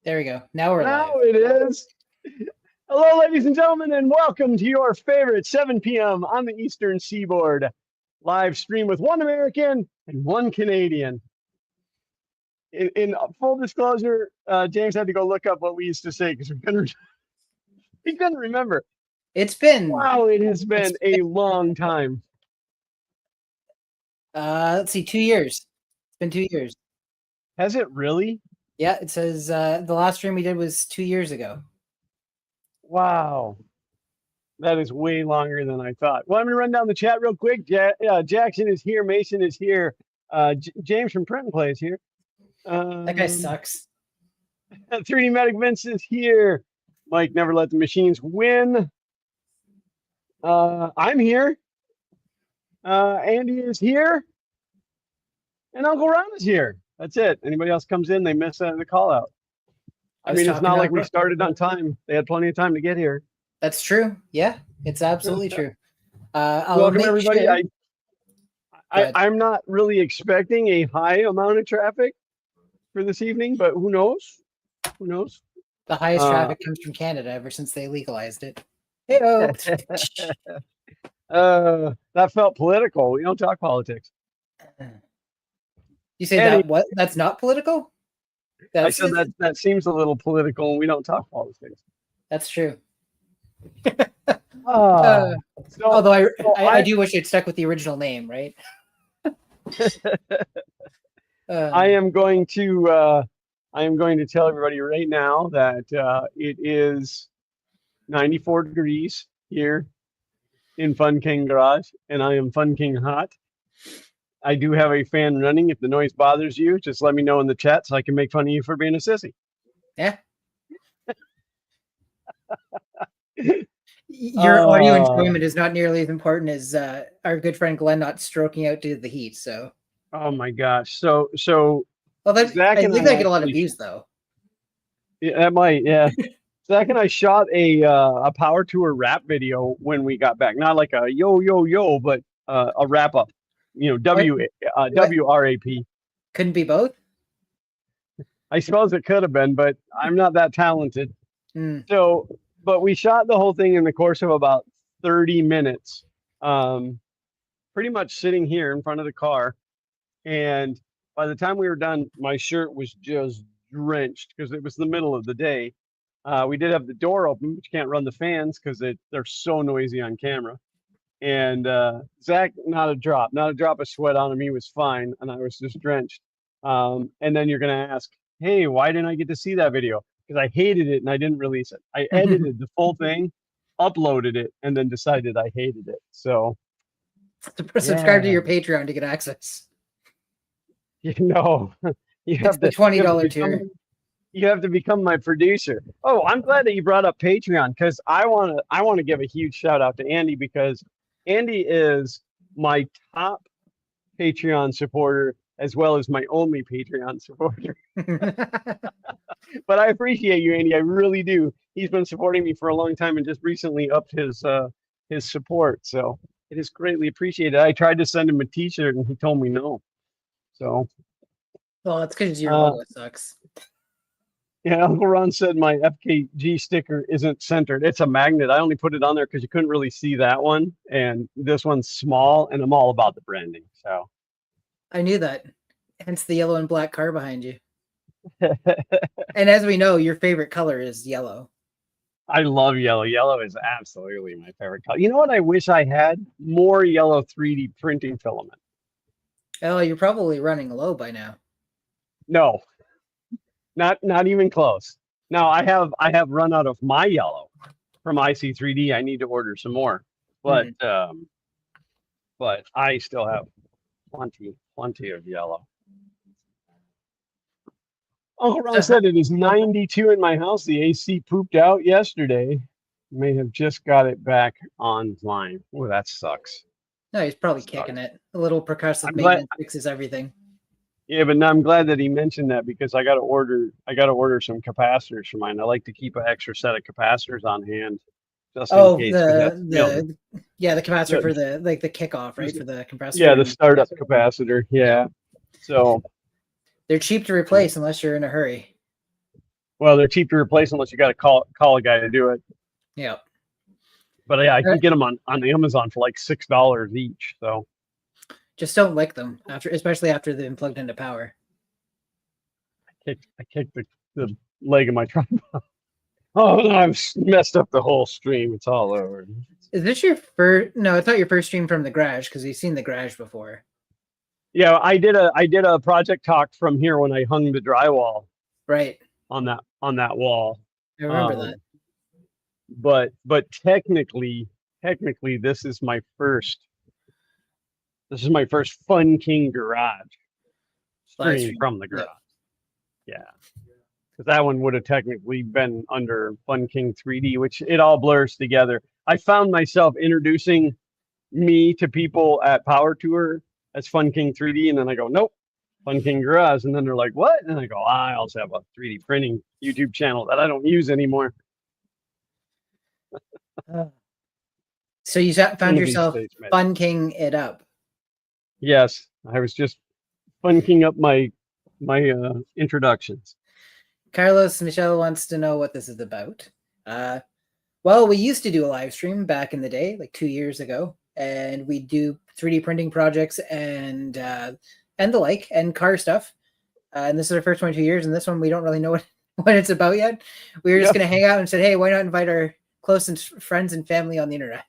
There we go. Now we're Now live. it is. Hello, ladies and gentlemen, and welcome to your favorite 7 p.m. on the Eastern Seaboard live stream with one American and one Canadian. In full disclosure, James had to go look up what we used to say because he couldn't remember. It's been Wow, it has been a long time. let's see, 2 years. It's been 2 years. Has it really? Yeah, it says the last stream we did was 2 years ago. Wow. That is way longer than I thought. Well, I'm going to run down the chat real quick. Jackson is here. Mason is here. James from Print and Play is here. That guy sucks. 3D Medic Vince is here. Mike, never let the machines win. I'm here. Andy is here. And Uncle Ron is here. That's it. Anybody else comes in, they miss the call out. I mean, it's not like we started on time. They had plenty of time to get here. That's true. Yeah, it's absolutely true. Welcome, everybody. Sure... I'm not really expecting a high amount of traffic for this evening, but who knows? Who knows? The highest traffic comes from Canada ever since they legalized it. Hey-o. That felt political. We don't talk politics. You say that what? That's not political? I said that seems a little political and we don't talk politics. That's true. Although I do wish it stuck with the original name, right? I am going to tell everybody right now that it is 94 degrees here in Fun King Garage, and I am Fun King hot. I do have a fan running. If the noise bothers you, just let me know in the chat so I can make fun of you for being a sissy. Yeah. Your audio enjoyment is not nearly as important as our good friend Glenn not stroking out due to the heat. So. Oh my gosh! So. Well, I think they get a lot of views though. Yeah, that might. Yeah. Zach and I shot a Power Tour rap video when we got back. Not like a yo, but a wrap up. You know, WRAP. Couldn't be both. I suppose it could have been, but I'm not that talented. So, but we shot the whole thing in the course of about 30 minutes, pretty much sitting here in front of the car. And by the time we were done, my shirt was just drenched because it was the middle of the day. We did have the door open, but you can't run the fans because they're so noisy on camera. And Zach, not a drop of sweat on him. He was fine, and I was just drenched. And then you're gonna ask, hey, why didn't I get to see that video? Because I hated it and I didn't release it. I edited the full thing, uploaded it, and then decided I hated it. So subscribe to your Patreon to get access. You know, you have the $20 tier. You have to become my producer. Oh, I'm glad that you brought up Patreon because I want to give a huge shout out to Andy because Andy is my top Patreon supporter as well as my only Patreon supporter. But I appreciate you, Andy. I really do. He's been supporting me for a long time and just recently upped his support. So it is greatly appreciated. I tried to send him a t-shirt and he told me no. So. Well, that's because your logo sucks. Yeah, Uncle Ron said my FKG sticker isn't centered. It's a magnet. I only put it on there because you couldn't really see that one. And this one's small, and I'm all about the branding. So I knew that. Hence the yellow and black car behind you. And as we know, your favorite color is yellow. I love yellow. Yellow is absolutely my favorite color. You know what I wish I had? More yellow 3D printing filament. Oh, you're probably running low by now. No. Not even close. Now I have run out of my yellow from IC3D. I need to order some more, but I still have plenty of yellow. Uncle Ron said it is 92 in my house. The AC pooped out yesterday. May have just got it back online. Oh, that sucks. No, he's probably kicking it. A little percussive maintenance fixes everything. Yeah, but I'm glad that he mentioned that because I got to order some capacitors for mine. I like to keep an extra set of capacitors on hand just in case. The capacitor for the kickoff, right? For the compressor. Yeah, the startup capacitor. Yeah. So they're cheap to replace unless you're in a hurry. well, they're cheap to replace unless you got to call a guy to do it. Yeah. But yeah, I can get them on Amazon for like $6 each. So just don't lick them especially after they've been plugged into power. I kicked the leg of my tripod. Oh, no, I've messed up the whole stream. It's all over. Is this your first? No, it's not your first stream from the garage because we've seen the garage before. Yeah, I did a project talk from here when I hung the drywall. Right. On that wall. I remember that. But technically, this is my first Fun King Garage stream from the garage. Yeah. Because that one would have technically been under Fun King 3D, which it all blurs together. I found myself introducing me to people at Power Tour as Fun King 3D, and then I go, nope, Fun King Garage, and then they're like, what? And I go, I also have a 3D printing YouTube channel that I don't use anymore. So you found yourself Fun King it up. Yes, I was just Fun King up my introductions. Carlos Michelle wants to know what this is about. Well, we used to do a live stream back in the day, like 2 years ago, and we do 3D printing projects and the like, and car stuff. And this is our first one in 2 years, and this one we don't really know what it's about yet. We were just going to hang out and said, hey, why not invite our close friends and family on the internet?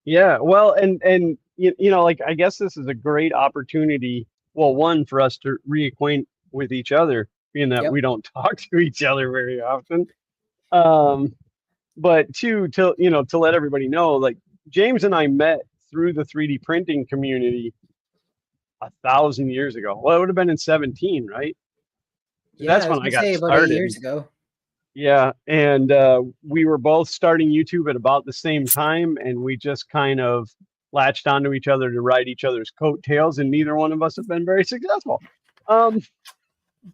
Yeah, well, and you know, like, I guess this is a great opportunity. Well, one, for us to reacquaint with each other, being that we don't talk to each other very often. But two, to let everybody know, like, James and I met through the 3D printing community 1,000 years ago. Well, it would have been in 2017, right? Yeah, that's when I got started. About 8 years ago. Yeah, and we were both starting YouTube at about the same time, and we just kind of latched onto each other to ride each other's coattails, and neither one of us have been very successful.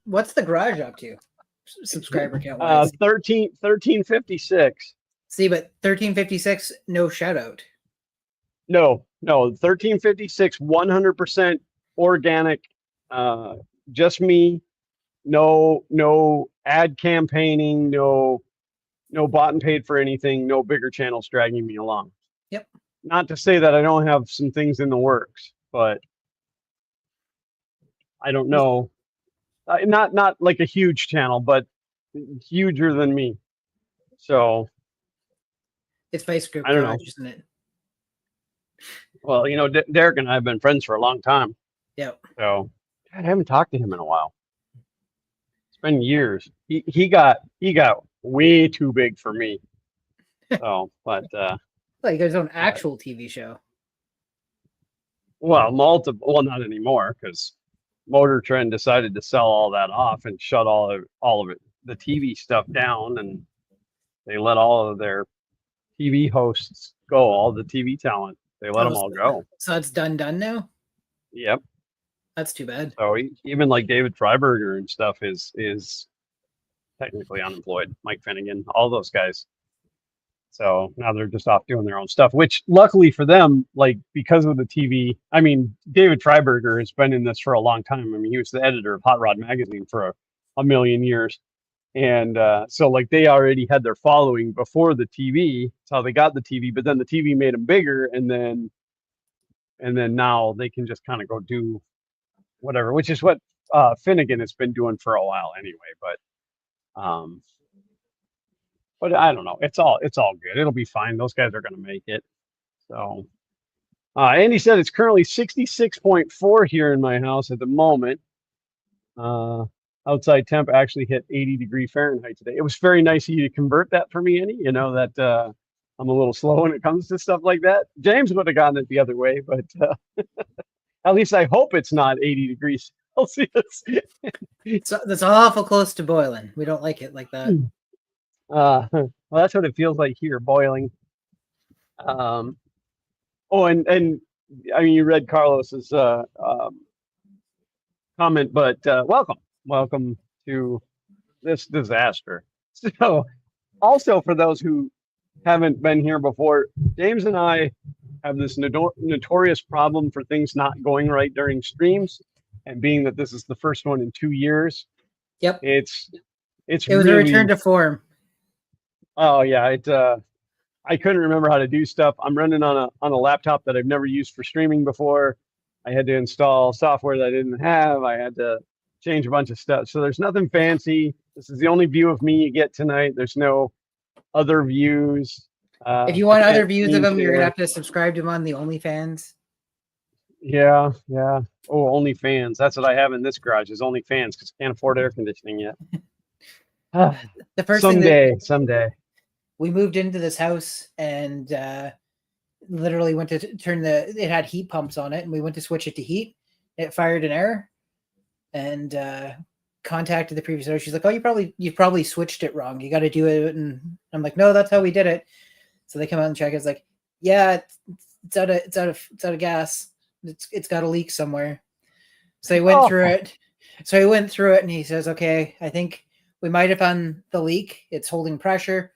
What's the garage up to, subscriber count wise? 1356. See, but 1356, no shout out. No, 1356, 100% organic, just me. No ad campaigning, no bought and paid for anything, no bigger channels dragging me along. Yep. Not to say that I don't have some things in the works, but I don't know. Not like a huge channel, but huger than me. So it's Vice Group I don't know, isn't it? Well, Derek and I have been friends for a long time. Yep. So God, I haven't talked to him in a while. It's been years. He got way too big for me. So, but like there's an actual TV show. Well, multiple. Well, not anymore, because Motor Trend decided to sell all that off and shut all of it, the TV stuff down, and they let all of their TV hosts go, all the TV talent. They let them all go. So it's done now? Yep. That's too bad. So even like David Freiberger and stuff is technically unemployed. Mike Finnegan, all those guys. So now they're just off doing their own stuff, which luckily for them, like, because of the TV, I mean, David Freiberger has been in this for a long time. I mean, he was the editor of Hot Rod Magazine for a million years. And so like they already had their following before the TV. That's how they got the TV, but then the TV made them bigger, and then now they can just kind of go do whatever, which is what Finnegan has been doing for a while anyway. But I don't know. It's all good. It'll be fine. Those guys are going to make it. So Andy said it's currently 66.4 here in my house at the moment. Outside temp actually hit 80°F today. It was very nice of you to convert that for me, Andy. You know that I'm a little slow when it comes to stuff like that. James would have gotten it the other way, but at least I hope it's not 80°C. So that's awful close to boiling. We don't like it like that. Well, that's what it feels like here, boiling. And I mean, you read Carlos's comment, but welcome to this disaster. So, also for those who haven't been here before, James and I have this notorious problem for things not going right during streams, and being that this is the first one in 2 years, yep, it's It's It was a return to form. Oh yeah, I couldn't remember how to do stuff. I'm running on a laptop that I've never used for streaming before. I had to install software that I didn't have. I had to change a bunch of stuff. So there's nothing fancy. This is the only view of me you get tonight. There's no other views. If you want other views of him, you're gonna have to subscribe to him on the OnlyFans. Yeah, yeah. Oh, OnlyFans. That's what I have in this garage is OnlyFans because I can't afford air conditioning yet. The first someday. We moved into this house and literally went to turn it had heat pumps on it, and we went to switch it to heat. It fired an error, and contacted the previous owner. She's like, "Oh, you probably switched it wrong. You got to do it." And I'm like, "No, that's how we did it." So they come out and check. It's like, "Yeah, it's out of gas. It's got a leak somewhere." So he went through it. So he went through it, and he says, "Okay, I think we might have found the leak. It's holding pressure.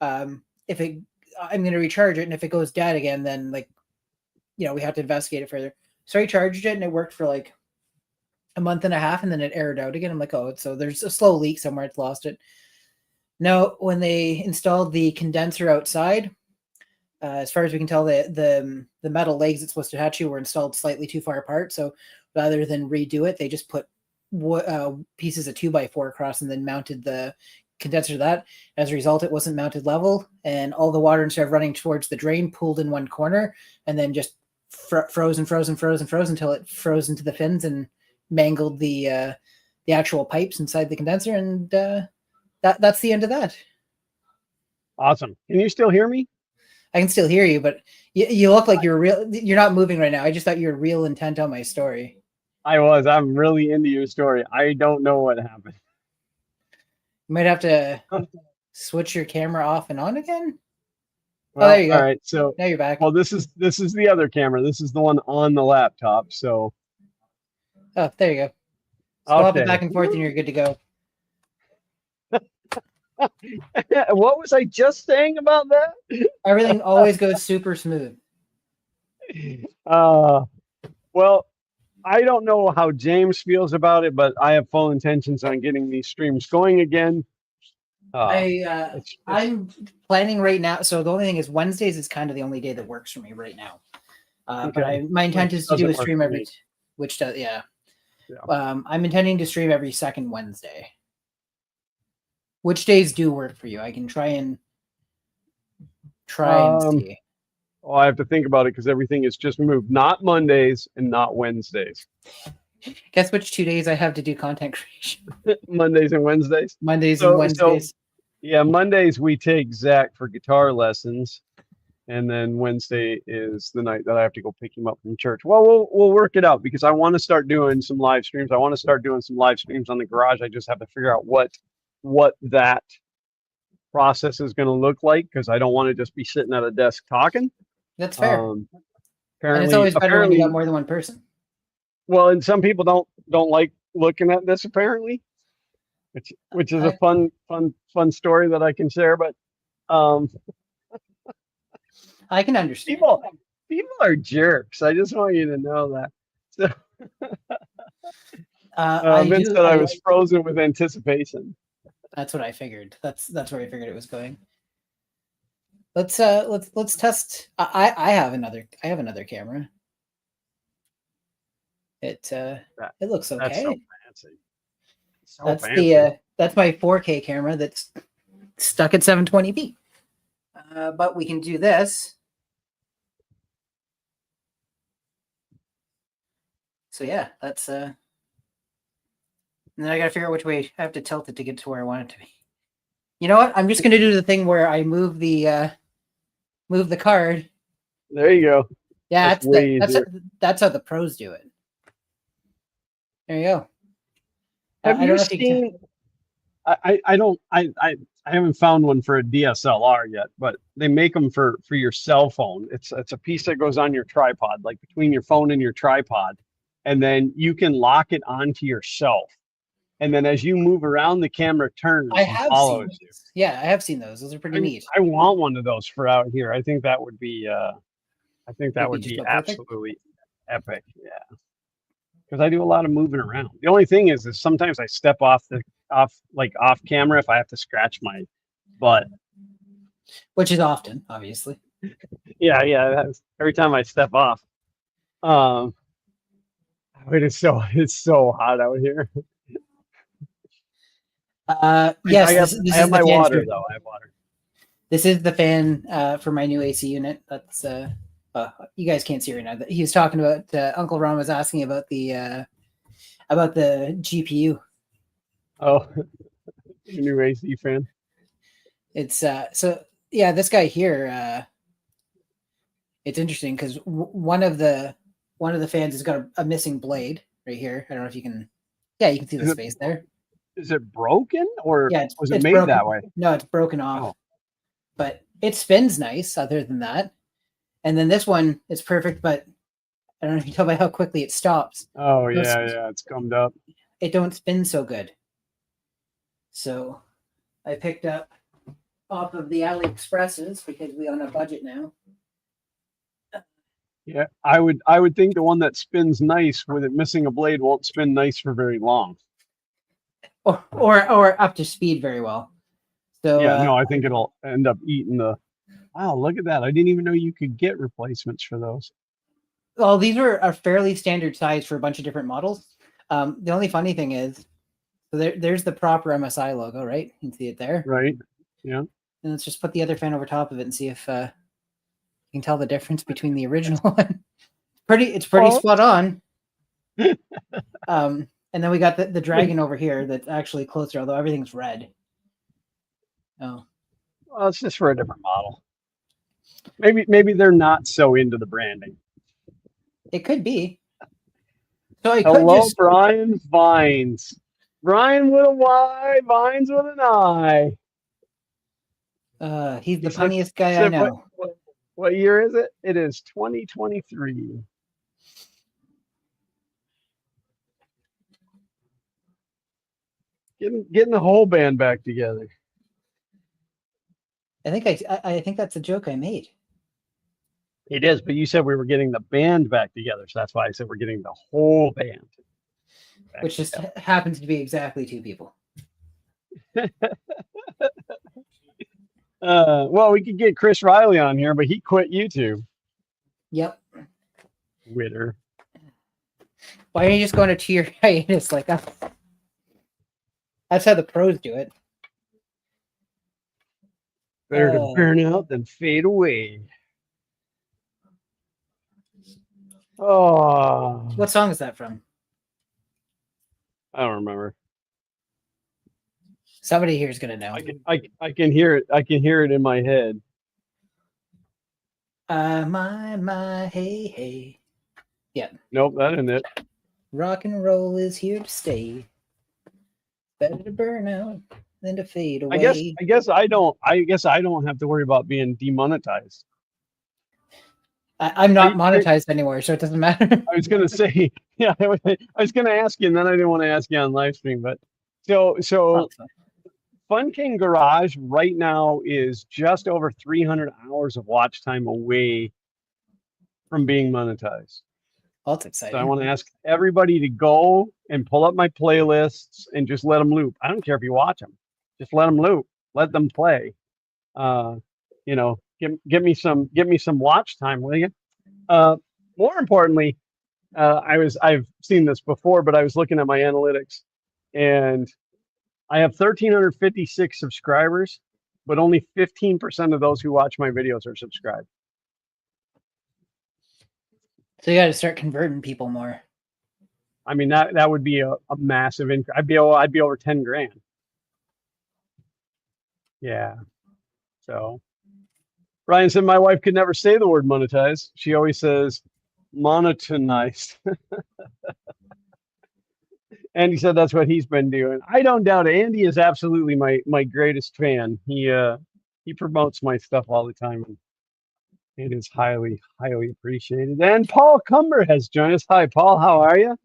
I'm going to recharge it, and if it goes dead again, then we have to investigate it further." So I charged it, and it worked for like a month and a half, and then it aired out again. I'm like, "Oh, so there's a slow leak somewhere. It's lost it." No, when they installed the condenser outside, as far as we can tell, the metal legs it's supposed to attach to were installed slightly too far apart. So rather than redo it, they just put pieces of 2x4 across and then mounted the condenser to that. As a result, it wasn't mounted level, and all the water, instead of running towards the drain, pooled in one corner and then just froze until it froze into the fins and mangled the actual pipes inside the condenser. And that's the end of that. Awesome. Can you still hear me? I can still hear you, but you look like you're not moving right now. I just thought you were real intent on my story. I'm really into your story. I don't know what happened. You might have to switch your camera off and on again. Well, there you go. All right, so now you're back. Well, this is the other camera. This is the one on the laptop. So, oh, there you go. Swap it back and forth, and you're good to go. What was I just saying about that? Everything always goes super smooth. Well, I don't know how James feels about it, but I have full intentions on getting these streams going again. I'm planning right now. So the only thing is Wednesdays is kind of the only day that works for me right now. Okay. But my intent is to do a stream I'm intending to stream every second Wednesday. Which days do work for you? I can try and see. Oh, I have to think about it because everything is just moved. Not Mondays and not Wednesdays. Guess which 2 days I have to do content creation? Mondays and Wednesdays. Mondays and Wednesdays. Yeah, Mondays we take Zach for guitar lessons, and then Wednesday is the night that I have to go pick him up from church. Well, we'll work it out because I want to start doing some live streams. I want to start doing some live streams on the garage. I just have to figure out what that process is going to look like because I don't want to just be sitting at a desk talking. That's fair. And it's always better when you got more than one person. Well, and some people don't like looking at this apparently, which is a fun story that I can share. But I can understand. People are jerks. I just want you to know that. So, Vince said I was frozen with anticipation. That's what I figured. That's where I figured it was going. Let's test. I have another camera. It looks okay. That's so fancy. That's my 4K camera that's stuck at 720p. But we can do this. So yeah, that's and then I gotta figure out which way I have to tilt it to get to where I want it to be. You know what? I'm just gonna do the thing where I move the card. There you go. Yeah, that's how the pros do it. There you go. Have you seen? I haven't found one for a DSLR yet, but they make them for your cell phone. It's a piece that goes on your tripod, like between your phone and your tripod, and then you can lock it onto yourself. And then as you move around, the camera turns and follows you. Yeah, I have seen those. Those are pretty neat. I want one of those for out here. I think that would be absolutely epic. Yeah. because I do a lot of moving around. The only thing is sometimes I step off camera if I have to scratch my butt. Which is often, obviously. Yeah. That's every time I step off. It's so hot out here. Yes, I have my water though. I have water. This is the fan for my new AC unit. That's you guys can't see right now. He was talking about Uncle Ron was asking about the GPU. Oh, new AC fan. It's so yeah. This guy here. It's interesting because one of the fans has got a missing blade right here. I don't know if you can. Yeah, you can see the space there. Is it broken or was it made broken. that way? No, it's broken off. Oh. But it spins nice other than that. And then this one is perfect, but I don't know if you can tell by how quickly it stops. Oh, yeah, it's gummed up. It don't spin so good. So I picked up off of the AliExpresses because we're on a budget now. Yeah, I would think the one that spins nice with it missing a blade won't spin nice for very long. Or up to speed very well. So yeah, no, I think it'll end up eating the. Wow, look at that! I didn't even know you could get replacements for those. Well, these are a fairly standard size for a bunch of different models. The only funny thing is, so there's the proper MSI logo, right? You can see it there. Right. Yeah. And let's just put the other fan over top of it and see if you can tell the difference between the original one. It's pretty spot on. And then we got the dragon over here that's actually closer, although everything's red. Oh. Well, it's just for a different model. Maybe they're not so into the branding. It could be. So I Hello, Brian Vines. Brian with a Y, Vines with an I. He's the funniest guy I know. What year is it? It is 2023. Getting the whole band back together. I think that's a joke I made. It is, but you said we were getting the band back together, so that's why I said we're getting the whole band. Which just happens to be exactly two people. Well, we could get Chris Riley on here, but he quit YouTube. Yep. Witter. Why don't you just go on a 2-year hiatus like that? That's how the pros do it. Better to burn out than fade away. Oh. What song is that from? I don't remember. Somebody here is gonna know. I can hear it. I can hear it in my head. My, hey. Yeah. Nope, that isn't it. Rock and roll is here to stay. Better to burn out than to fade away. I guess I don't have to worry about being demonetized. I'm not monetized anymore, so it doesn't matter. I was gonna say, yeah, I was gonna ask you, and then I didn't want to ask you on live stream, but so Fun King Garage right now is just over 300 hours of watch time away from being monetized. Oh, that's exciting. So I want to ask everybody to go and pull up my playlists and just let them loop. I don't care if you watch them, just let them loop, let them play. Give me some watch time, will you? More importantly, I've seen this before, but I was looking at my analytics, and I have 1,356 subscribers, but only 15% of those who watch my videos are subscribed. So you got to start converting people more. I mean, that would be a massive increase. I'd be over 10 grand. Yeah. So Ryan said my wife could never say the word monetize. She always says monotonized. Andy said that's what he's been doing. I don't doubt it. Andy is absolutely my greatest fan. He promotes my stuff all the time, and it is highly, highly appreciated. And Paul Cumber has joined us. Hi, Paul. How are you?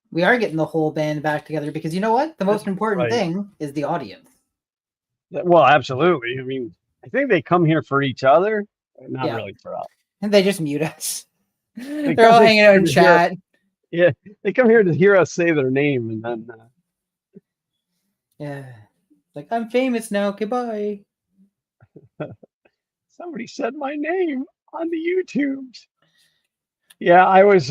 We are getting the whole band back together because you know what? The most important thing is the audience. Well, absolutely. I mean, I think they come here for each other, not really for us. And they just mute us. They're all hanging out in chat. Yeah, they come here to hear us say their name, and then Yeah. Like, I'm famous now. Goodbye. somebody said my name on the YouTubes. Yeah, I was,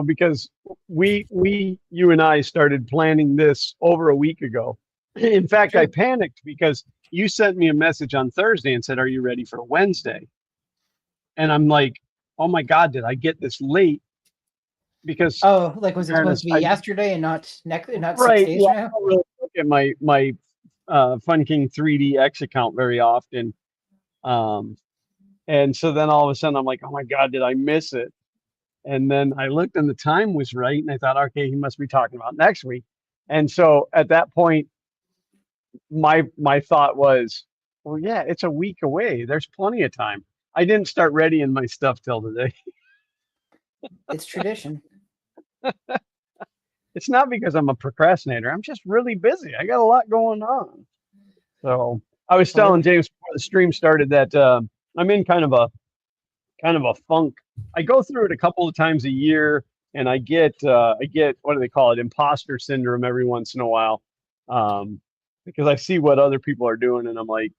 because you and I started planning this over a week ago. In fact, I True. panicked because you sent me a message on Thursday and said, "Are you ready for Wednesday?" And I'm like, "Oh my God, did I get this late?" Because, Oh, like, in was it supposed fairness, to be yesterday and not 6 right, days yeah, from I now? don't really look at my FunKing 3D X account very often. Um, and so then all of a sudden I'm like, "Oh my God, did I miss it?" And then I looked and the time was right, and I thought, okay, he must be talking about next week. And so at that point, my thought was, well, yeah, it's a week away. There's plenty of time. I didn't start readying my stuff till today. It's tradition. It's not because I'm a procrastinator. I'm just really busy. I got a lot going on. So I was telling Or James before the stream started that I'm in kind of a funk. I go through it a couple of times a year, and I get what do they call it, imposter syndrome every once in a while, because I see what other people are doing, and I'm like,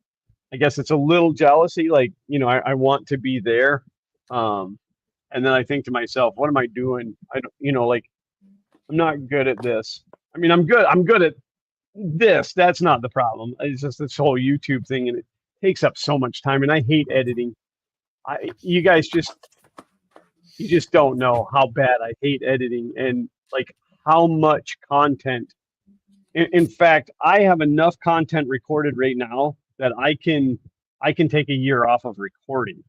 I guess it's a little jealousy, like I want to be there, um, and then I think to myself, what am I doing? I don't, like I'm not good at this. I mean, I'm good. I'm good at this. That's not the problem. It's just this whole YouTube thing, and it takes up so much time, and I hate editing. You guys just don't know how bad I hate editing and like how much content. In fact, I have enough content recorded right now that I can take a year off of recording.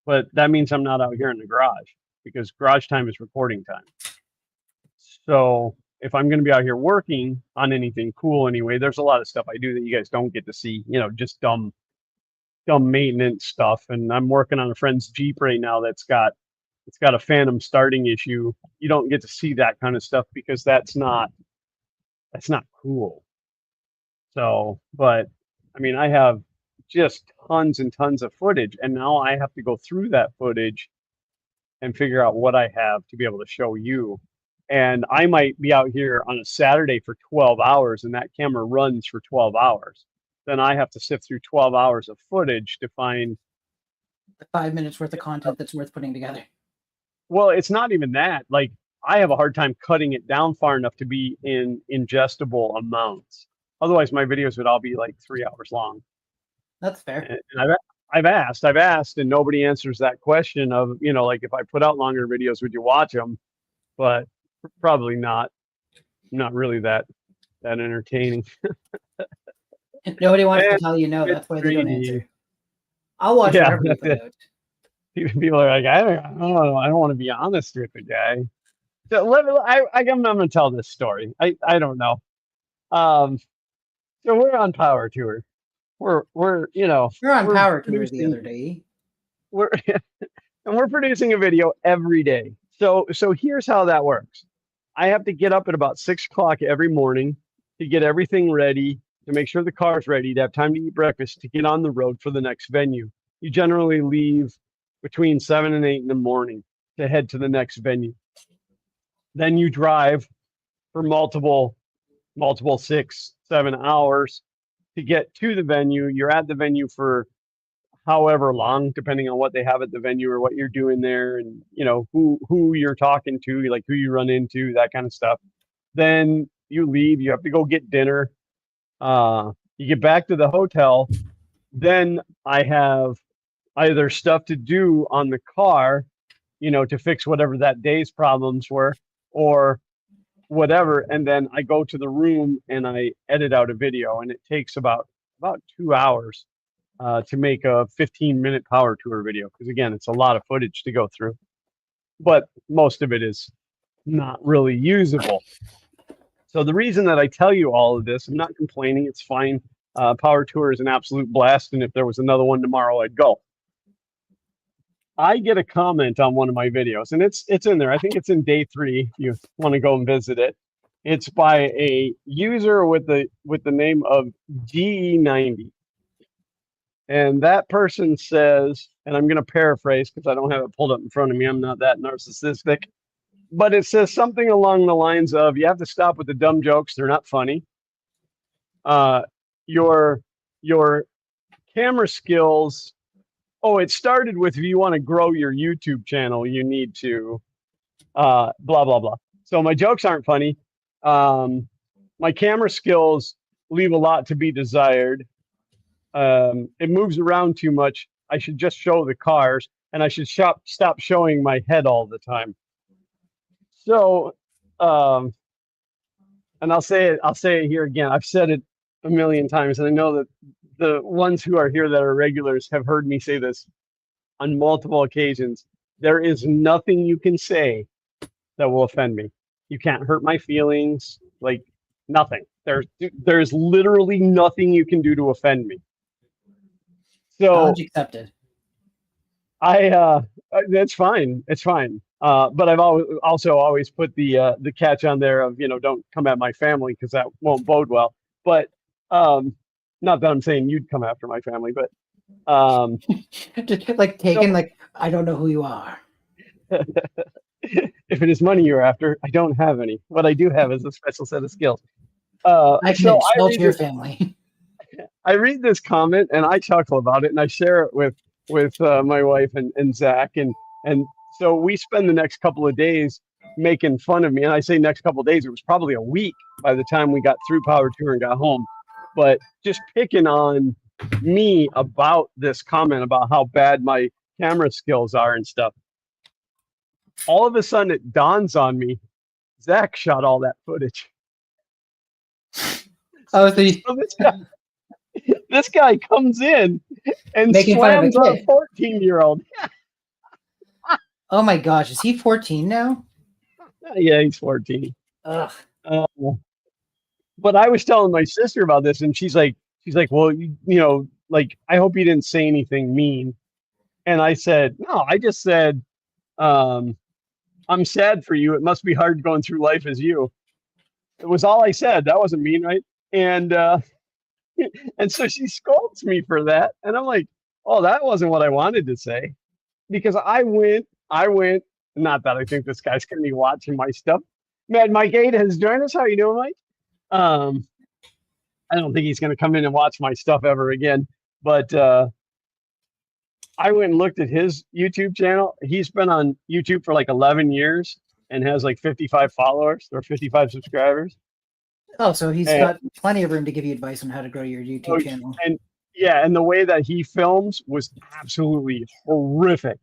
But that means I'm not out here in the garage because garage time is recording time. So if I'm going to be out here working on anything cool anyway, there's a lot of stuff I do that you guys don't get to see, just dumb maintenance stuff. And I'm working on a friend's Jeep right now it's got a phantom starting issue. You don't get to see that kind of stuff because that's not cool. So, but I mean, I have just tons and tons of footage, and now I have to go through that footage and figure out what I have to be able to show you. And I might be out here on a Saturday for 12 hours, and that camera runs for 12 hours. Then I have to sift through 12 hours of footage to find. 5 minutes worth of content that's worth putting together. Well, it's not even that. Like, I have a hard time cutting it down far enough to be in ingestible amounts. Otherwise, my videos would all be like 3 hours long. That's fair. And I've asked, and nobody answers that question of, like if I put out longer videos, would you watch them? But probably not. Not really that entertaining. Nobody wants to And tell you no. it's That's why they don't 3D. answer. I'll watch Yeah, whatever you that's put it. out. People are like, I don't know. I don't want to be honest with the guy. So I'm going to tell this story. I don't know. Um, so we're on power tour. We're We're on we're Power Tour the producing other day. we're and we're producing a video every day. So here's how that works. I have to get up at about 6 o'clock every morning to get everything ready, to make sure the car's ready, to have time to eat breakfast, to get on the road for the next venue. You generally leave between 7 and 8 in the morning to head to the next venue. Then you drive for multiple 6-7 hours to get to the venue. You're at the venue for however long, depending on what they have at the venue or what you're doing there, and who you're talking to, like who you run into, that kind of stuff. Then you leave. You have to go get dinner. You get back to the hotel. Then I have either stuff to do on the car, to fix whatever that day's problems were, or whatever, and then I go to the room and I edit out a video, and it takes about 2 hours to make a 15-minute power tour video, because again, it's a lot of footage to go through, but most of it is not really usable. So the reason that I tell you all of this, I'm not complaining, it's fine. Power tour is an absolute blast, and if there was another one tomorrow, I'd go. I get a comment on one of my videos, and it's in there. I think it's in day 3 if you want to go and visit it. It's by a user with the name of GE90. And that person says, and I'm going to paraphrase because I don't have it pulled up in front of me. I'm not that narcissistic. but it says something along the lines of you have to stop with the dumb jokes. They're not funny. Your your camera skills. Oh, it started with if you want to grow your YouTube channel, you need to blah blah blah. So my jokes aren't funny. My camera skills leave a lot to be desired. It moves around too much. I should just show the cars, and I should stop showing my head all the time. So, and I'll say it here again. I've said it a million times, and I know that the ones who are here that are regulars have heard me say this on multiple occasions. There is nothing you can say that will offend me. You can't hurt my feelings, like nothing. There's literally nothing you can do to offend me. So Challenge accepted. That's fine. It's fine. But I've always put the catch on there of, don't come at my family because that won't bode well. But not that I'm saying you'd come after my family, but just like taken, like, I don't know who you are. If it is money you're after, I don't have any. What I do have is a special set of skills. I can insult your family. I read this comment and I chuckle about it, and I share it with my wife and Zach, and so we spend the next couple of days making fun of me. And I say next couple of days, it was probably a week by the time we got through Power Tour and got home. But just picking on me about this comment about how bad my camera skills are and stuff. All of a sudden, it dawns on me, Zach shot all that footage. Oh, so this guy comes in and making slams fun of a 14-year-old. Oh my gosh, is he 14 now? Yeah, he's 14. Ugh. But I was telling my sister about this, and she's like, well, like, I hope you didn't say anything mean. And I said, no, I just said, I'm sad for you. It must be hard going through life as you. It was all I said. That wasn't mean, right? And and so she scolds me for that, and I'm like, oh, that wasn't what I wanted to say, because I went. Not that I think this guy's gonna be watching my stuff. Mad Mike 8 has joined us. How you doing, Mike? I don't think he's gonna come in and watch my stuff ever again. But I went and looked at his YouTube channel. He's been on YouTube for like 11 years and has like 55 followers or 55 subscribers. Oh, so he's got plenty of room to give you advice on how to grow your YouTube channel. And yeah, and the way that he films was absolutely horrific.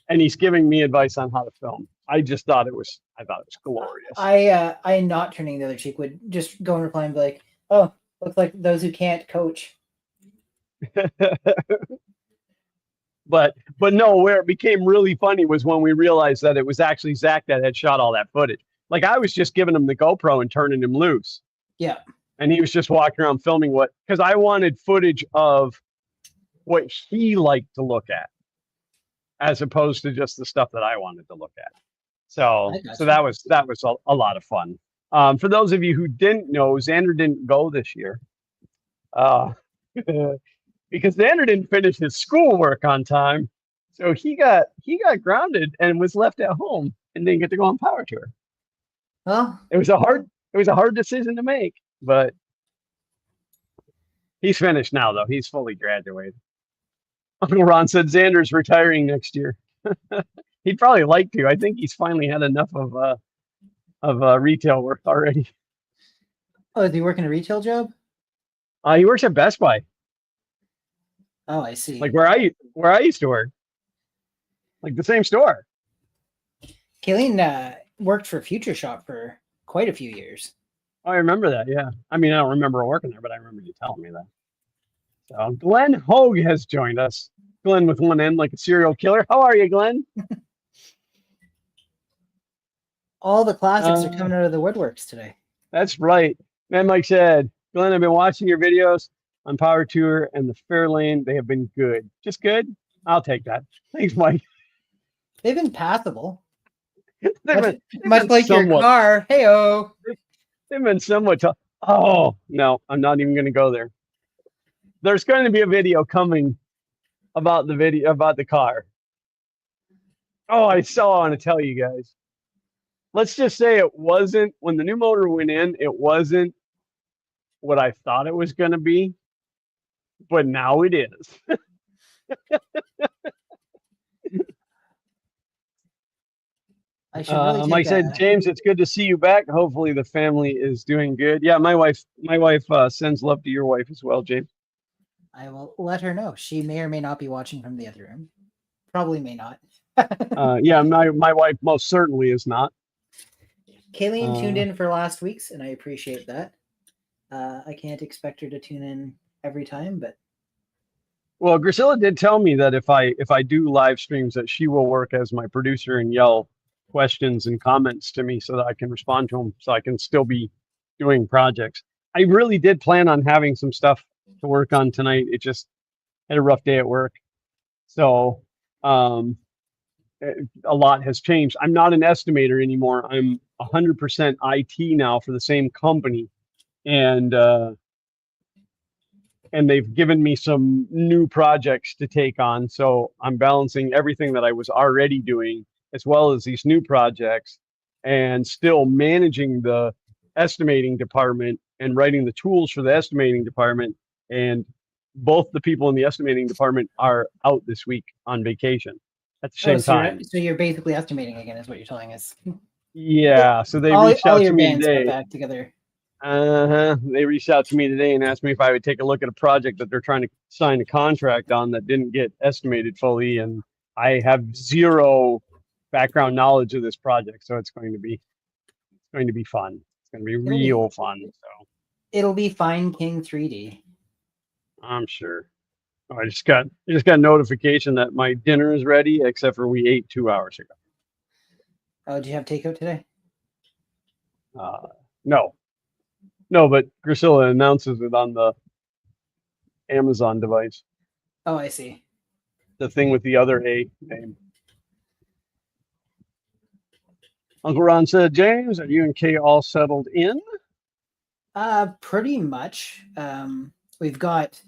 And he's giving me advice on how to film. I thought it was glorious. I not turning the other cheek would just go and reply and be like, oh, looks like those who can't coach. But no, where it became really funny was when we realized that it was actually Zach that had shot all that footage. Like, I was just giving him the GoPro and turning him loose. Yeah. And he was just walking around filming because I wanted footage of what he liked to look at, as opposed to just the stuff that I wanted to look at. So that was a lot of fun. For those of you who didn't know, Xander didn't go this year. Because Xander didn't finish his schoolwork on time. So he got grounded and was left at home and didn't get to go on Power Tour. Well, it was a hard decision to make, but he's finished now, though. He's fully graduated. Uncle Ron said Xander's retiring next year. He'd probably like to. I think he's finally had enough of retail work already. Oh, is he working a retail job? He works at Best Buy. Oh, I see. Like where I used to work. Like the same store. Kayleen worked for Future Shop for quite a few years. Oh, I remember that, yeah. I mean, I don't remember working there, but I remember you telling me that. So Glenn Hogue has joined us. Glenn with one N, like a serial killer. How are you, Glenn? All the classics are coming out of the woodworks today. That's right. Man, Mike said, Glenn, I've been watching your videos on Power Tour and the Fairlane. They have been good. Just good? I'll take that. Thanks, Mike. They've been passable. much like somewhat, your car. Hey-oh. They've been somewhat tough. Oh, no, I'm not even going to go there. There's going to be a video coming about the car. Oh, I want to tell you guys. let's just say it wasn't, when the new motor went in, it wasn't what I thought it was going to be, but now it is. I should really Like I take said, a. James, it's good to see you back. Hopefully the family is doing good. Yeah, my wife sends love to your wife as well, James. I will let her know. She may or may not be watching from the other room. Probably may not. Yeah, my wife most certainly is not. Kayleen tuned in for last week's, and I appreciate that. I can't expect her to tune in every time, but well, Grisilla did tell me that if I do live streams, that she will work as my producer and yell questions and comments to me so that I can respond to them, so I can still be doing projects. I really did plan on having some stuff to work on tonight. It just had a rough day at work, so a lot has changed. I'm not an estimator anymore. I'm 100% IT now for the same company, and they've given me some new projects to take on. So I'm balancing everything that I was already doing as well as these new projects, and still managing the estimating department and writing the tools for the estimating department. And both the people in the estimating department are out this week on vacation at the same time. So you're basically estimating again, is what you're telling us. Yeah. So they all reached out your to me bands today. got back together. They reached out to me today and asked me if I would take a look at a project that they're trying to sign a contract on that didn't get estimated fully, and I have zero background knowledge of this project, so it's going to be fun. It's going to be real fun. So it'll be Fine King 3D. I'm sure. Oh, I just got notification that my dinner is ready, except for we ate 2 hours ago. Oh, did you have takeout today? No, but Grisilla announces it on the Amazon device. Oh, I see. The thing with the other A name. Uncle Ron said, James, are you and Kay all settled in? Pretty much. We've got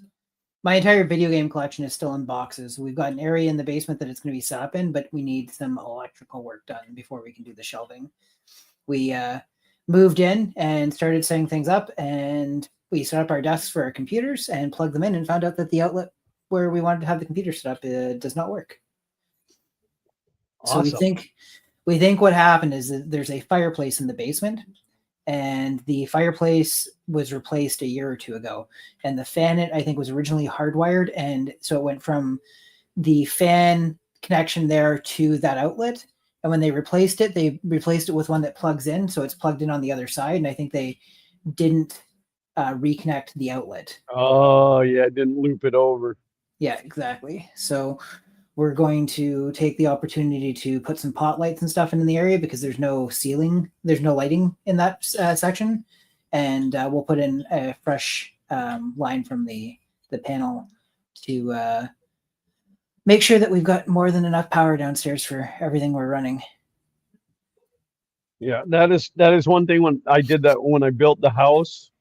my entire video game collection is still in boxes. We've got an area in the basement that it's going to be set up in, but we need some electrical work done before we can do the shelving. We moved in and started setting things up, and we set up our desks for our computers and plugged them in, and found out that the outlet where we wanted to have the computer set up does not work. Awesome. So we think what happened is that there's a fireplace in the basement, and the fireplace was replaced a year or two ago, and the fan, I think, was originally hardwired, and so it went from the fan connection there to that outlet. And when they replaced it with one that plugs in, so it's plugged in on the other side. And I think they didn't reconnect the outlet. Oh, yeah, it didn't loop it over. Yeah, exactly. So we're going to take the opportunity to put some pot lights and stuff in the area, because there's no ceiling, there's no lighting in that section. And we'll put in a fresh line from the panel to make sure that we've got more than enough power downstairs for everything we're running. Yeah, that is one thing. When I did that, when I built the house,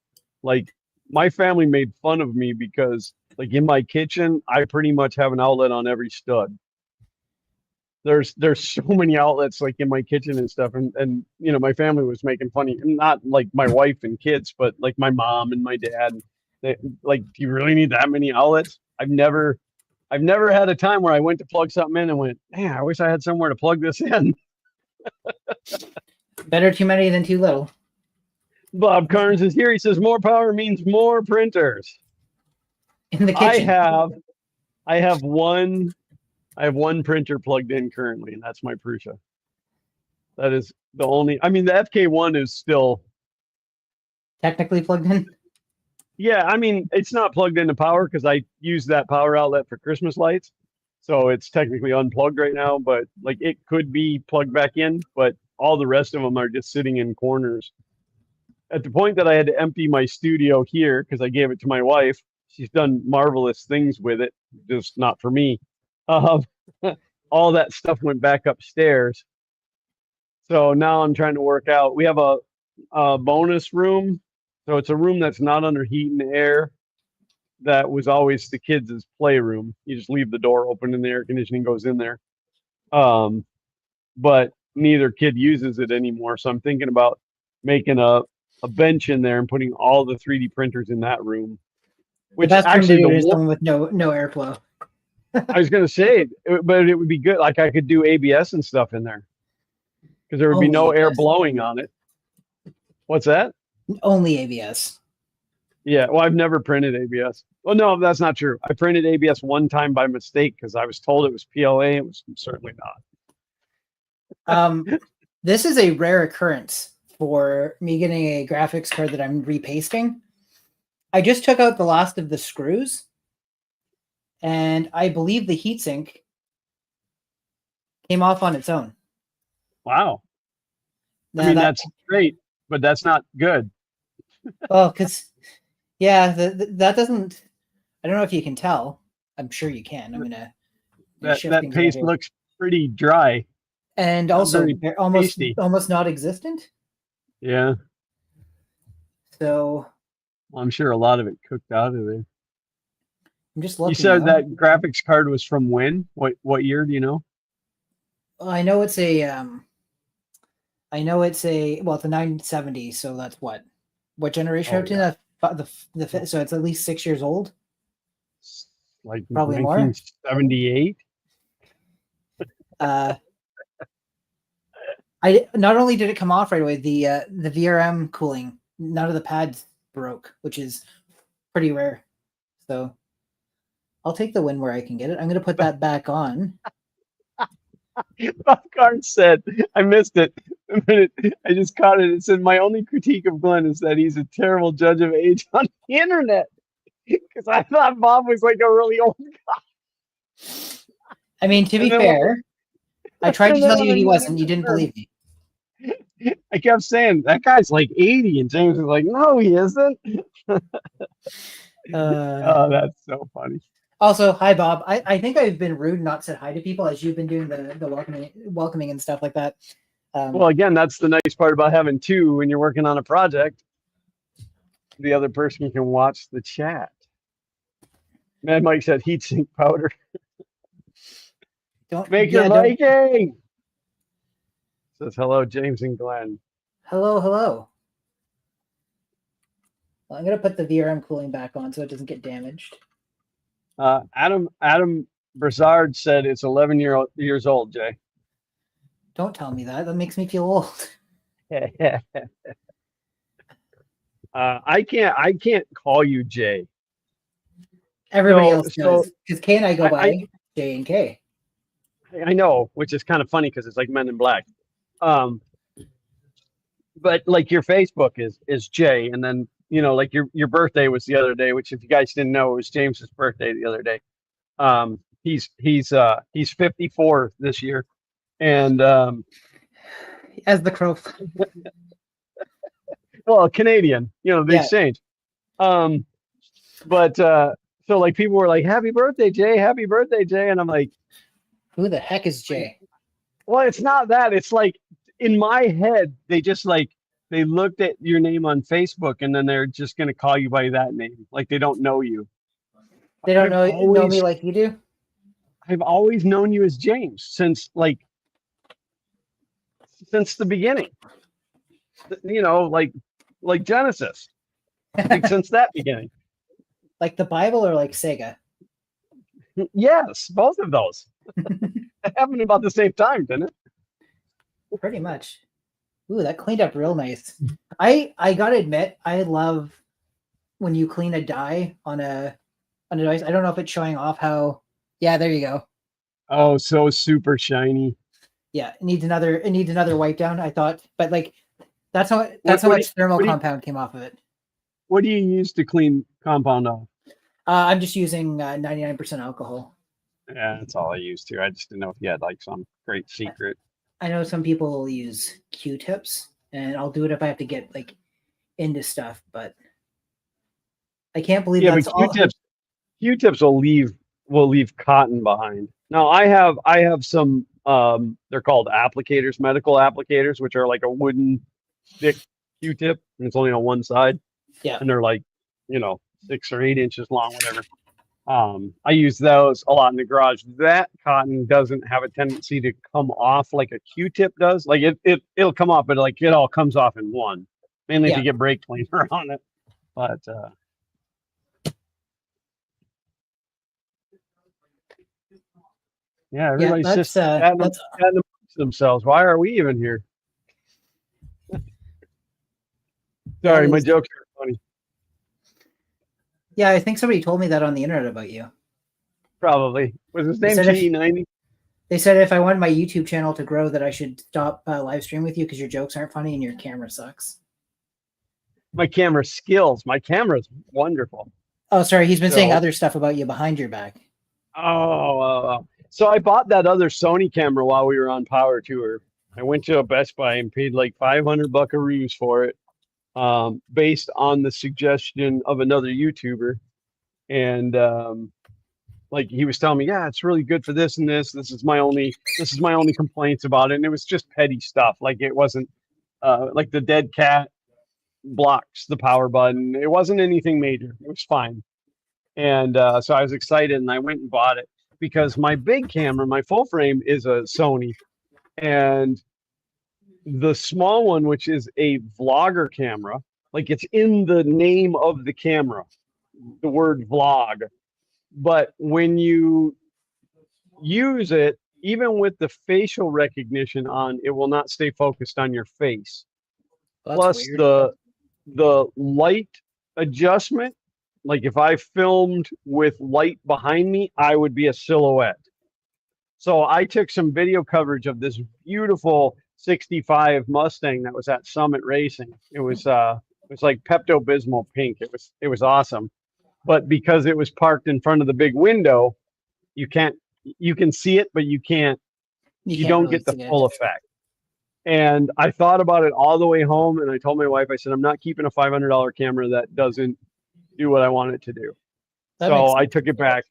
like, my family made fun of me because, like, in my kitchen, I pretty much have an outlet on every stud. There's so many outlets, like, in my kitchen and stuff, and you know, my family was making fun of me. Not like my wife and kids, but like my mom and my dad. They, like, do you really need that many outlets? I've never had a time where I went to plug something in and went, man, I wish I had somewhere to plug this in. Better too many than too little. Bob Carnes is here. He says more power means more printers. In the kitchen. I have one printer plugged in currently, and that's my Prusa. That is the only. I mean, the FK1 is still technically plugged in. Yeah, I mean, it's not plugged into power because I use that power outlet for Christmas lights. So it's technically unplugged right now, but like, it could be plugged back in, but all the rest of them are just sitting in corners. At the point that I had to empty my studio here because I gave it to my wife, she's done marvelous things with it, just not for me. All that stuff went back upstairs. So now I'm trying to work out. We have a bonus room. So it's a room that's not under heat and air. That was always the kids' playroom. You just leave the door open and the air conditioning goes in there. But neither kid uses it anymore. So I'm thinking about making a bench in there and putting all the 3D printers in that room. Which the best actually, room to do is the one with no airflow. I was gonna say, but it would be good. Like I could do ABS and stuff in there because there would be Only no air ABS. blowing on it. What's that? Only ABS. Yeah, well, I've never printed ABS. Well, no, that's not true. I printed ABS one time by mistake because I was told it was PLA. It was certainly not. This is a rare occurrence for me getting a graphics card that I'm repasting. I just took out the last of the screws, and I believe the heatsink came off on its own. Wow. I mean, that's great, but that's not good. Well, because, yeah, that doesn't, I don't know if you can tell. I'm sure you can. I'm going to. That paste looks pretty dry. And also almost not existent. Yeah. So. Well, I'm sure a lot of it cooked out of there. I'm just looking. You said that graphics card was from when? What year do you know? Well, I know it's a well, it's a 970, so that's what generation? So it's at least 6 years old. Like probably 1978. I not only did it come off right away, the VRM cooling, none of the pads broke, which is pretty rare. So I'll take the win where I can get it. I'm going to put that back on. Popcorn said, I missed it. I just caught it. It said, my only critique of Glenn is that he's a terrible judge of age on the internet. Because I thought Bob was like a really old guy. I mean, to be fair, I tried to tell you he wasn't. You didn't believe me. I kept saying, that guy's like 80. And James was like, no, he isn't. Oh, that's so funny. Also, hi, Bob. I think I've been rude, not said hi to people as you've been doing the welcoming and stuff like that. Well, again, that's the nice part about having two when you're working on a project. The other person can watch the chat. Mad Mike said heatsink powder. Don't make your Viking. Says hello, James and Glenn. Hello. Well, I'm gonna put the VRM cooling back on so it doesn't get damaged. Adam Brazard said it's 11 years old, Jay. Don't tell me that. That makes me feel old. I can't call you Jay. Everybody else does. Because K and I go by J and K. I know, which is kind of funny because it's like Men in Black. But like your Facebook is Jay, and then like your birthday was the other day, which if you guys didn't know, it was James's birthday the other day. He's 54 this year, and as the crow. Well, Canadian, they exchange. But so like people were like, "Happy birthday, Jay! Happy birthday, Jay!" And I'm like, "Who the heck is Jay?" Well, it's not that. It's like in my head, they just like. They looked at your name on Facebook and then they're just going to call you by that name. Like they don't know you. They don't know me like you do? I've always known you as James since the beginning. Like Genesis. Like since that beginning. Like the Bible or like Sega? Yes, both of those. It happened about the same time, didn't it? Pretty much. Ooh, that cleaned up real nice. I gotta admit, I love when you clean a die on a device. I don't know if it's showing off how. Yeah, there you go. Oh, so super shiny. Yeah, it needs another wipe down. I thought, but like that's how much thermal compound came off of it. What do you use to clean compound off? I'm just using 99% alcohol. Yeah, that's all I use too. I just didn't know if you had like some great secret. I know some people will use Q-tips, and I'll do it if I have to get like into stuff, but I can't believe that's all. Q-tips will leave cotton behind. Now I have some they're called applicators, medical applicators, which are like a wooden thick Q-tip, and it's only on one side. Yeah. And they're like, 6 or 8 inches long, whatever. I use those a lot in the garage. That cotton doesn't have a tendency to come off like a Q-tip does. Like it'll come off, but like it all comes off in one. Mainly if Yeah. you get brake cleaner on it. But yeah, everybody's just chatting amongst themselves. Why are we even here? Sorry, my jokes are funny. Yeah, I think somebody told me that on the internet about you. Probably. Was his name G90? They said if I wanted my YouTube channel to grow, that I should stop live stream with you because your jokes aren't funny and your camera sucks. My camera skills. My camera's wonderful. Oh, sorry. He's been saying other stuff about you behind your back. Oh. So I bought that other Sony camera while we were on Power Tour. I went to a Best Buy and paid like 500 buckaroos for it, based on the suggestion of another YouTuber. And like he was telling me, yeah, it's really good for this and this. This is my only complaints about it. And it was just petty stuff. Like it wasn't like the dead cat blocks the power button. It wasn't anything major. It was fine. And so I was excited and I went and bought it because my big camera, my full frame, is a Sony. And the small one, which is a vlogger camera, like it's in the name of the camera, the word vlog. But when you use it, even with the facial recognition on, it will not stay focused on your face. That's plus weird. The light adjustment, like if I filmed with light behind me, I would be a silhouette. So I took some video coverage of this beautiful 65 Mustang that was at Summit Racing. It was like Pepto-Bismol pink. It was awesome. But because it was parked in front of the big window, you can see it, but you don't get the full effect. And I thought about it all the way home, and I told my wife, I said, I'm not keeping a $500 camera that doesn't do what I want it to do. So I took it back.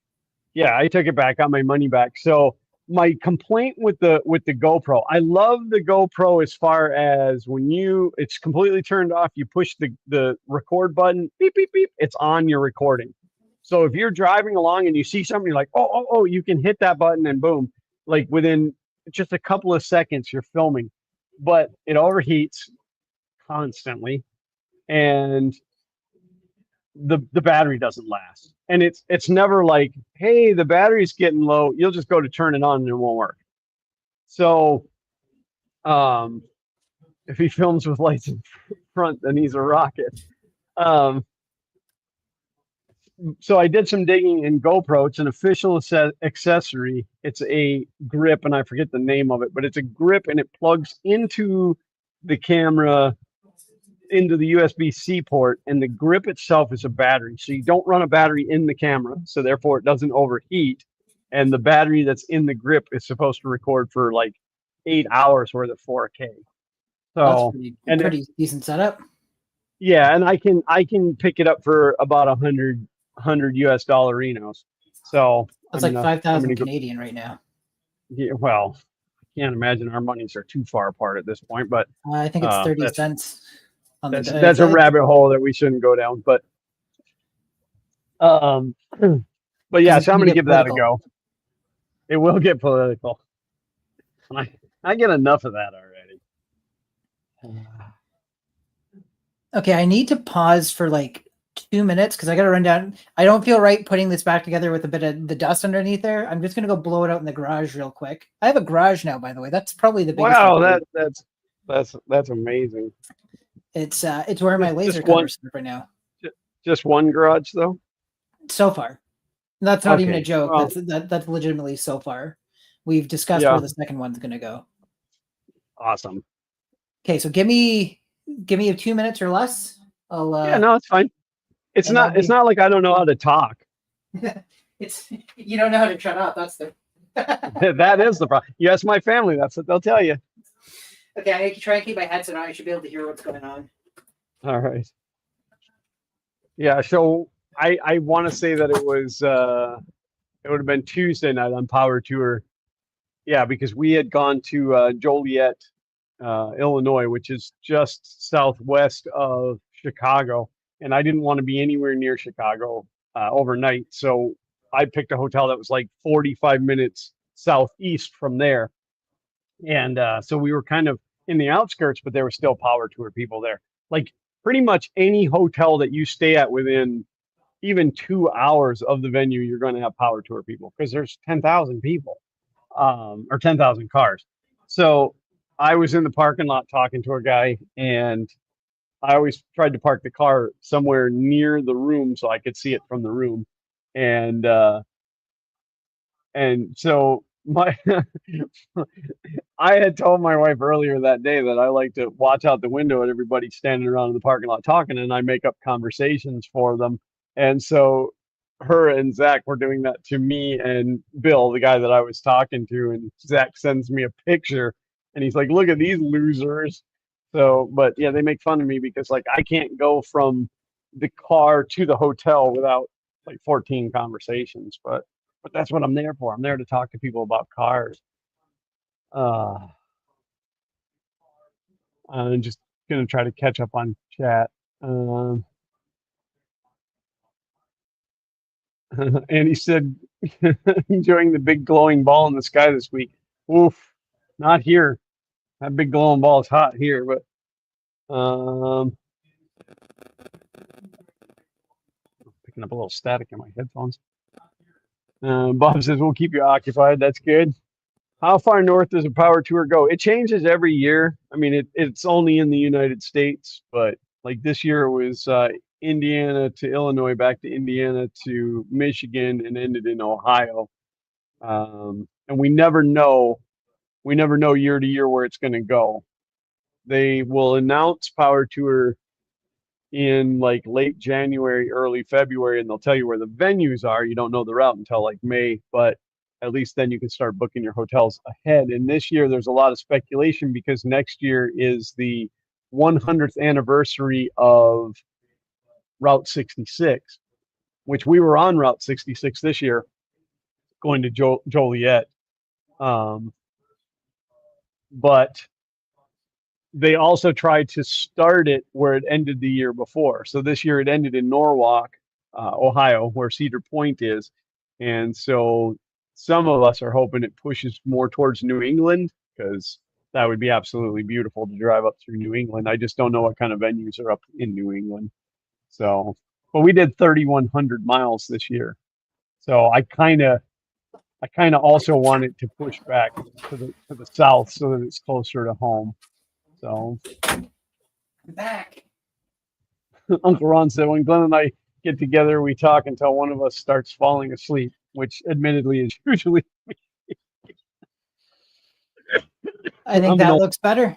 Yeah, I took it back, got my money back. So my complaint with the GoPro, I love the GoPro as far as when it's completely turned off, you push the record button, beep, beep, beep, it's on your recording. So if you're driving along and you see something, you're like, oh, you can hit that button and boom, like within just a couple of seconds, you're filming. But it overheats constantly, and the battery doesn't last. And it's never like, hey, the battery's getting low. You'll just go to turn it on and it won't work. So if he films with lights in front, then he's a rocket. So I did some digging in GoPro. It's an official accessory. It's a grip, and I forget the name of it, but it's a grip, and it plugs into the camera, into the USB-C port, and the grip itself is a battery. So you don't run a battery in the camera, so therefore it doesn't overheat. And the battery that's in the grip is supposed to record for like 8 hours worth of 4K. So that's pretty decent setup. Yeah, and I can pick it up for about $100 US dollarinos. So that's like 5,000 Canadian right now. Yeah, well, I can't imagine our monies are too far apart at this point, but I think it's 30 cents. That's a rabbit hole that we shouldn't go down. But yeah, so I'm going to give that a go. It will get political. I get enough of that already. Okay, I need to pause for like 2 minutes because I got to run down. I don't feel right putting this back together with a bit of the dust underneath there. I'm just going to go blow it out in the garage real quick. I have a garage now, by the way. That's probably the biggest. Wow, that's amazing. It's where my laser cutters are right now. Just one garage though? So far. That's not even a joke. Well, that's legitimately so far. We've discussed where the second one's going to go. Awesome. Okay, so give me 2 minutes or less. Yeah, no, it's fine. It's not like I don't know how to talk. It's you don't know how to shut up. That's the that is the problem. You ask my family, that's what they'll tell you. Okay, I need to try and keep my headset on. I should be able to hear what's going on. All right. Yeah, so I want to say that it would have been Tuesday night on Power Tour. Yeah, because we had gone to Joliet, Illinois, which is just southwest of Chicago, and I didn't want to be anywhere near Chicago overnight. So I picked a hotel that was like 45 minutes southeast from there. And so we were kind of in the outskirts, but there were still power tour people there. Like pretty much any hotel that you stay at within even 2 hours of the venue, you're going to have power tour people because there's 10,000 people or 10,000 cars. So I was in the parking lot talking to a guy, and I always tried to park the car somewhere near the room so I could see it from the room. And so my I had told my wife earlier that day that I like to watch out the window at everybody standing around in the parking lot talking, and I make up conversations for them. And so her and Zach were doing that to me and Bill, the guy that I was talking to, and Zach sends me a picture and he's like, "Look at these losers." So, but yeah, they make fun of me because like I can't go from the car to the hotel without like 14 conversations, but that's what I'm there for. I'm there to talk to people about cars. Uh, I'm just gonna try to catch up on chat. And he said, enjoying the big glowing ball in the sky this week. Oof, not here. That big glowing ball is hot here, but picking up a little static in my headphones. Bob says, we'll keep you occupied. That's good. How far north does a power tour go? It changes every year. I mean, it's only in the United States, but like this year it was Indiana to Illinois, back to Indiana to Michigan, and ended in Ohio. And we never know year to year where it's going to go. They will announce power tour in like late January, early February, and they'll tell you where the venues are. You don't know the route until like May, but at least then you can start booking your hotels ahead. And this year there's a lot of speculation because next year is the 100th anniversary of Route 66, which we were on Route 66 this year, going to Joliet. But they also tried to start it where it ended the year before. So this year it ended in Norwalk, Ohio, where Cedar Point is. And so some of us are hoping it pushes more towards New England, because that would be absolutely beautiful to drive up through New England. I just don't know what kind of venues are up in New England. So, but we did 3,100 miles this year. So I kind of also want it to push back to the south so that it's closer to home. So I'm back. Uncle Ron said, when Glenn and I get together, we talk until one of us starts falling asleep, which admittedly is usually me. I think that looks better.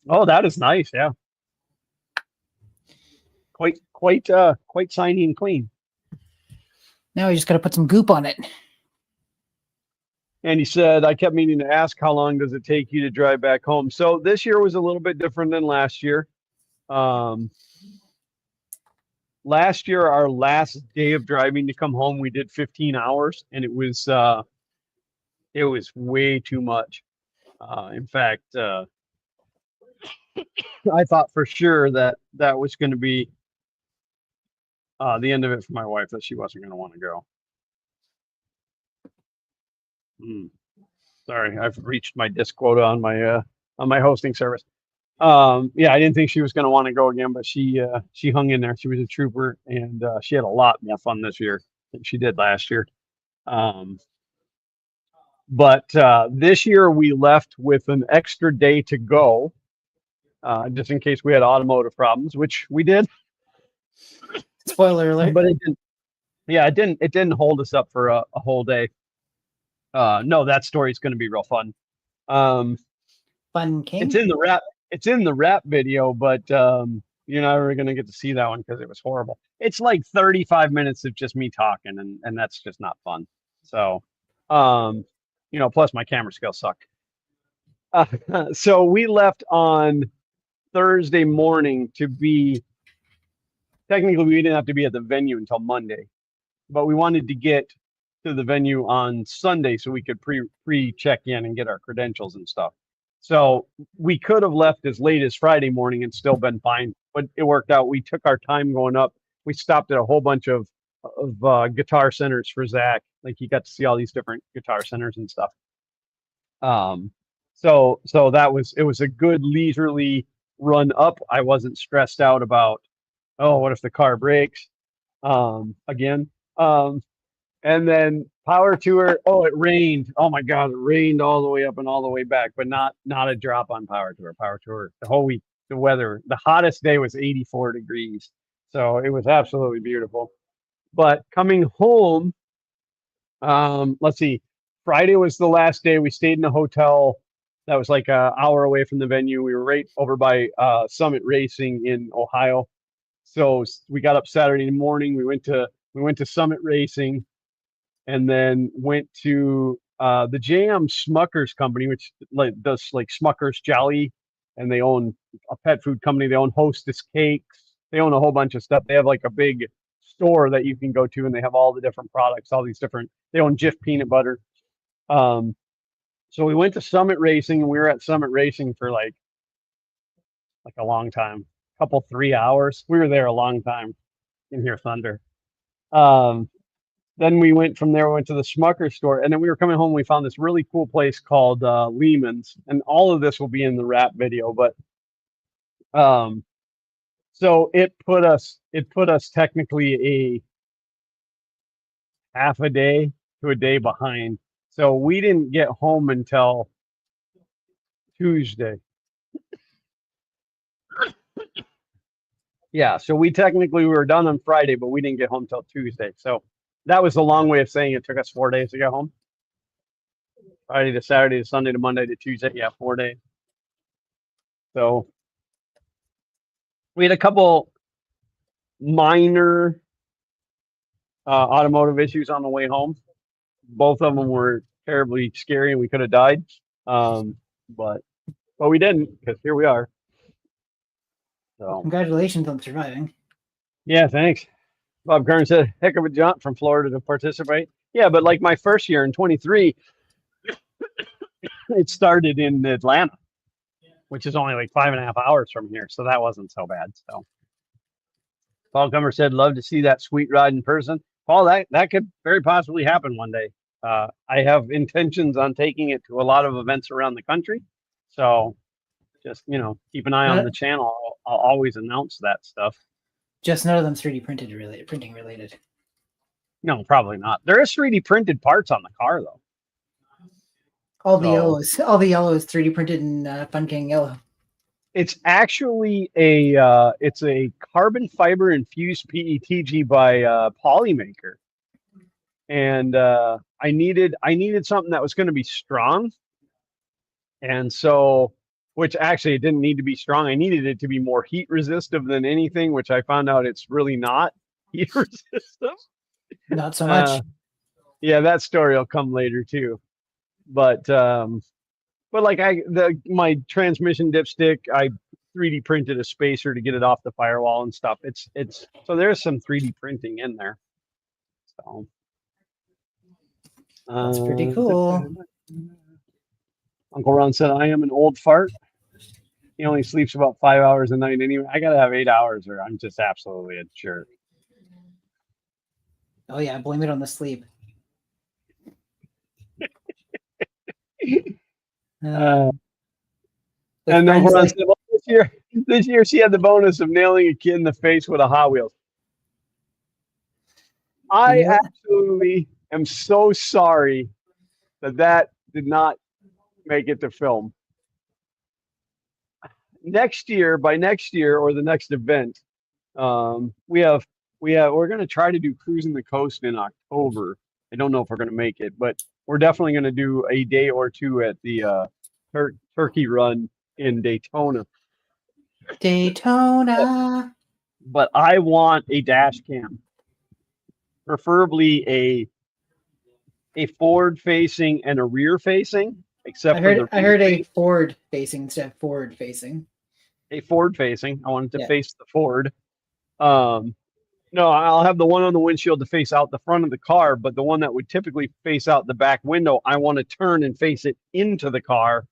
Oh, that is nice. Yeah. Quite shiny and clean. Now we just got to put some goop on it. And he said, I kept meaning to ask, how long does it take you to drive back home? So this year was a little bit different than last year. Last year, our last day of driving to come home, we did 15 hours, and it was way too much. In fact, I thought for sure that was going to be the end of it for my wife, that she wasn't going to want to go. Sorry, I've reached my disc quota on my hosting service. Yeah, I didn't think she was going to want to go again, but she hung in there. She was a trooper, and she had a lot more fun this year than she did last year. But this year we left with an extra day to go, just in case we had automotive problems, which we did. Spoiler alert. But it didn't. Yeah, it didn't hold us up for a whole day. No, that story is going to be real fun. Fun King. It's in the rap video, but you're never going to get to see that one because it was horrible. It's like 35 minutes of just me talking, and that's just not fun. So, plus my camera skills suck. So we left on Thursday morning to be, technically we didn't have to be at the venue until Monday, but we wanted to get to the venue on Sunday so we could pre-check in and get our credentials and stuff. So we could have left as late as Friday morning and still been fine, but it worked out. We took our time going up. We stopped at a whole bunch of guitar centers for Zach. Like he got to see all these different guitar centers and stuff. So that was it was a good leisurely run up. I wasn't stressed out about, oh, what if the car breaks again. And then power tour. Oh, it rained. Oh my God, it rained all the way up and all the way back, but not a drop on power tour. Power tour the whole week. The weather, the hottest day was 84 degrees, so it was absolutely beautiful. But coming home, let's see, Friday was the last day. We stayed in a hotel that was like an hour away from the venue. We were right over by Summit Racing in Ohio. So we got up Saturday morning. We went to Summit Racing, and then went to the JM Smuckers company, which does like Smuckers Jelly, and they own a pet food company. They own Hostess Cakes. They own a whole bunch of stuff. They have like a big store that you can go to, and they have all the different products, all these different. They own Jif peanut butter. So we went to Summit Racing, and we were at Summit Racing for like a long time, couple 3 hours. We were there a long time. In here, Thunder. Then we went from there, we went to the Smucker store, and then we were coming home. We found this really cool place called Lehman's, and all of this will be in the wrap video. But so it put us technically a half a day to a day behind. So we didn't get home until Tuesday. Yeah, so we technically were done on Friday, but we didn't get home till Tuesday. So that was a long way of saying it took us 4 days to get home. Friday to Saturday to Sunday to Monday to Tuesday. Yeah, 4 days. So we had a couple minor automotive issues on the way home. Both of them were terribly scary, and we could have died. But we didn't, because here we are. So congratulations on surviving. Yeah, thanks. Bob Kern said, heck of a jump from Florida to participate. Yeah, but like my first year in 23, it started in Atlanta, which is only like 5.5 hours from here. So that wasn't so bad. So Paul Kummer said, love to see that sweet ride in person. Paul, that could very possibly happen one day. I have intentions on taking it to a lot of events around the country. So just, keep an eye on the channel. I'll always announce that stuff. Just none of them 3D printing related. No, probably not. There is 3D printed parts on the car, though. All the yellow is 3D printed in Fun King yellow. It's actually it's a carbon fiber infused PETG by Polymaker, and I needed something that was going to be strong, and so. Which actually it didn't need to be strong. I needed it to be more heat resistive than anything, which I found out it's really not heat resistive. Not so much. Yeah, that story will come later too. But like my transmission dipstick, I 3D printed a spacer to get it off the firewall and stuff. It's so there's some 3D printing in there. So that's pretty cool. Uncle Ron said, I am an old fart. He only sleeps about 5 hours a night anyway. I got to have 8 hours or I'm just absolutely a jerk. Oh, yeah. Blame it on the sleep. And Uncle Ron said, well, this year she had the bonus of nailing a kid in the face with a Hot Wheels. I absolutely am so sorry that did not make it to film. By next year or the next event, we're going to try to do Cruising the Coast in October. I don't know if we're going to make it, but we're definitely going to do a day or two at the Turkey Run in Daytona. But I want a dash cam, preferably a forward facing and a rear facing. Except I heard a forward facing instead of forward facing. A forward facing. I wanted to face the Ford. No, I'll have the one on the windshield to face out the front of the car, but the one that would typically face out the back window, I want to turn and face it into the car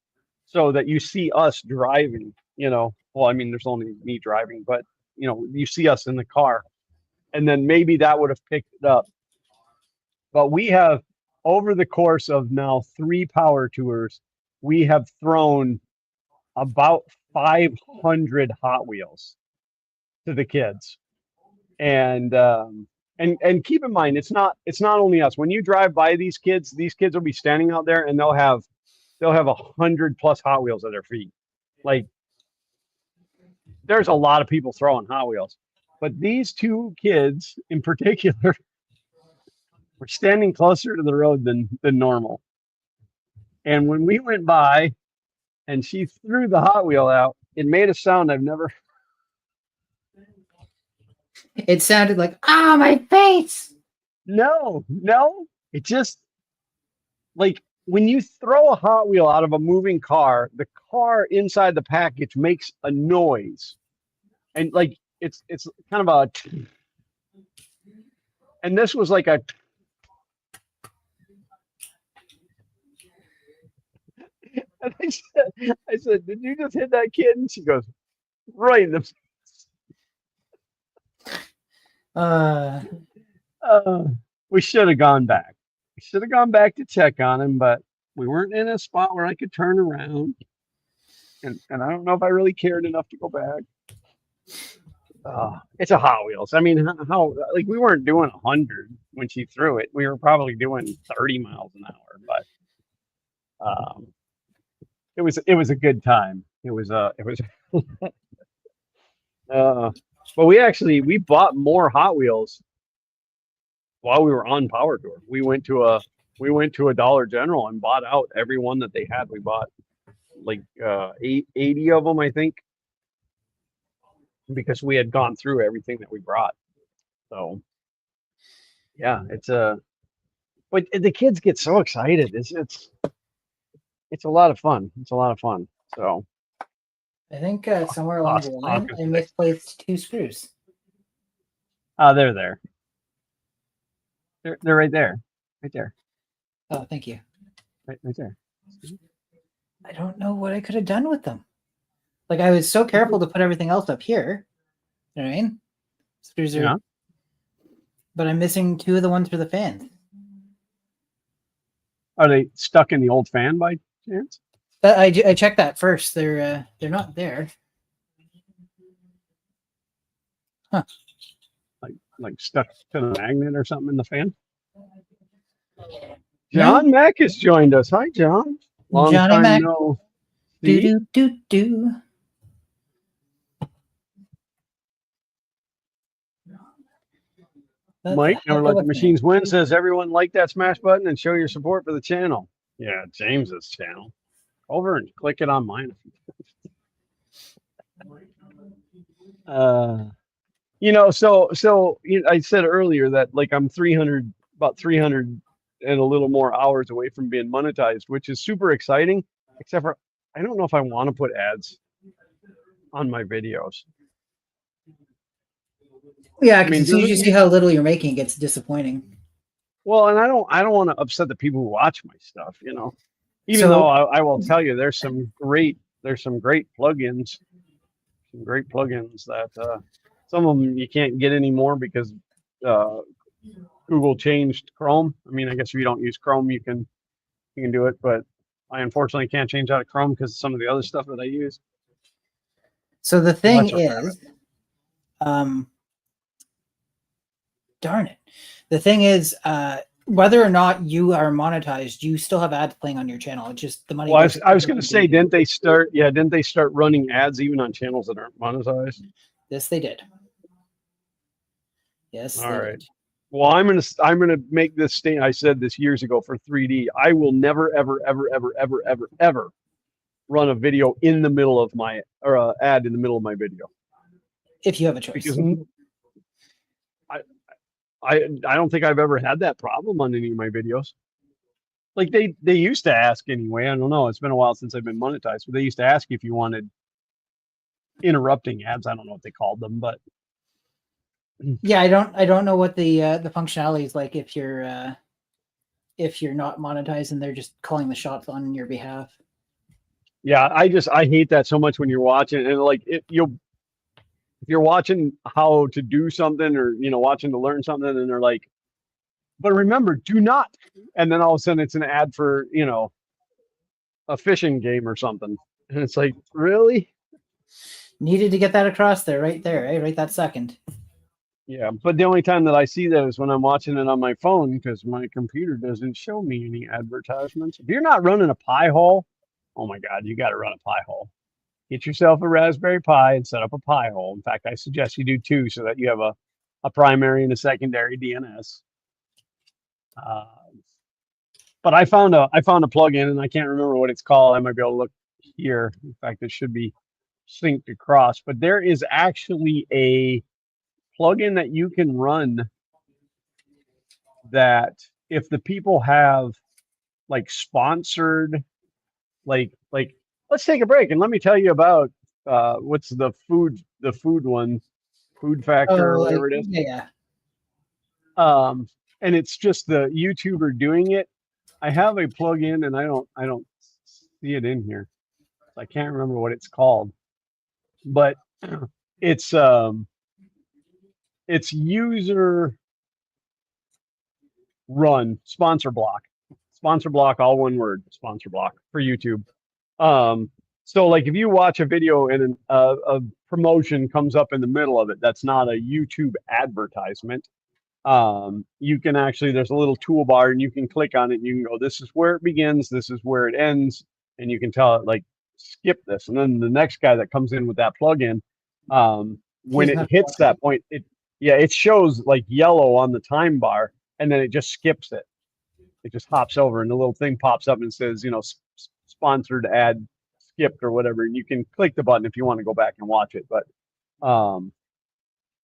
so that you see us driving, Well, I mean, there's only me driving, but, you see us in the car. and then maybe that would have picked it up. But we have, over the course of now 3 power tours, we have thrown about 500 Hot Wheels to the kids. And keep in mind, it's not only us. When you drive by these kids will be standing out there and they'll have 100+ Hot Wheels at their feet. Like, there's a lot of people throwing Hot Wheels, but these 2 kids in particular were standing closer to the road than normal. And when we went by and she threw the Hot Wheel out, it made a sound I've never. It sounded like, "Ah, my face!" No. It just, like, when you throw a Hot Wheel out of a moving car, the car inside the package makes a noise. And like, it's kind of a, and this was like a, and I said, did you just hit that kid? And she goes, right in the. We should have gone back. We should have gone back to check on him, but we weren't in a spot where I could turn around. And I don't know if I really cared enough to go back. It's a Hot Wheels. I mean, how like, we weren't doing 100 when she threw it. We were probably doing 30 miles an hour, but it was a good time. It was but we bought more Hot Wheels while we were on Power Tour. We went to a Dollar General and bought out every one that they had. We bought like 80 of them, I think, because we had gone through everything that we brought. So yeah, but the kids get so excited. It's a lot of fun. It's a lot of fun. So I think somewhere along the line, I misplaced 2 screws. They're there. They're right there. Right there. Oh, thank you. Right there. I don't know what I could have done with them. Like, I was so careful to put everything else up here. You know what I mean? Screws are, but I'm missing 2 of the ones for the fans. Are they stuck in the old fan by chance? I checked that first. They're not there. Huh. Like stuck to the magnet or something in the fan? John Mack has joined us. Hi, John. Long Johnny time Mack. no Do see. do. Mike, never let the machines win, says everyone like that smash button and show your support for the channel. Yeah, James's channel. Over and click it on mine. So I said earlier that, like, I'm about 300 and a little more hours away from being monetized, which is super exciting, except for I don't know if I want to put ads on my videos. Yeah, because as soon as you see how little you're making, it gets disappointing. Well, and I don't want to upset the people who watch my stuff, Even though I will tell you, there's some great plugins, that some of them you can't get anymore because Google changed Chrome. I mean, I guess if you don't use Chrome, you can do it, but I unfortunately can't change out of Chrome because of some of the other stuff that I use. So the thing is, darn it. The thing is, whether or not you are monetized, you still have ads playing on your channel. It's just the money. Well, I was going to say, didn't they start running ads even on channels that aren't monetized? Yes, they did. Yes. All right. Well, I'm gonna make this statement. I said this years ago for 3D. I will never, ever, ever, ever, ever, ever, ever run a video in the middle of my ad in the middle of my video. If you have a choice. Because I don't think I've ever had that problem on any of my videos. Like they used to ask anyway. I don't know. It's been a while since I've been monetized, but they used to ask if you wanted interrupting ads. I don't know what they called them, but yeah, I don't know what the functionality is like if you're not monetized and they're just calling the shots on your behalf. Yeah, I hate that so much when you're watching and like if you're watching how to do something or, you know, watching to learn something and they're like, but remember, do not. And then all of a sudden it's an ad for, you know, a fishing game or something. And it's like, really? Needed to get that across there, right there, eh? Right that second. Yeah, but the only time that I see that is when I'm watching it on my phone because my computer doesn't show me any advertisements. If you're not running a Pi-hole, oh my God, you got to run a Pi-hole. Get yourself a Raspberry Pi and set up a Pi-hole. In fact, I suggest you do two so that you have a primary and a secondary DNS. But I found a plugin and I can't remember what it's called. I might be able to look here. In fact, it should be synced across. But there is actually a plugin that you can run that if the people have like sponsored, like let's take a break and let me tell you about what's the food one, Food Factor or whatever it is. Yeah. And it's just the YouTuber doing it. I have a plugin and I don't see it in here. I can't remember what it's called, but it's user run sponsor block, all one word, sponsor block for YouTube. So like if you watch a video and a promotion comes up in the middle of it, that's not a YouTube advertisement. You can actually, there's a little toolbar and you can click on it and you can go, this is where it begins, this is where it ends, and you can tell it like skip this. And then the next guy that comes in with that plugin, when it hits that point, it shows like yellow on the time bar, and then it just skips it. It just hops over, and the little thing pops up and says, you know, sponsored ad skipped or whatever. And you can click the button if you want to go back and watch it. But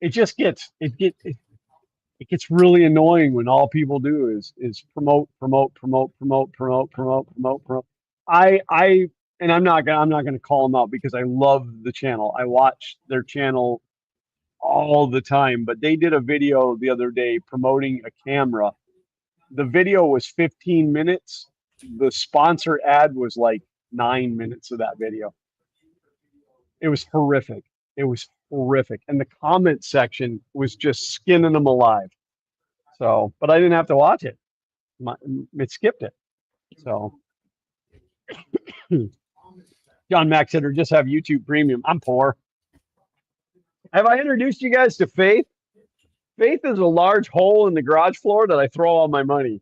it just gets it gets really annoying when all people do is promote. And I'm not gonna call them out because I love the channel. I watch their channel all the time, but they did a video the other day promoting a camera. The video was 15 minutes. The sponsor ad was like 9 minutes of that video. It was horrific. It was horrific. And the comment section was just skinning them alive. So, but I didn't have to watch it. It skipped it. So John Mack said, or just have YouTube Premium. I'm poor. Have I introduced you guys to Faith? Faith is a large hole in the garage floor that I throw all my money.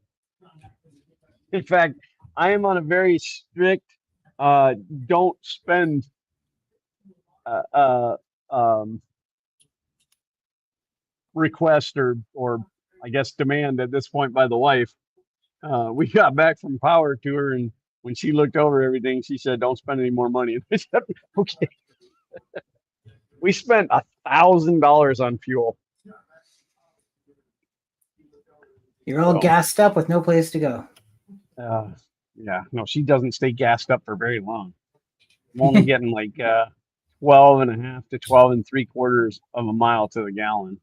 In fact, I am on a very strict don't spend request or I guess demand at this point by the wife. We got back from Power to her, and when she looked over everything, she said, "Don't spend any more money." I said, okay. We spent $1,000 on fuel. You're all gassed up with no place to go. Yeah, no, she doesn't stay gassed up for very long. I'm only getting like 12.5 to 12 3/4 of a mile to the gallon.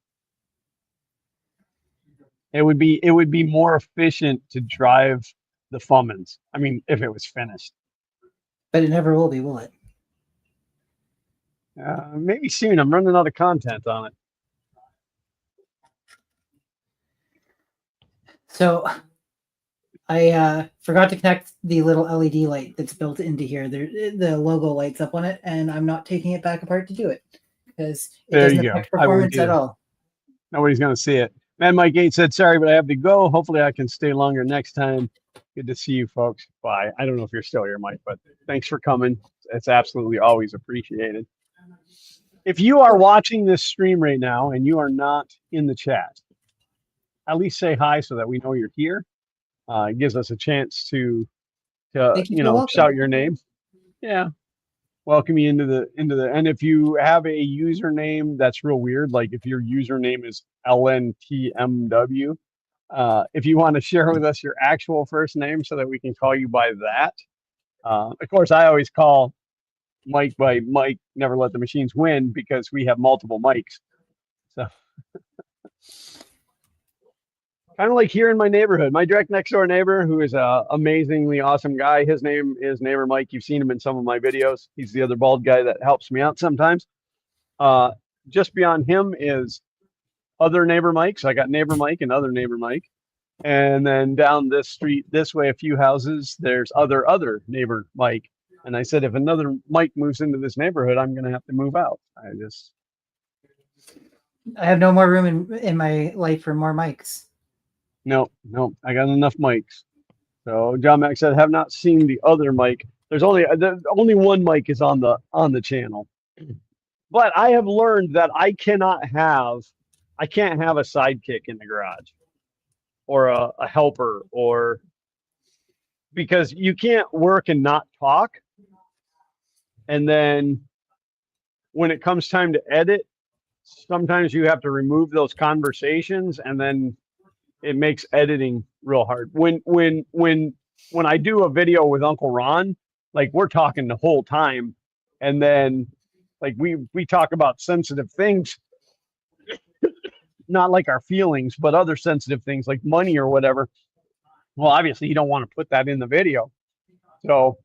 It would be more efficient to drive the Fummins. I mean, if it was finished. But it never will be, will it? Maybe soon. I'm running out of content on it. So I forgot to connect the little LED light that's built into here. The logo lights up on it, and I'm not taking it back apart to do it because it doesn't affect performance at all. Nobody's going to see it. Man, Mike 8 said, sorry, but I have to go. Hopefully I can stay longer next time. Good to see you folks. Bye. I don't know if you're still here, Mike, but thanks for coming. It's absolutely always appreciated. If you are watching this stream right now and you are not in the chat, at least say hi so that we know you're here. It gives us a chance to shout your name. Yeah. Welcome you into the and if you have a username that's real weird, like if your username is LNTMW, if you want to share with us your actual first name so that we can call you by that. Of course, I always call Mike by Mike, Never Let the Machines Win, because we have multiple mics. So kind of like here in my neighborhood, my direct next door neighbor, who is an amazingly awesome guy. His name is Neighbor Mike. You've seen him in some of my videos. He's the other bald guy that helps me out sometimes. just beyond him is other neighbor Mike's. I got neighbor Mike and other neighbor Mike. And then down this street, this way, a few houses, there's other neighbor Mike. And I said, if another Mike moves into this neighborhood, I'm going to have to move out. I have no more room in my life for more Mikes. No, I got enough Mikes. So John Mack said, have not seen the other Mike. There's only one Mike is on the channel. But I have learned that I can't have a sidekick in the garage or a helper, or because you can't work and not talk. And then when it comes time to edit, sometimes you have to remove those conversations, and then it makes editing real hard. When I do a video with Uncle Ron, like we're talking the whole time, and then like we talk about sensitive things, not like our feelings, but other sensitive things like money or whatever. Well, obviously you don't want to put that in the video. So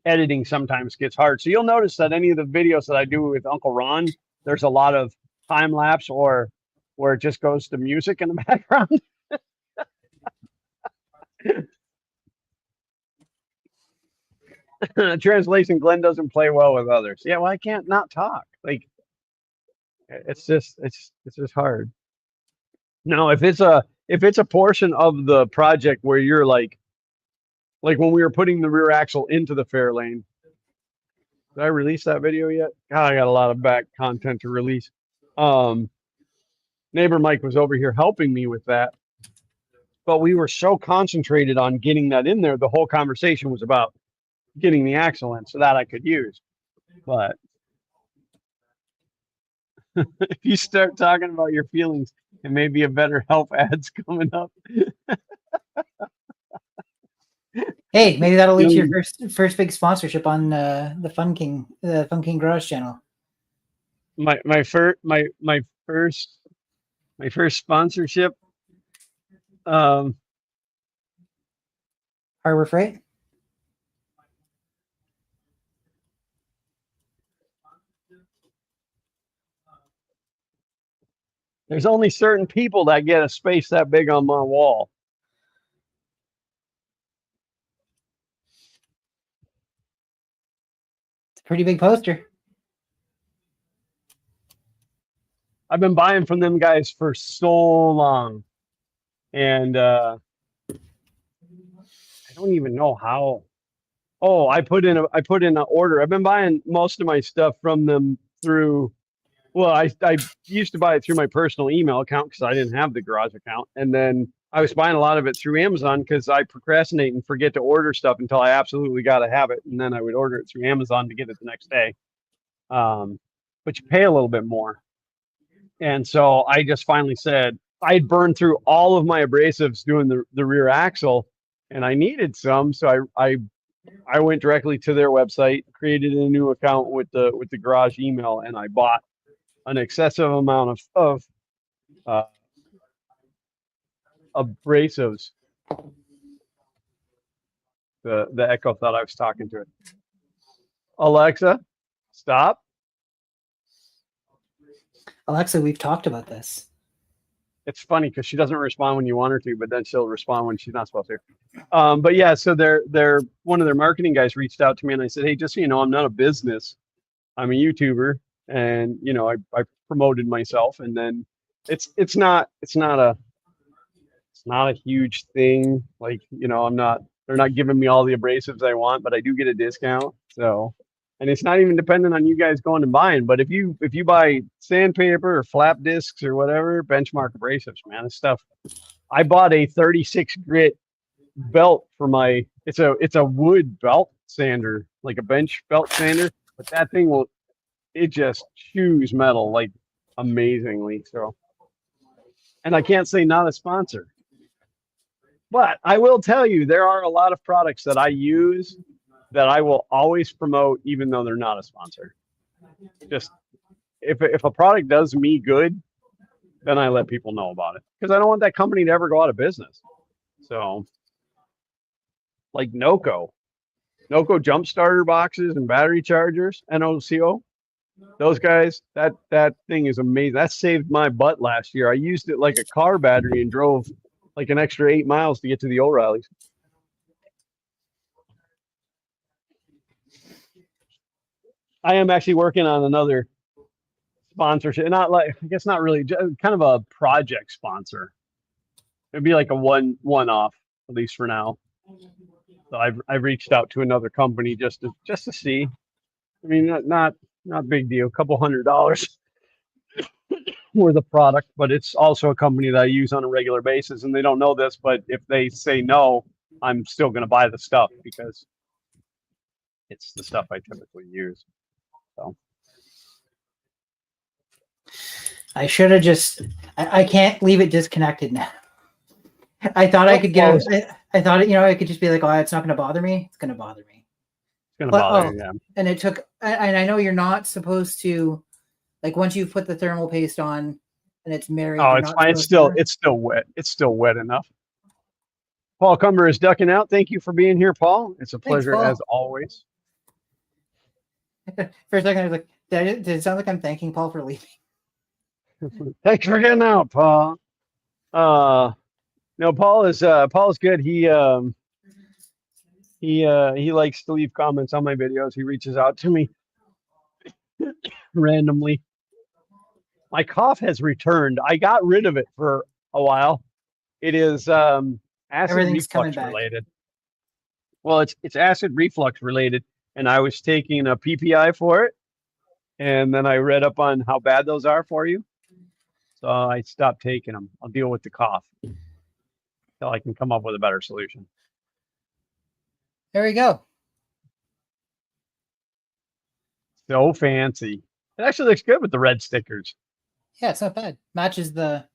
editing sometimes gets hard. So you'll notice that any of the videos that I do with Uncle Ron, there's a lot of time lapse or where it just goes to music in the background. Translation, Glenn doesn't play well with others. Yeah, well, I can't not talk. Like it's just hard. No, if it's a portion of the project where you're like when we were putting the rear axle into the Fairlane. Did I release that video yet? God, I got a lot of back content to release. Neighbor Mike was over here helping me with that, but we were so concentrated on getting that in there. The whole conversation was about getting the axle in so that I could use. But if you start talking about your feelings, it may be a better help ads coming up. Hey, maybe that'll lead to your first big sponsorship on the Fun King Garage channel. My first sponsorship. Harbor Freight. There's only certain people that get a space that big on my wall. It's a pretty big poster. I've been buying from them guys for so long. And I don't even know how. Oh, I put in an order. I've been buying most of my stuff from them through. Well, I used to buy it through my personal email account because I didn't have the garage account, and then I was buying a lot of it through Amazon because I procrastinate and forget to order stuff until I absolutely got to have it, and then I would order it through Amazon to get it the next day. But you pay a little bit more, and so I just finally said I'd burned through all of my abrasives doing the rear axle, and I needed some, so I went directly to their website, created a new account with the garage email, and I bought an excessive amount of abrasives. The Echo thought I was talking to it. Alexa, stop. Alexa, we've talked about this. It's funny because she doesn't respond when you want her to, but then she'll respond when she's not supposed to. But yeah, so they're one of their marketing guys reached out to me, and I said, hey, just so you know, I'm not a business. I'm a YouTuber, and you know, I promoted myself, and then it's not a huge thing. Like, you know, they're not giving me all the abrasives I want, but I do get a discount. So, and it's not even dependent on you guys going and buying. But if you buy sandpaper or flap discs or whatever, Benchmark abrasives, man, this stuff. I bought a 36 grit belt for my. It's a wood belt sander, like a bench belt sander, but that thing it just chews metal like amazingly. So, and I can't say not a sponsor, but I will tell you there are a lot of products that I use that I will always promote, even though they're not a sponsor. Just if a product does me good, then I let people know about it because I don't want that company to ever go out of business. So, like NOCO jump starter boxes and battery chargers, NOCO. Those guys, that thing is amazing. That saved my butt last year. I used it like a car battery and drove like an extra 8 miles to get to the O'Reillys. I am actually working on another sponsorship. Not like, I guess not really, kind of a project sponsor. It'd be like a one-off, at least for now. So I've reached out to another company just to see. I mean, not big deal, a couple $100 worth of product, but it's also a company that I use on a regular basis, and they don't know this, but if they say no, I'm still going to buy the stuff because it's the stuff I typically use. So I should have just. I can't leave it disconnected now. I thought I could get. I thought I could just be like, oh, it's not going to bother me. It's going to bother me. It's going to bother you. Yeah. And it took. And I know you're not supposed to, like, once you put the thermal paste on, and it's married. Oh, it's fine. It's still wet. It's still wet enough. Paul Cumber is ducking out. Thank you for being here, Paul. It's a pleasure. Thanks, as always. For a second, I was like, did it sound like I'm thanking Paul for leaving? Thanks for getting out, Paul. No, Paul is good. He likes to leave comments on my videos. He reaches out to me randomly. My cough has returned. I got rid of it for a while. It is acid reflux related. Well, it's acid reflux related, and I was taking a PPI for it, and then I read up on how bad those are for you. So I stopped taking them. I'll deal with the cough until I can come up with a better solution. There we go. So fancy. It actually looks good with the red stickers. Yeah, it's not bad. Matches not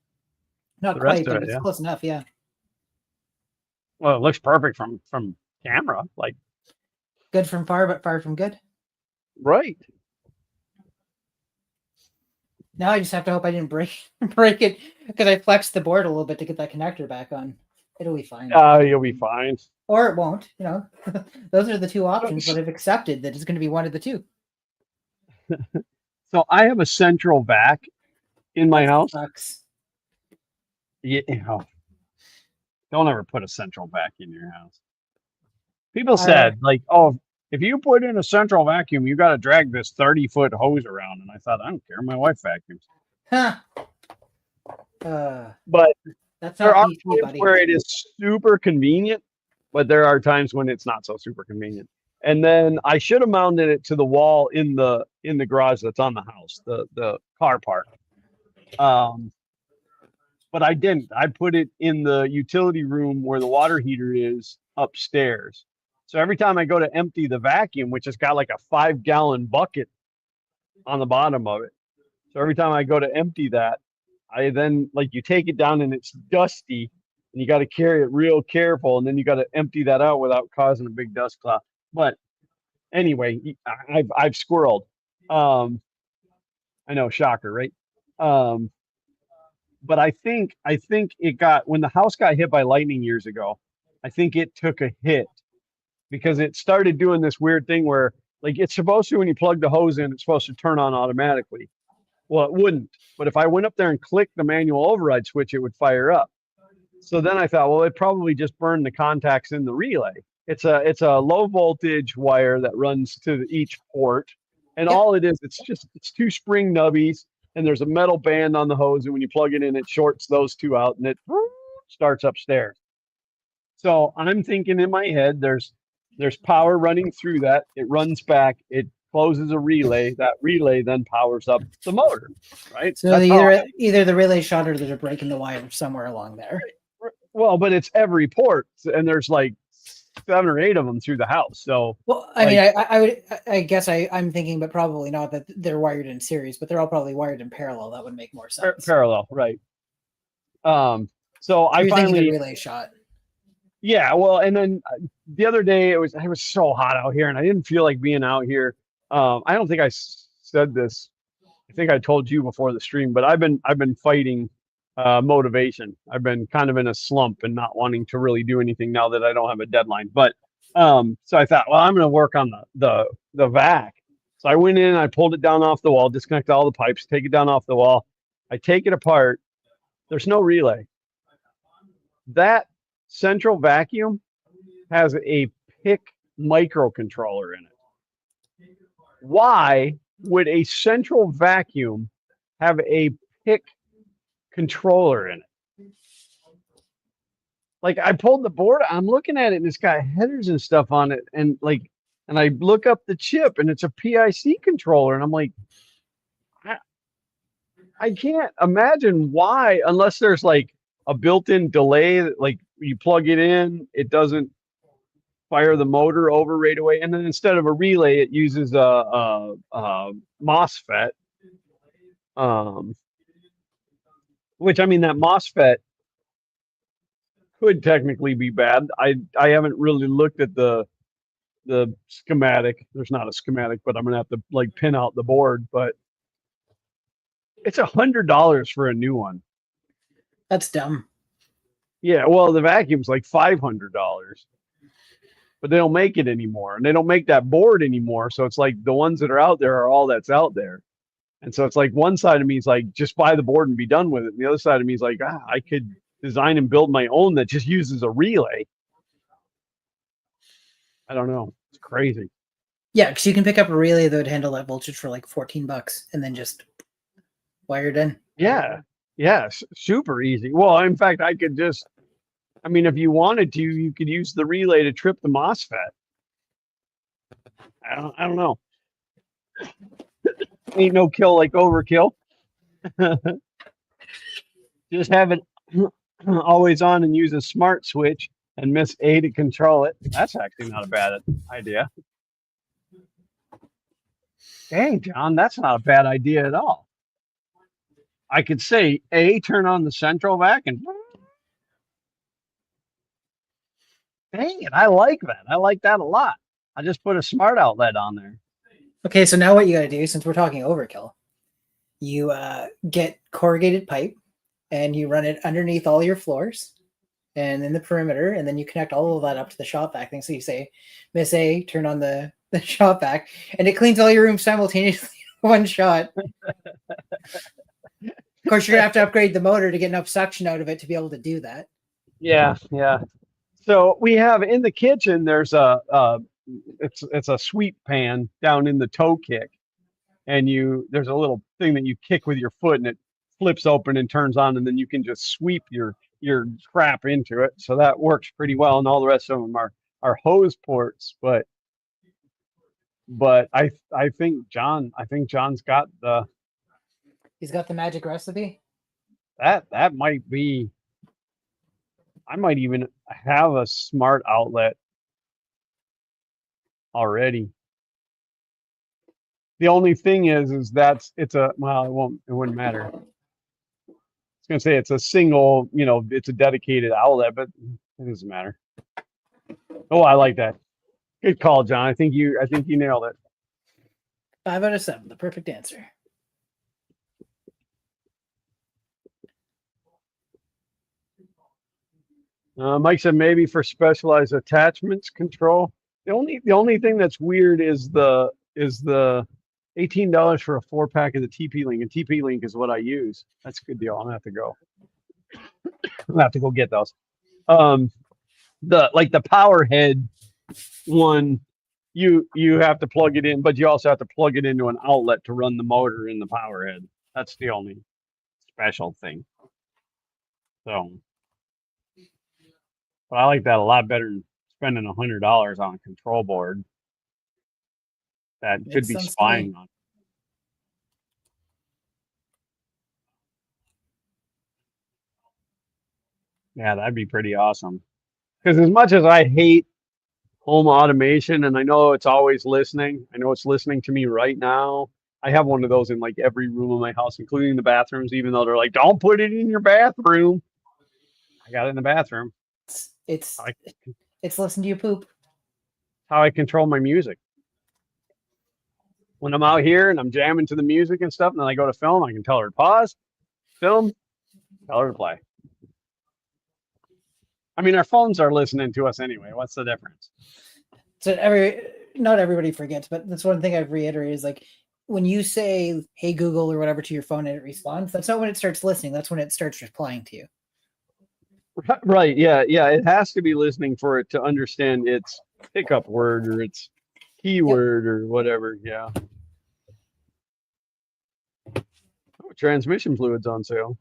quite, but it's close enough. Yeah. Well, it looks perfect from camera. Like good from far, but far from good. Right. Now I just have to hope I didn't break it because I flexed the board a little bit to get that connector back on. It'll be fine. You'll be fine. Or it won't. Those are the two options, but I've accepted that it's going to be one of the two. So I have a central vac in my house. Sucks. Yeah, don't ever put a central vac in your house. People said, like, oh, if you put in a central vacuum, you got to drag this 30-foot hose around. And I thought, I don't care. My wife vacuums. Huh. But that's there are times where it is super convenient, but there are times when it's not so super convenient. And then I should have mounted it to the wall in the garage that's on the house, the car park. But I didn't. I put it in the utility room where the water heater is upstairs. So every time I go to empty the vacuum, which has got like a 5-gallon bucket on the bottom of it. So every time I go to empty that, I then, like, you take it down and it's dusty and you got to carry it real careful. And then you got to empty that out without causing a big dust cloud. But anyway, I've squirreled. I know, shocker, right? But I think it got, when the house got hit by lightning years ago, I think it took a hit because it started doing this weird thing where, like, it's supposed to, when you plug the hose in, it's supposed to turn on automatically. Well, it wouldn't. But if I went up there and clicked the manual override switch, it would fire up. So then I thought, well, it probably just burned the contacts in the relay. It's a low voltage wire that runs to each port. And all it is, it's 2 spring nubbies, and there's a metal band on the hose. And when you plug it in, it shorts those 2 out and it starts upstairs. So I'm thinking in my head, there's power running through that. It runs back. It closes a relay. That relay then powers up the motor, right? So either the relay shot or there's a break in the wire somewhere along there. Well, but it's every port, and there's like 7 or 8 of them through the house. So, well, I mean, I guess I'm thinking, but probably not that they're wired in series, but they're all probably wired in parallel. That would make more sense. Parallel, right? So I finally relay shot. Yeah, well, and then the other day it was so hot out here, and I didn't feel like being out here. I don't think I said this. I think I told you before the stream, but I've been fighting motivation. I've been kind of in a slump and not wanting to really do anything now that I don't have a deadline. But so I thought, well, I'm going to work on the vac. So So I went in, I pulled it down off the wall, disconnected all the pipes, take it down off the wall. I take it apart. There's no relay. That central vacuum has a PIC microcontroller in it. Why would a central vacuum have a PIC controller in it? Like, I pulled the board, I'm looking at it and it's got headers and stuff on it, and I look up the chip and it's a PIC controller, and I'm like, I can't imagine why, unless there's like a built-in delay that, like, you plug it in, it doesn't fire the motor over right away, and then instead of a relay, it uses a MOSFET. Which, I mean, that MOSFET could technically be bad. I haven't really looked at the schematic. There's not a schematic, but I'm gonna have to like pin out the board. But it's $100 for a new one. That's dumb. Yeah, well, the vacuum's like $500, but they don't make it anymore, and they don't make that board anymore. So it's like the ones that are out there are all that's out there. And so it's like one side of me is like, just buy the board and be done with it. And the other side of me is like, I could design and build my own that just uses a relay. I don't know. It's crazy. Yeah, because you can pick up a relay that would handle that voltage for like $14 and then just wire it in. Yeah. Yes. Super easy. Well, in fact, I could just, I mean, if you wanted to, you could use the relay to trip the MOSFET. I don't know. Ain't no kill like overkill. Just have it always on and use a smart switch and miss A to control it. That's actually not a bad idea. Dang, John, that's not a bad idea at all. I could say A, turn on the central vac, and dang it, I like that. I like that a lot. I just put a smart outlet on there. Okay, so now what you got to do, since we're talking overkill, you get corrugated pipe and you run it underneath all your floors and in the perimeter, and then you connect all of that up to the shop vac thing. So you say, Miss A, turn on the shop vac, and it cleans all your rooms simultaneously in one shot. Of course, you're gonna have to upgrade the motor to get enough suction out of it to be able to do that. Yeah, yeah. So we have in the kitchen, there's it's a sweep pan down in the toe kick, and there's a little thing that you kick with your foot, and it flips open and turns on, and then you can just sweep your crap into it. So that works pretty well, and all the rest of them are hose ports. But I think John's got He's got the magic recipe. That might be. I might even have a smart outlet already. The only thing is it wouldn't matter. I was gonna say it's a single, it's a dedicated outlet, but it doesn't matter. Oh, I like that. Good call, John. I think you nailed it. 5 out of 7, the perfect answer. Mike said maybe for specialized attachments control. The only thing that's weird is the $18 for a 4-pack of the TP-Link, and TP-Link is what I use. That's a good deal. I'm gonna have to go. I'm gonna have to go get those. The power head one, you have to plug it in, but you also have to plug it into an outlet to run the motor in the power head. That's the only special thing. So, but I like that a lot better than spending $100 on a control board that could be spying on. Yeah, that'd be pretty awesome. Because as much as I hate home automation, and I know it's always listening, I know it's listening to me right now. I have one of those in like every room of my house, including the bathrooms, even though they're like, don't put it in your bathroom. I got it in the bathroom. It's listen to you poop. How I control my music. When I'm out here and I'm jamming to the music and stuff, and then I go to film, I can tell her to pause, film, tell her to play. I mean, our phones are listening to us anyway. What's the difference? So not everybody forgets, but that's one thing I've reiterated is like when you say "Hey Google" or whatever to your phone and it responds, that's not when it starts listening. That's when it starts replying to you. Right. Yeah. Yeah. It has to be listening for it to understand its pickup word or its keyword or whatever. Yeah. Oh, transmission fluids on sale.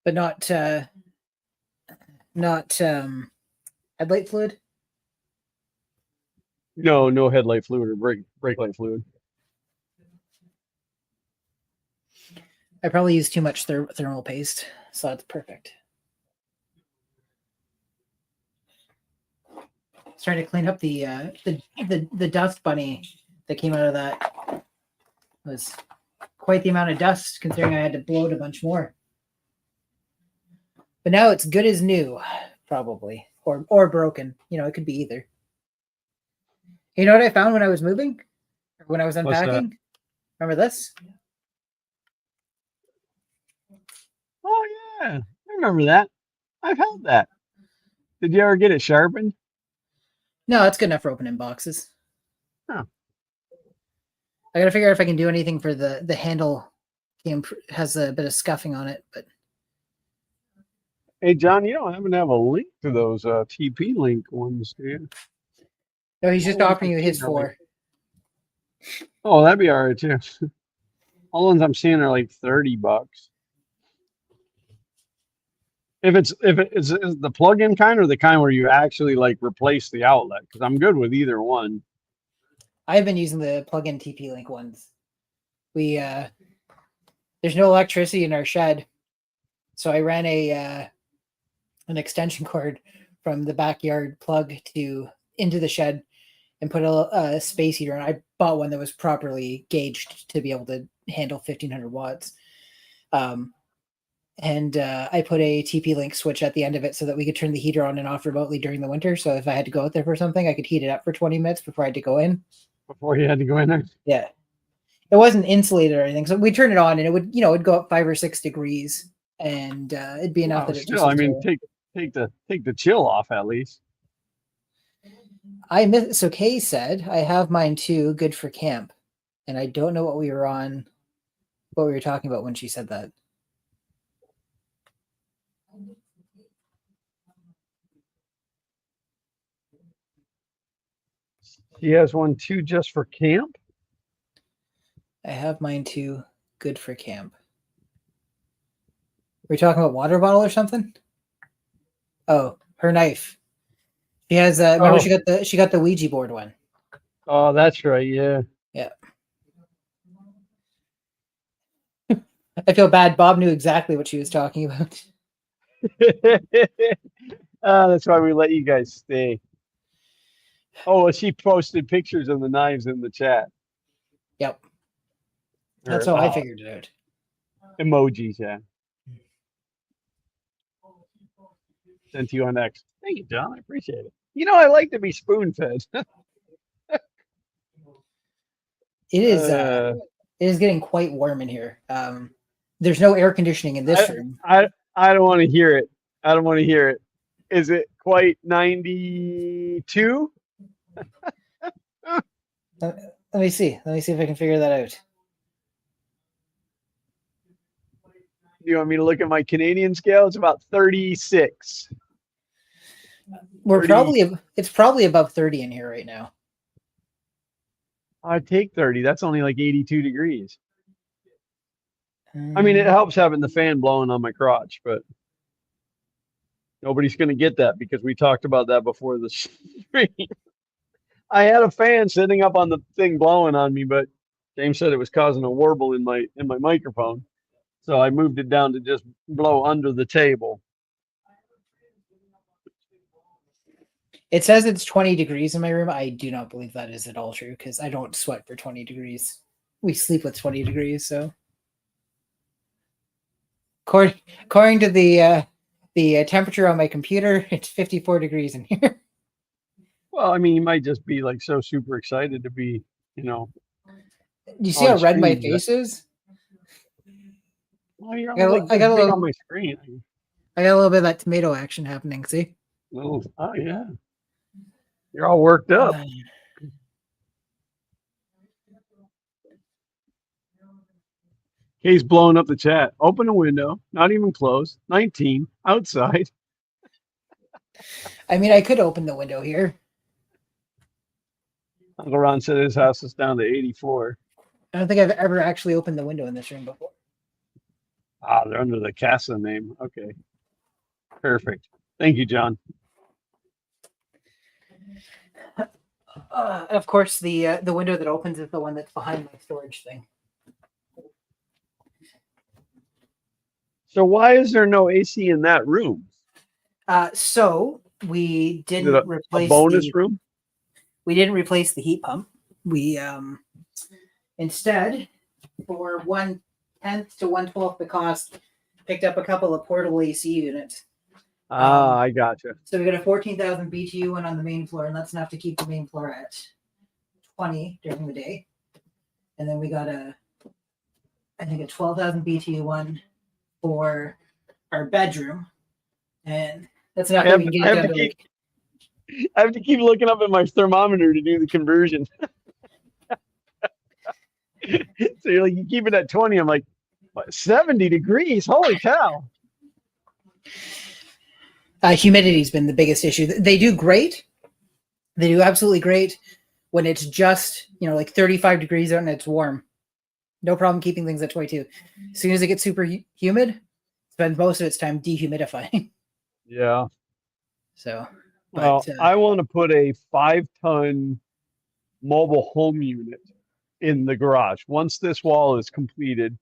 But not headlight fluid. No, no headlight fluid or brake light fluid. I probably use too much thermal paste, so that's perfect. Starting to clean up the dust bunny that came out of that. It was quite the amount of dust, considering I had to blow it a bunch more. But now it's good as new, probably, or broken. It could be either. You know what I found when I was moving, or when I was unpacking? Remember this? Oh yeah, I remember that. I've held that. Did you ever get it sharpened? No, it's good enough for opening boxes. Huh. I gotta figure out if I can do anything for the handle. It has a bit of scuffing on it, but. Hey John, you don't happen to have a link to those TP link ones, do you? No, he's just offering you his 4. Oh, that'd be all right too. All the ones I'm seeing are like $30. If it's is the plug-in kind or the kind where you actually like replace the outlet, because I'm good with either one. I've been using the plug-in TP-Link ones. We there's no electricity in our shed, so I ran an extension cord from the backyard plug into the shed and put a space heater. And I bought one that was properly gauged to be able to handle 1500 watts. And I put a TP-Link switch at the end of it so that we could turn the heater on and off remotely during the winter. So if I had to go out there for something, I could heat it up for 20 minutes before I had to go in. Before you had to go in there? Yeah. It wasn't insulated or anything. So we turn it on and it would, it'd go up 5 or 6 degrees and it'd be enough that it still, I mean, take the chill off at least. So Kay said, I have mine too, good for camp. And I don't know what we were talking about when she said that. He has one too just for camp? I have mine too, good for camp. Were we talking about water bottle or something? Oh, her knife. She has remember she got the Ouija board one. Oh, that's right, yeah. Yeah. I feel bad. Bob knew exactly what she was talking about. That's why we let you guys stay. Oh, well, she posted pictures of the knives in the chat. Yep. That's how I figured it out. Emojis, yeah. Sent to you on X. Thank you, John. I appreciate it. I like to be spoon-fed. It is getting quite warm in here. There's no air conditioning in this room. I don't want to hear it. I don't want to hear it. Is it quite 92? Let me see. Let me see if I can figure that out. You want me to look at my Canadian scale? It's about 36. It's probably above 30 in here right now. I'd take 30. That's only like 82 degrees. I mean, it helps having the fan blowing on my crotch, but nobody's going to get that because we talked about that before the stream. I had a fan sitting up on the thing blowing on me, but James said it was causing a warble in my microphone. So I moved it down to just blow under the table. It says it's 20 degrees in my room. I do not believe that is at all true because I don't sweat for 20 degrees. We sleep with 20 degrees, so. According to the temperature on my computer, it's 54 degrees in here. Well, I mean, you might just be like so super excited to be, Do you see how red my face is? Well, I got a little on my screen. I got a little bit of that tomato action happening. See? Oh yeah. You're all worked up. Kay's blowing up the chat. Open a window, not even closed. 19 outside. I mean, I could open the window here. Uncle Ron said his house is down to 84. I don't think I've ever actually opened the window in this room before. Ah, they're under the Casa name. Okay. Perfect. Thank you, John. Of course, the window that opens is the one that's behind my storage thing. So why is there no AC in that room? So we didn't replace a bonus room. We didn't replace the heat pump. We instead, for 1/10 to 1/12 the cost, picked up a couple of portable AC units. I gotcha. So we got a 14,000 BTU one on the main floor, and that's enough to keep the main floor at 20 during the day. And then we got I think a 12,000 BTU one for our bedroom, and that's enough. I have to keep looking up at my thermometer to do the conversion. So you're like, you keep it at 20. I'm like, what, 70 degrees? Holy cow. Humidity's been the biggest issue. They do great. They do absolutely great when it's just, like 35 degrees out and it's warm. No problem keeping things at 22. As soon as it gets super humid, spends most of its time dehumidifying. Yeah. So, well, I want to put a 5-ton mobile home unit in the garage. Once this wall is completed,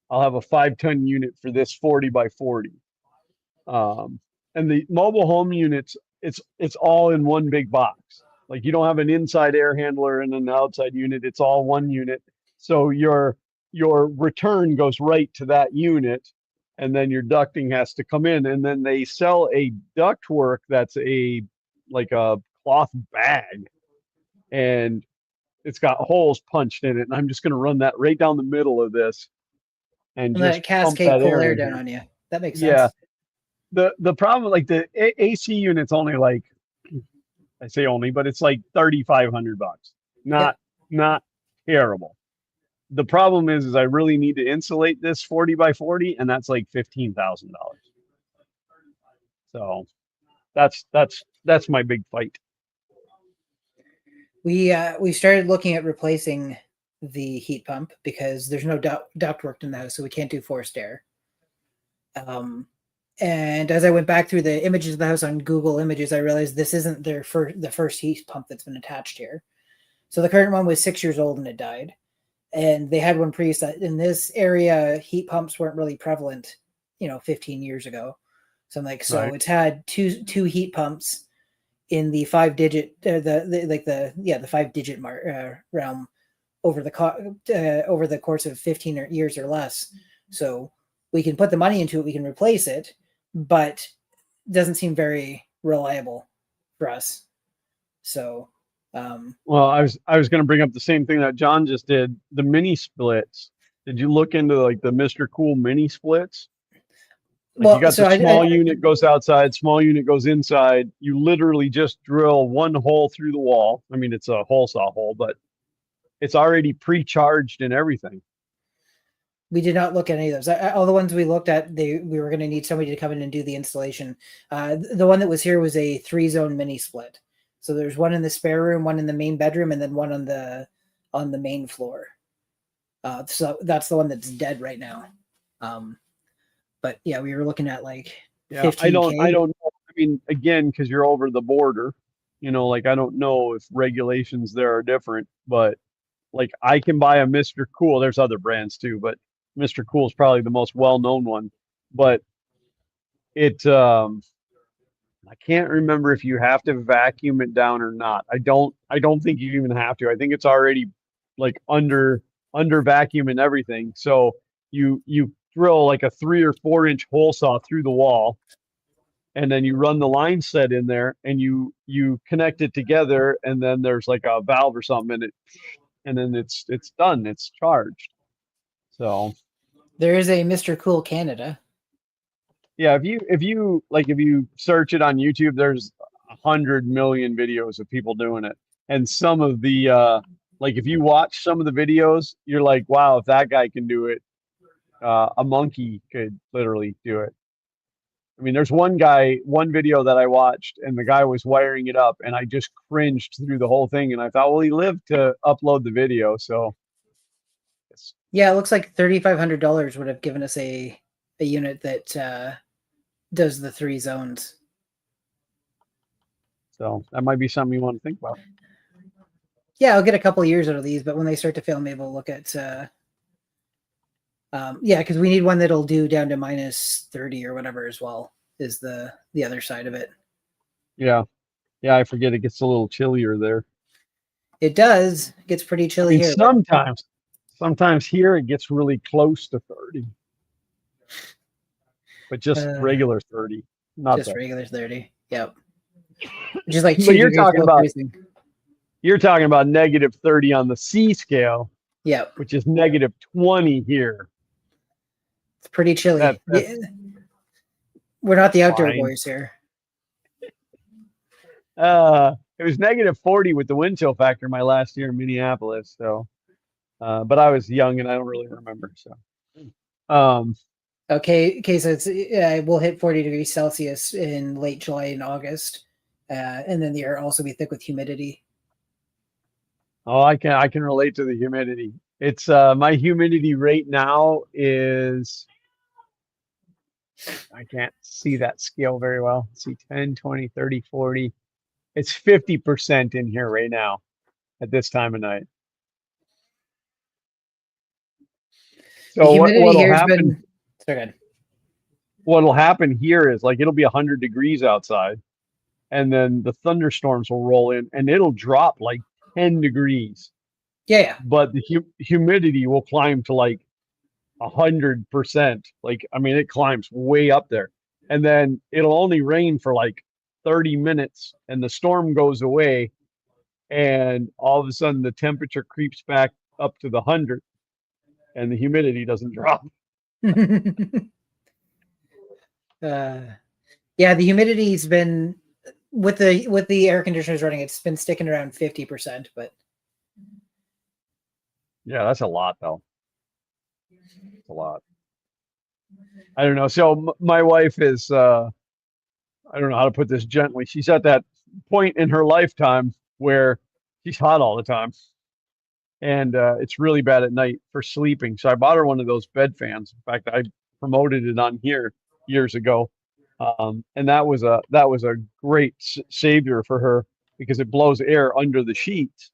I'll have a 5-ton unit for this 40 by 40. And the mobile home units, it's all in one big box. Like you don't have an inside air handler and an outside unit. It's all one unit. So your return goes right to that unit, and then your ducting has to come in. And then they sell a ductwork that's like a cloth bag, and it's got holes punched in it. And I'm just going to run that right down the middle of this, and just cascade cool air down on you. That makes sense. Yeah. The problem, like the AC unit's only like, I say only, but it's like $3,500. Not terrible. The problem is I really need to insulate this 40 by 40, and that's like $15,000. So that's my big fight. We started looking at replacing the heat pump because there's no ductwork in the house, so we can't do forced air. And as I went back through the images of the house on Google Images, I realized this isn't the first heat pump that's been attached here. So the current one was 6 years old and it died. And they had one previous in this area. Heat pumps weren't really prevalent, 15 years ago. So I'm like, right. It's had two heat pumps in the 5-digit, the 5-digit realm over the course of 15 years or less. So we can put the money into it, we can replace it, but it doesn't seem very reliable for us. So, well, I was going to bring up the same thing that John just did. The mini splits. Did you look into like the Mr. Cool mini splits? Like you got the small unit goes outside, small unit goes inside. You literally just drill one hole through the wall. I mean, it's a hole saw hole, but it's already pre-charged and everything. We did not look at any of those. All the ones we looked at, we were going to need somebody to come in and do the installation. The one that was here was a 3-zone mini split. So there's one in the spare room, one in the main bedroom, and then one on the main floor. So that's the one that's dead right now. But yeah, we were looking at like 15K. I don't know. I mean, again, because you're over the border, like I don't know if regulations there are different, but like I can buy a Mr. Cool. There's other brands too, but Mr. Cool is probably the most well-known one. But it, I can't remember if you have to vacuum it down or not. I don't think you even have to. I think it's already like under vacuum and everything. So you drill like a 3 or 4 inch hole saw through the wall, and then you run the line set in there, and you connect it together, and then there's like a valve or something in it, and then it's done. It's charged. So there is a Mr. Cool Canada. Yeah, if you search it on YouTube, there's 100 million videos of people doing it. And some of the, like if you watch some of the videos, you're like, wow, if that guy can do it, a monkey could literally do it. I mean, there's one video that I watched, and the guy was wiring it up, and I just cringed through the whole thing. And I thought, well, he lived to upload the video, so. Yeah, it looks like $3,500 would have given us a unit that does the 3 zones. So that might be something you want to think about. Yeah, I'll get a couple of years out of these, but when they start to fail, maybe we'll look at. Yeah, because we need one that'll do down to minus 30 or whatever as well. Is the other side of it? Yeah, I forget it gets a little chillier there. It does. It gets pretty chilly here. Sometimes here it gets really close to 30, but just regular 30, not just that. Regular 30. Yep. Just like but you're talking about negative 30 on the C scale. Yep. Which is negative 20 here. It's pretty chilly. Yeah. We're not the outdoor boys here. It was negative 40 with the wind chill factor my last year in Minneapolis. So, but I was young and I don't really remember. So, okay. So it's we'll hit 40 degrees Celsius in late July and August, and then the air also be thick with humidity. Oh, I can relate to the humidity. It's my humidity rate now is, I can't see that scale very well. Let's see, 10, 20, 30, 40. It's 50% in here right now at this time of night. So what'll happen here is like it'll be 100 degrees outside, and then the thunderstorms will roll in and it'll drop like 10 degrees. Yeah. But the humidity will climb to like 100%. Like, I mean, it climbs way up there. And then it'll only rain for like 30 minutes and the storm goes away. And all of a sudden the temperature creeps back up to the 100 and the humidity doesn't drop. Yeah, the humidity's been with the air conditioners running, it's been sticking around 50%, but yeah, that's a lot though. It's a lot. I don't know. So my wife is I don't know how to put this gently. She's at that point in her lifetime where she's hot all the time. And it's really bad at night for sleeping. So I bought her one of those bed fans. In fact, I promoted it on here years ago. And that was a great savior for her because it blows air under the sheets.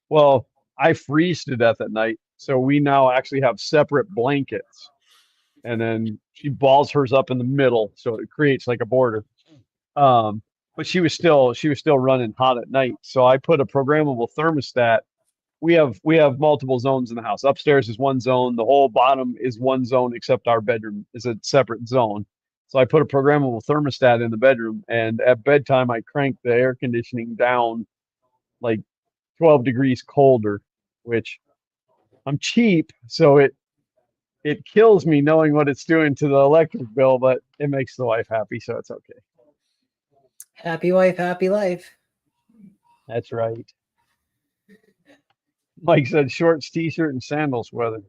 Well, I freeze to death at night. So we now actually have separate blankets. And then she balls hers up in the middle. So it creates like a border. But she was still running hot at night. So I put a programmable thermostat. We have multiple zones in the house. Upstairs is one zone. The whole bottom is one zone, except our bedroom is a separate zone. So I put a programmable thermostat in the bedroom, and at bedtime I crank the air conditioning down like 12 degrees colder, which I'm cheap, so it kills me knowing what it's doing to the electric bill, but it makes the wife happy, so it's okay. Happy wife, happy life. That's right. Mike said shorts, t-shirt, and sandals weather.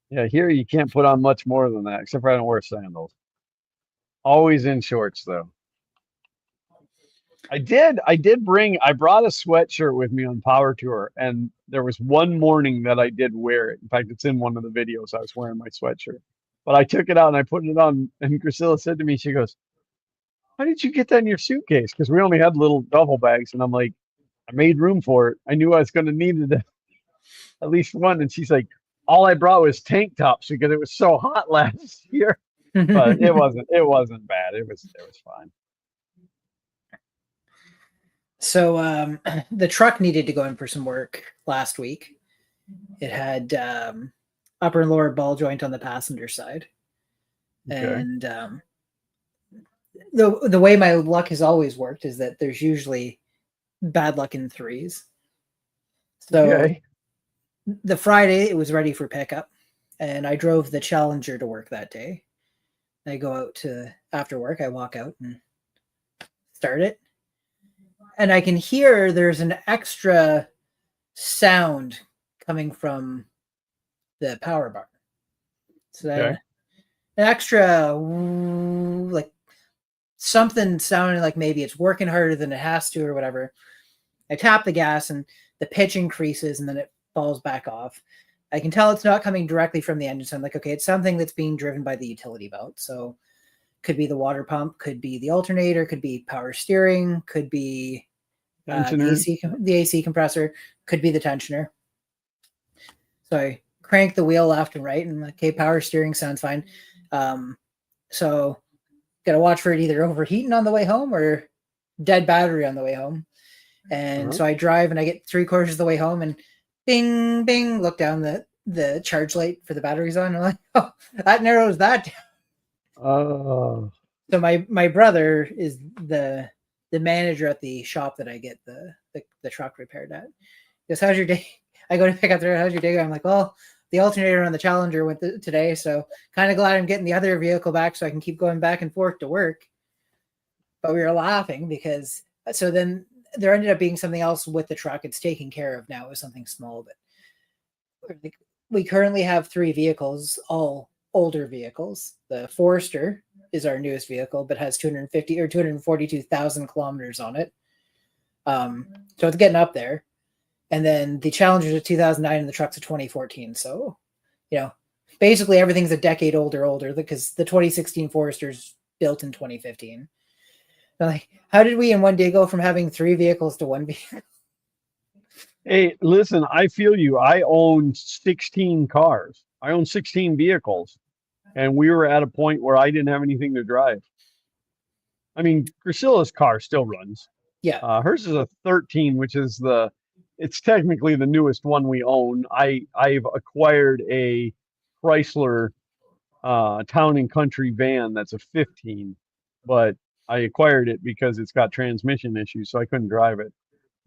Yeah, here you can't put on much more than that, except for I don't wear sandals. Always in shorts though. I brought a sweatshirt with me on Power Tour, and there was one morning that I did wear it. In fact, it's in one of the videos. I was wearing my sweatshirt, but I took it out and I put it on, and Priscilla said to me, she goes, "How did you get that in your suitcase?" Because we only had little duffel bags, and I'm like, I made room for it. I knew I was going to need it at least one. And she's like, all I brought was tank tops because it was so hot last year. But it wasn't bad. It was fine. So the truck needed to go in for some work last week. It had upper and lower ball joint on the passenger side. Okay. And the way my luck has always worked is that there's usually bad luck in threes. So the Friday it was ready for pickup, and I drove the Challenger to work that day. I go out to after work, I walk out and start it. and I can hear there's an extra sound coming from the power bar. So that an extra like something sounding like maybe it's working harder than it has to or whatever. I tap the gas and the pitch increases and then it falls back off. I can tell it's not coming directly from the engine. So I'm like, okay, it's something that's being driven by the utility belt. So could be the water pump, could be the alternator, could be power steering, could be the AC compressor, could be the tensioner. So I crank the wheel left and right, and okay, power steering sounds fine. So got to watch for it either overheating on the way home or dead battery on the way home. And so I drive and I get 3/4 of the way home and bing, bing, look down the charge light for the batteries on. And I'm like, oh, that narrows that down. Oh. So my brother is the manager at the shop that I get the truck repaired at. He goes, how's your day? I go to pick up the how's your day? I'm like, well, the alternator on the Challenger went today, so kind of glad I'm getting the other vehicle back so I can keep going back and forth to work. But we were laughing because so then there ended up being something else with the truck. It's taken care of now. It was something small, but we currently have 3 vehicles, all older vehicles. The Forester is our newest vehicle, but has 250 or 242,000 kilometers on it. So it's getting up there. And then the Challenger's a 2009 and the truck's a 2014. So, basically everything's a decade older because the 2016 Forester's built in 2015. So like, how did we in one day go from having 3 vehicles to 1 vehicle? Hey, listen, I feel you. I own 16 cars. I own 16 vehicles. And we were at a point where I didn't have anything to drive. I mean, Priscilla's car still runs. Yeah. Hers is a 13, which is it's technically the newest one we own. I've acquired a Chrysler Town and Country van that's a 15, but I acquired it because it's got transmission issues, so I couldn't drive it.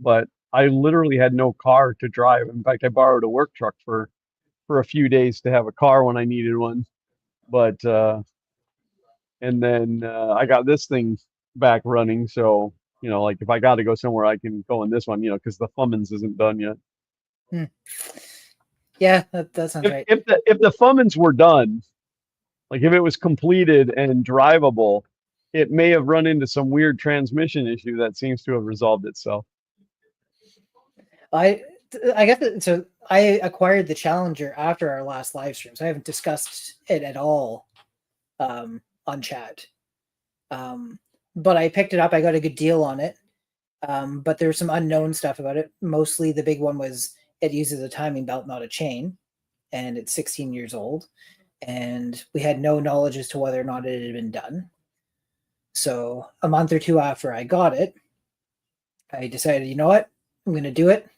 But I literally had no car to drive. In fact, I borrowed a work truck for a few days to have a car when I needed one. But and then I got this thing back running, so like if I got to go somewhere, I can go in this one, because the Fummins isn't done yet. Yeah, that sounds right. If the Fummins were done, like if it was completed and drivable, it may have run into some weird transmission issue that seems to have resolved itself. I guess so. I acquired the Challenger after our last live stream, so I haven't discussed it at all on chat. But I picked it up. I got a good deal on it. But there's some unknown stuff about it. Mostly the big one was it uses a timing belt, not a chain, and it's 16 years old. And we had no knowledge as to whether or not it had been done. So a month or 2 after I got it, I decided, you know what, I'm going to do it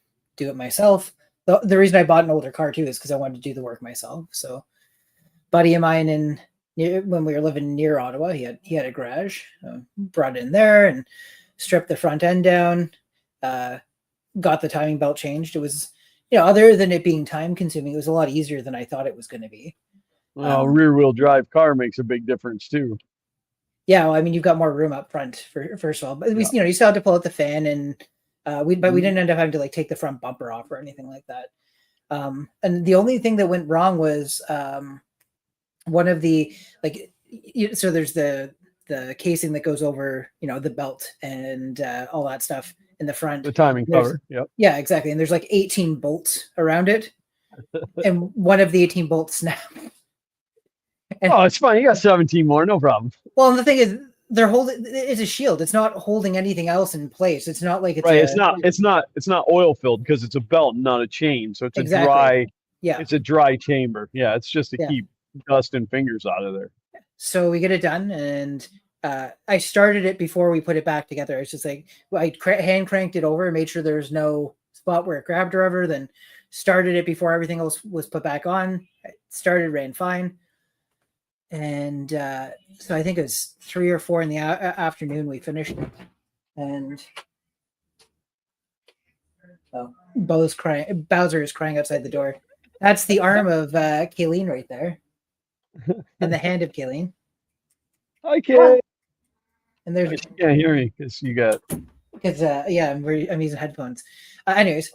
myself. The reason I bought an older car too is because I wanted to do the work myself. So buddy of mine when we were living near Ottawa, he had a garage, brought it in there and stripped the front end down, got the timing belt changed. It was, other than it being time consuming, it was a lot easier than I thought it was going to be. Well, rear wheel drive car makes a big difference too. Yeah, well, I mean, you've got more room up front first of all, but you still have to pull out the fan and we didn't end up having to take the front bumper off or anything like that. And the only thing that went wrong was one of the so there's the casing that goes over the belt and all that stuff in the front. The timing cover. Yep. Yeah, exactly. And there's 18 bolts around it, and one of the 18 bolts snapped. Oh, it's fine. You got 17 more, no problem. Well, and the thing is, they're holding. It's a shield. It's not holding anything else in place. It's not like it's right. It's not oil filled because it's a belt, not a chain. So it's a dry. Yeah. It's a dry chamber. Yeah. It's just to keep dust and fingers out of there. So we get it done, and I started it before we put it back together. It's just I hand cranked it over, made sure there was no spot where it grabbed or ever. Then started it before everything else was put back on. It started, ran fine. And so I think it was 3 or 4 in the afternoon we finished it. And Bowser is crying outside the door. That's the arm of Kayleen right there. And the hand of Kayleen. Hi, Kay. And there's you can't hear me because you got because yeah, I'm using headphones. Anyways,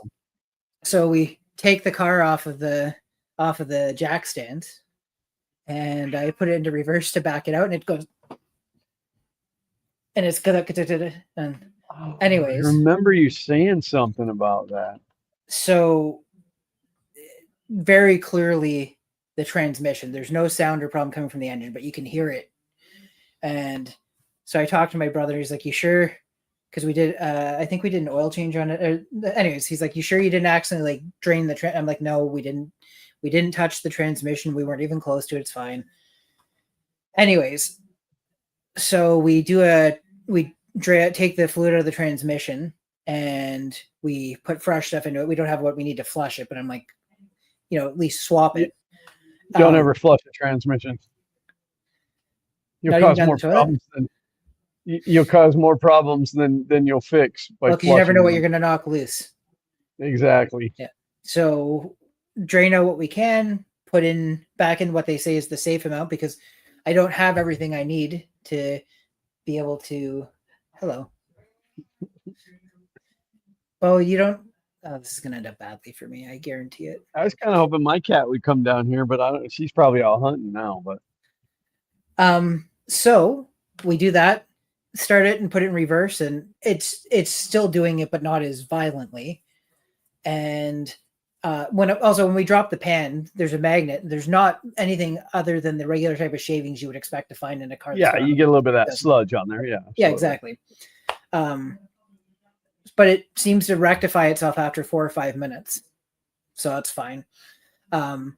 so we take the car off of the jack stand, and I put it into reverse to back it out, and it goes, and it's good. And anyways, I remember you saying something about that. So very clearly the transmission. There's no sound or problem coming from the engine, but you can hear it. And so I talked to my brother. He's like, "You sure?" Because we did, I think we did an oil change on it. Anyways, he's like, "You sure you didn't accidentally like drain the?" I'm like, "No, we didn't. We didn't touch the transmission. We weren't even close to it. It's fine." Anyways, so we take the fluid out of the transmission and we put fresh stuff into it. We don't have what we need to flush it, but I'm like, at least swap it. Don't ever flush a transmission. You'll cause more problems than you'll fix. Well, because you never know what you're going to knock loose. Exactly. Yeah. So drain out what we can, put in back in what they say is the safe amount, because I don't have everything I need to be able to. Hello. Oh, you don't. Oh, this is gonna end up badly for me. I guarantee it. I was kind of hoping my cat would come down here, but I don't. She's probably out hunting now. But so we do that, start it and put it in reverse, and it's still doing it, but not as violently. And when we drop the pan, there's a magnet. There's not anything other than the regular type of shavings you would expect to find in a car. Yeah, you get a little bit of that sludge on there. Yeah. Absolutely. Yeah, exactly. But it seems to rectify itself after 4 or 5 minutes, so that's fine. And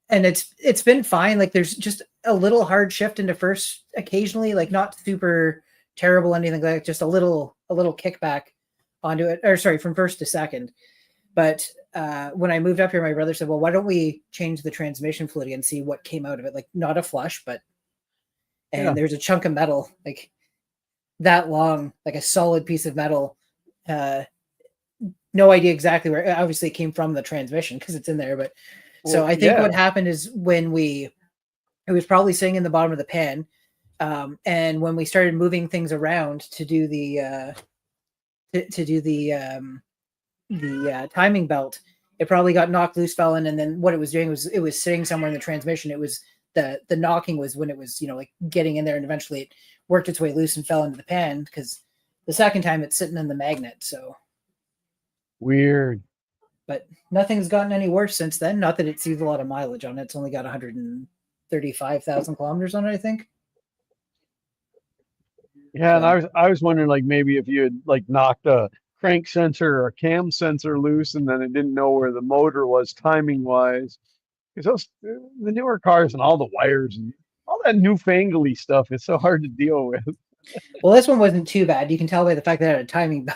it's been fine. Like there's just a little hard shift into first occasionally, like not super terrible, anything like that, just a little kickback onto it, or sorry, from first to second. But when I moved up here, my brother said, "Well, why don't we change the transmission fluid and see what came out of it?" Like not a flush, but there's a chunk of metal like that long, like a solid piece of metal. No idea exactly where. Obviously, it came from the transmission because it's in there. But so I think what happened is it was probably sitting in the bottom of the pan, and when we started moving things around to do the timing belt, it probably got knocked loose, fell in, and then what it was doing was it was sitting somewhere in the transmission. It was the knocking was when it was like getting in there, and eventually it worked its way loose and fell into the pan, because the second time it's sitting in the magnet. So weird. But nothing's gotten any worse since then. Not that it sees a lot of mileage on it. It's only got 135,000 kilometers on it, I think. Yeah, so. And I was wondering, like, maybe if you had like knocked a crank sensor or a cam sensor loose, and then it didn't know where the motor was timing wise, because the newer cars and all the wires and all that newfangledy stuff is so hard to deal with. Well, this one wasn't too bad. You can tell by the fact that it had a timing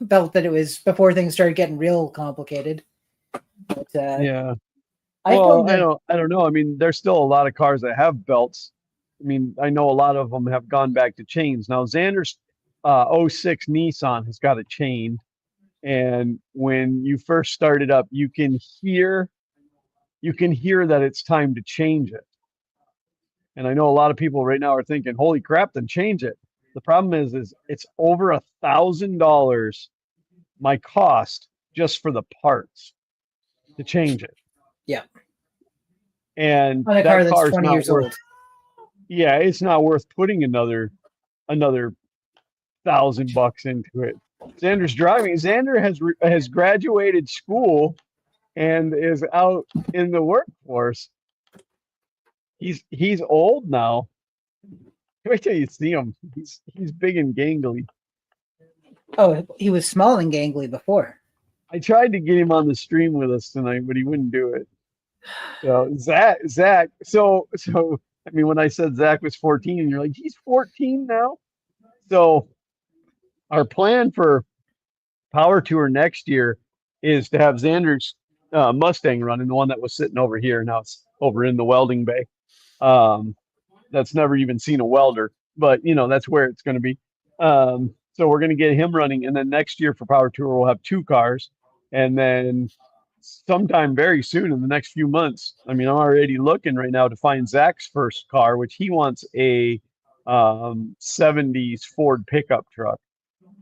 belt that it was before things started getting real complicated. But, yeah. I don't know. I mean, there's still a lot of cars that have belts. I mean, I know a lot of them have gone back to chains. Now, Xander's 06 Nissan has got a chain. And when you first start it up, you can hear that it's time to change it. And I know a lot of people right now are thinking, holy crap, then change it. The problem is it's over $1,000 my cost just for the parts to change it. Yeah. And on a car that's 20 years old. Yeah, it's not worth putting another $1,000 into it. Xander's driving. Xander has graduated school and is out in the workforce. He's old now. Wait till you see him. He's big and gangly. Oh, he was small and gangly before. I tried to get him on the stream with us tonight, but he wouldn't do it. So Zach. So I mean, when I said Zach was 14, and you're like, he's 14 now. So our plan for Power Tour next year is to have Xander's Mustang running, the one that was sitting over here. Now it's over in the welding bay. That's never even seen a welder, but that's where it's going to be. So we're going to get him running, and then next year for Power Tour we'll have 2 cars, and then sometime very soon in the next few months, I mean, I'm already looking right now to find Zach's first car, which he wants a 70s Ford pickup truck.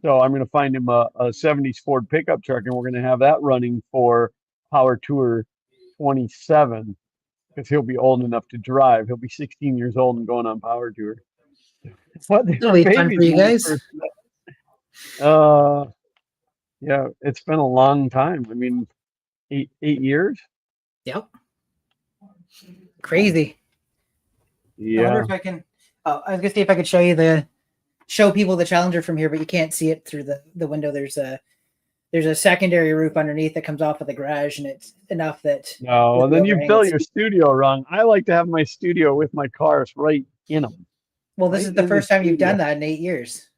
So I'm going to find him a 70s Ford pickup truck, and we're going to have that running for Power Tour 27 because he'll be old enough to drive. He'll be 16 years old and going on Power Tour. But they It'll were be fun babies for you when we guys. first met. Yeah, it's been a long time. I mean, eight years. Yep. Crazy. Yeah. I wonder if I can. Oh, I was gonna see if I could show people the Challenger from here, but you can't see it through the window. There's a secondary roof underneath that comes off of the garage, and it's enough that. No, then you built your studio wrong. I like to have my studio with my cars right in them. Well, this is the first time you've done that in 8 years.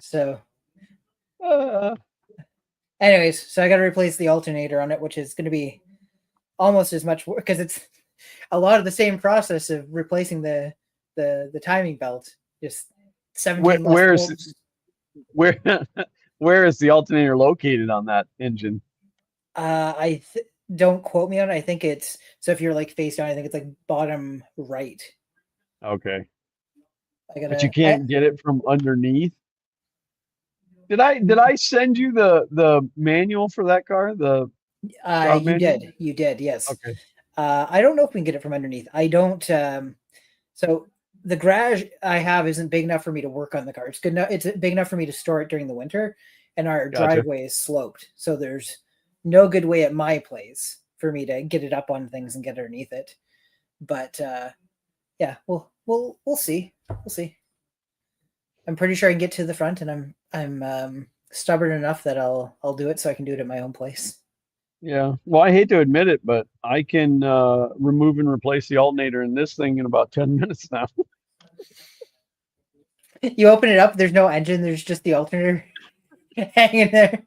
So. Anyways, so I got to replace the alternator on it, which is going to be almost as much work because it's a lot of the same process of replacing the timing belt. Just 17 where is the alternator located on that engine? Don't quote me on it. I think it's so if you're like face down, I think it's like bottom right. Okay. But you can't get it from underneath. Did I send you the manual for that car? You did, yes. Okay. I don't know if we can get it from underneath. I don't. So the garage I have isn't big enough for me to work on the car. It's good enough. It's big enough for me to store it during the winter, and our driveway is sloped, so there's no good way at my place for me to get it up on things and get underneath it. But yeah, we'll see. We'll see. I'm pretty sure I can get to the front, and I'm stubborn enough that I'll do it so I can do it at my own place. Yeah. Well, I hate to admit it, but I can remove and replace the alternator in this thing in about 10 minutes now. You open it up, there's no engine, there's just the alternator hanging there.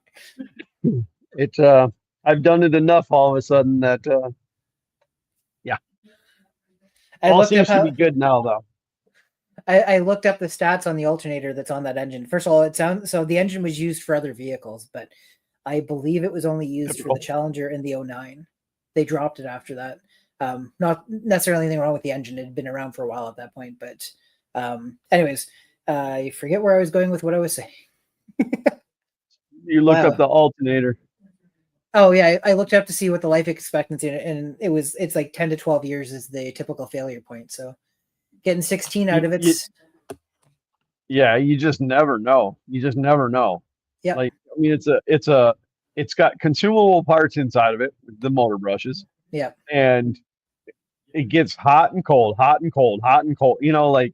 It's I've done it enough all of a sudden that yeah. All seems to be good now though. I looked up the stats on the alternator that's on that engine. First of all, it sounds so the engine was used for other vehicles, but I believe it was only used for the Challenger in the 09. They dropped it after that. Not necessarily anything wrong with the engine. It had been around for a while at that point. But anyways, I forget where I was going with what I was saying. You looked up the alternator. Oh yeah, I looked up to see what the life expectancy, and it's like 10 to 12 years is the typical failure point. So getting 16 out of it. Yeah, you just never know. You just never know. Yeah. Like, I mean, it's got consumable parts inside of it, the motor brushes. Yeah. And it gets hot and cold, hot and cold, hot and cold. You know, like,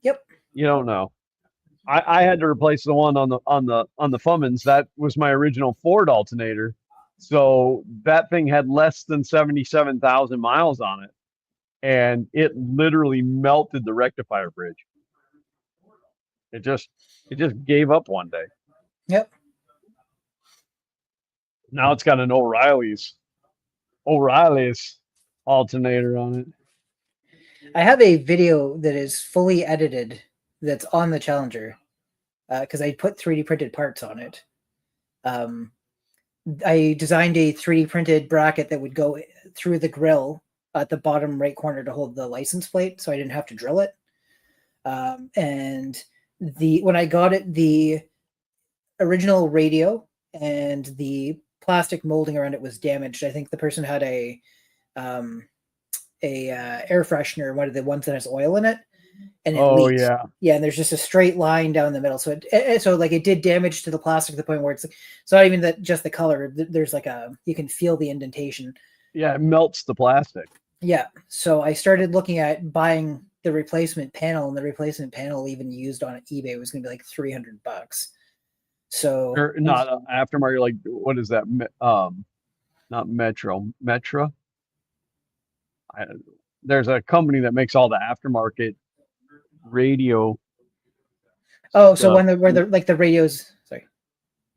yep. You don't know. I had to replace the one on the Fummins. That was my original Ford alternator. So that thing had less than 77,000 miles on it. And it literally melted the rectifier bridge. It just gave up one day. Yep. Now it's got an O'Reilly's alternator on it. I have a video that is fully edited that's on the Challenger because I put 3D printed parts on it. I designed a 3D printed bracket that would go through the grill at the bottom right corner to hold the license plate, so I didn't have to drill it. And when I got it, the original radio and the plastic molding around it was damaged. I think the person had a air freshener, one of the ones that has oil in it, and it leaked. Yeah, and there's just a straight line down the middle. So it did damage to the plastic to the point where it's not even that just the color. There's like you can feel the indentation. Yeah, it melts the plastic. Yeah, so I started looking at buying the replacement panel, and the replacement panel even used on eBay was going to be like $300. So not aftermarket, like what is that? Not Metra. There's a company that makes all the aftermarket radio. Oh, so where the radios. Sorry.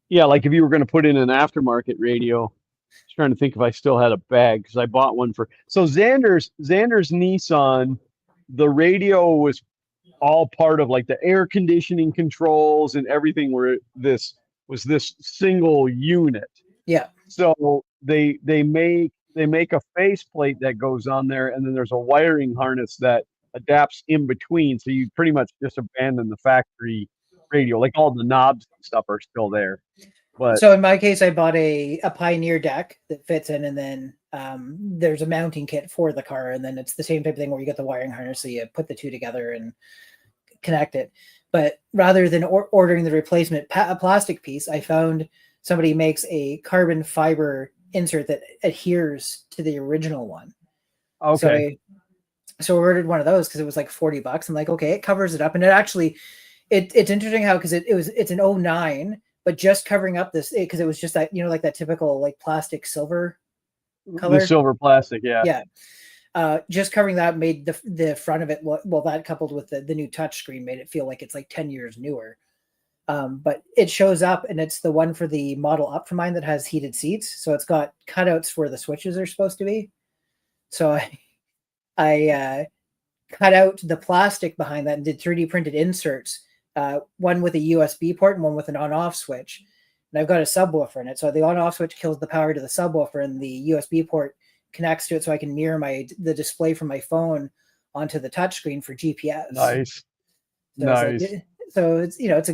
Yeah, like if you were going to put in an aftermarket radio. I was trying to think if I still had a bag because I bought one for. So Xander's Nissan, the radio was all part of like the air conditioning controls and everything. Where this was this single unit. Yeah. So they make a faceplate that goes on there, and then there's a wiring harness that adapts in between. So you pretty much just abandon the factory radio. Like all the knobs and stuff are still there. But so in my case, I bought a Pioneer deck that fits in, and then there's a mounting kit for the car, and then it's the same type of thing where you get the wiring harness, so you put the two together and connect it. But rather than ordering the replacement plastic piece, I found somebody makes a carbon fiber insert that adheres to the original one. okay. So I ordered one of those because it was like $40. I'm like, okay, it covers it up, and it actually, it's interesting how because it's an 09, but just covering up this because it was just that like that typical like plastic silver color. The silver plastic, yeah. Yeah. Just covering that made the front of it well, that coupled with the new touchscreen made it feel like it's like 10 years newer. But it shows up, and it's the one for the model up from mine that has heated seats, so it's got cutouts where the switches are supposed to be. So I cut out the plastic behind that and did 3D printed inserts, one with a USB port and one with an on-off switch. And I've got a subwoofer in it, so the on-off switch kills the power to the subwoofer, and the USB port connects to it, so I can mirror the display from my phone onto the touchscreen for GPS. Nice, so nice. So it's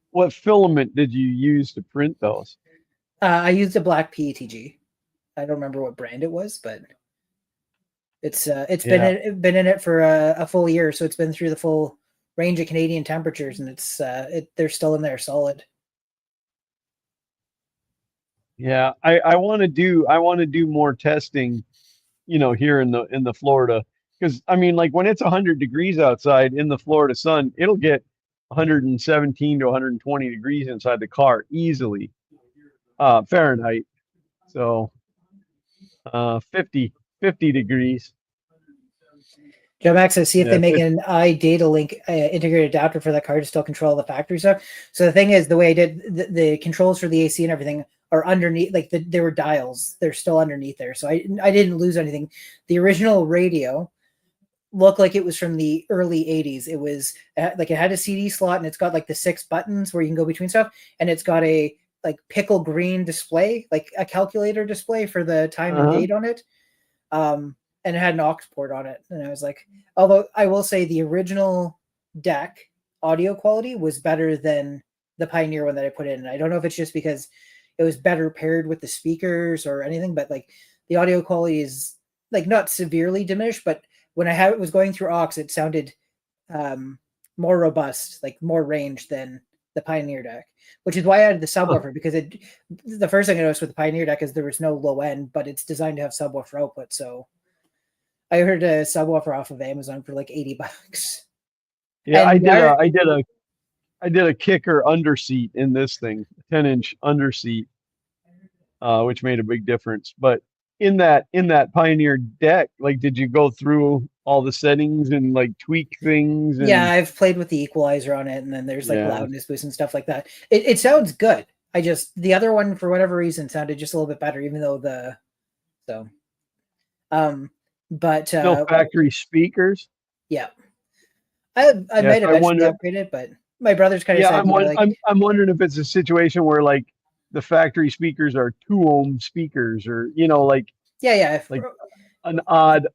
what filament did you use to print those? I used a black PETG. I don't remember what brand it was, but it's been in it for a full year, so it's been through the full range of Canadian temperatures, and they're still in there solid. Yeah, I want to do more testing, here in the Florida, because I mean, like when it's 100 degrees outside in the Florida sun, it'll get 117 to 120 degrees inside the car easily, Fahrenheit. So 50 degrees. Joe Max says, see if they make an iData Link integrated adapter for that car to still control the factory stuff. So the thing is, the way I did the controls for the AC and everything are underneath, like there were dials. They're still underneath there. So I didn't lose anything. The original radio looked like it was from the early 80s. It was like it had a CD slot, and it's got like the 6 buttons where you can go between stuff. And it's got a like pickle green display, like a calculator display for the time and date on it. And it had an aux port on it. And I was like, although I will say the original deck audio quality was better than the Pioneer one that I put in. And I don't know if it's just because it was better paired with the speakers or anything, but like the audio quality is like not severely diminished, but when I was going through aux, it sounded more robust, like more range than the Pioneer deck, which is why I added the subwoofer, because the first thing I noticed with the Pioneer deck is there was no low end, but it's designed to have subwoofer output. So I heard a subwoofer off of Amazon for like $80. Yeah, I did a kicker underseat in this thing, 10-inch underseat, which made a big difference. But in that Pioneer deck, like, did you go through all the settings and like tweak things? Yeah, I've played with the equalizer on it, and then there's like loudness boost and stuff like that. It sounds good. The other one for whatever reason sounded just a little bit better, even though but no factory speakers. Yeah, I might eventually upgrade it, but my brother's kind of said, I'm wondering if it's a situation where like the factory speakers are 2-ohm speakers, or like like an odd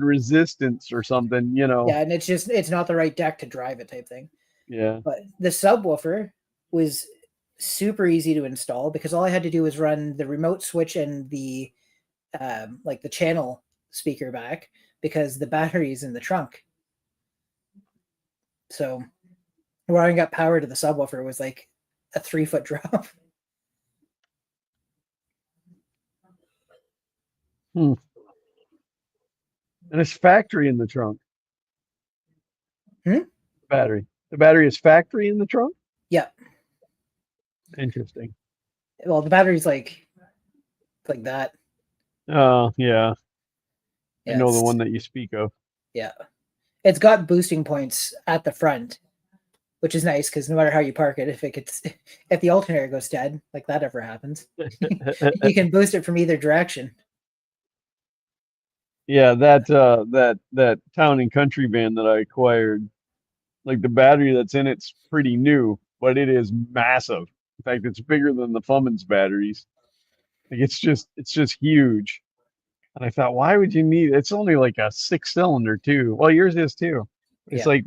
resistance or something, Yeah, and it's not the right deck to drive it type thing. Yeah. But the subwoofer was super easy to install because all I had to do was run the remote switch and the like the channel speaker back, because the battery is in the trunk. So wiring up power to the subwoofer was like a 3-foot drop. And it's factory in the trunk. The battery is factory in the trunk? Yeah. Interesting. Well, the battery's like that. Oh, yeah. I know the one that you speak of. Yeah. It's got boosting points at the front, which is nice because no matter how you park it, if the alternator goes dead, like that ever happens, you can boost it from either direction. Yeah, that Town and Country van that I acquired, like the battery that's in it's pretty new, but it is massive. In fact, it's bigger than the Fummins batteries. Like it's just huge. And I thought, why would you need? It's only like a 6-cylinder too. Well, yours is too. It's Yeah. like,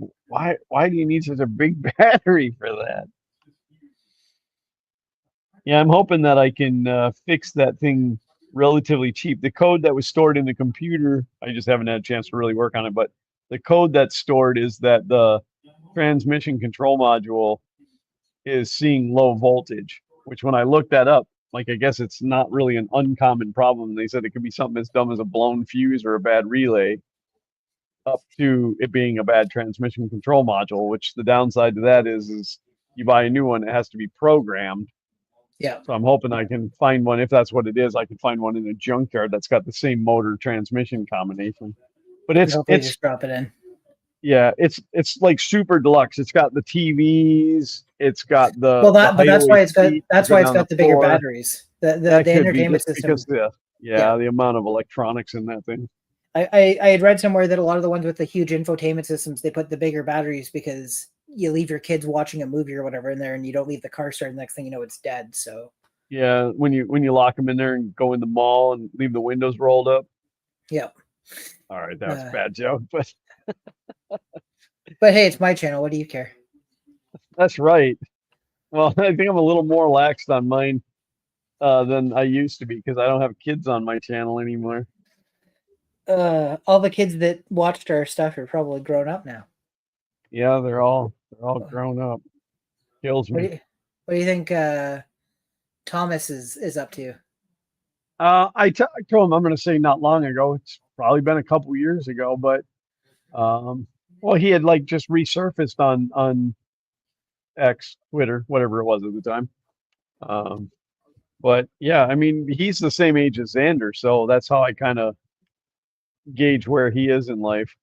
why do you need such a big battery for that? Yeah, I'm hoping that I can fix that thing relatively cheap. The code that was stored in the computer, I just haven't had a chance to really work on it, but the code that's stored is that the transmission control module is seeing low voltage, which when I looked that up, like I guess it's not really an uncommon problem. They said it could be something as dumb as a blown fuse or a bad relay up to it being a bad transmission control module, which the downside to that is you buy a new one, it has to be programmed. Yeah. So I'm hoping I can find one. If that's what it is, I can find one in a junkyard that's got the same motor transmission combination. But You hopefully just drop it in. yeah, it's like super deluxe. It's got the TVs. It's got the Well, but that's why it's got the bigger floor. batteries. The That could be entertainment just system. because the amount of electronics in that thing. I had read somewhere that a lot of the ones with the huge infotainment systems, they put the bigger batteries because you leave your kids watching a movie or whatever in there, and you don't leave the car started. The next thing you know, it's dead. So yeah, when you lock them in there and go in the mall and leave the windows rolled up. Yeah. All right, that was a bad joke, but hey, it's my channel. What do you care? that's right. Well, I think I'm a little more laxed on mine than I used to be because I don't have kids on my channel anymore. All the kids that watched our stuff are probably grown up now. Yeah, they're all grown up. Kills me. What do you think Thomas is up to? I told him I'm going to say not long ago. It's probably been a couple years ago, but well, he had like just resurfaced on X, Twitter, whatever it was at the time. But yeah, I mean, he's the same age as Xander, so that's how I kind of gauge where he is in life.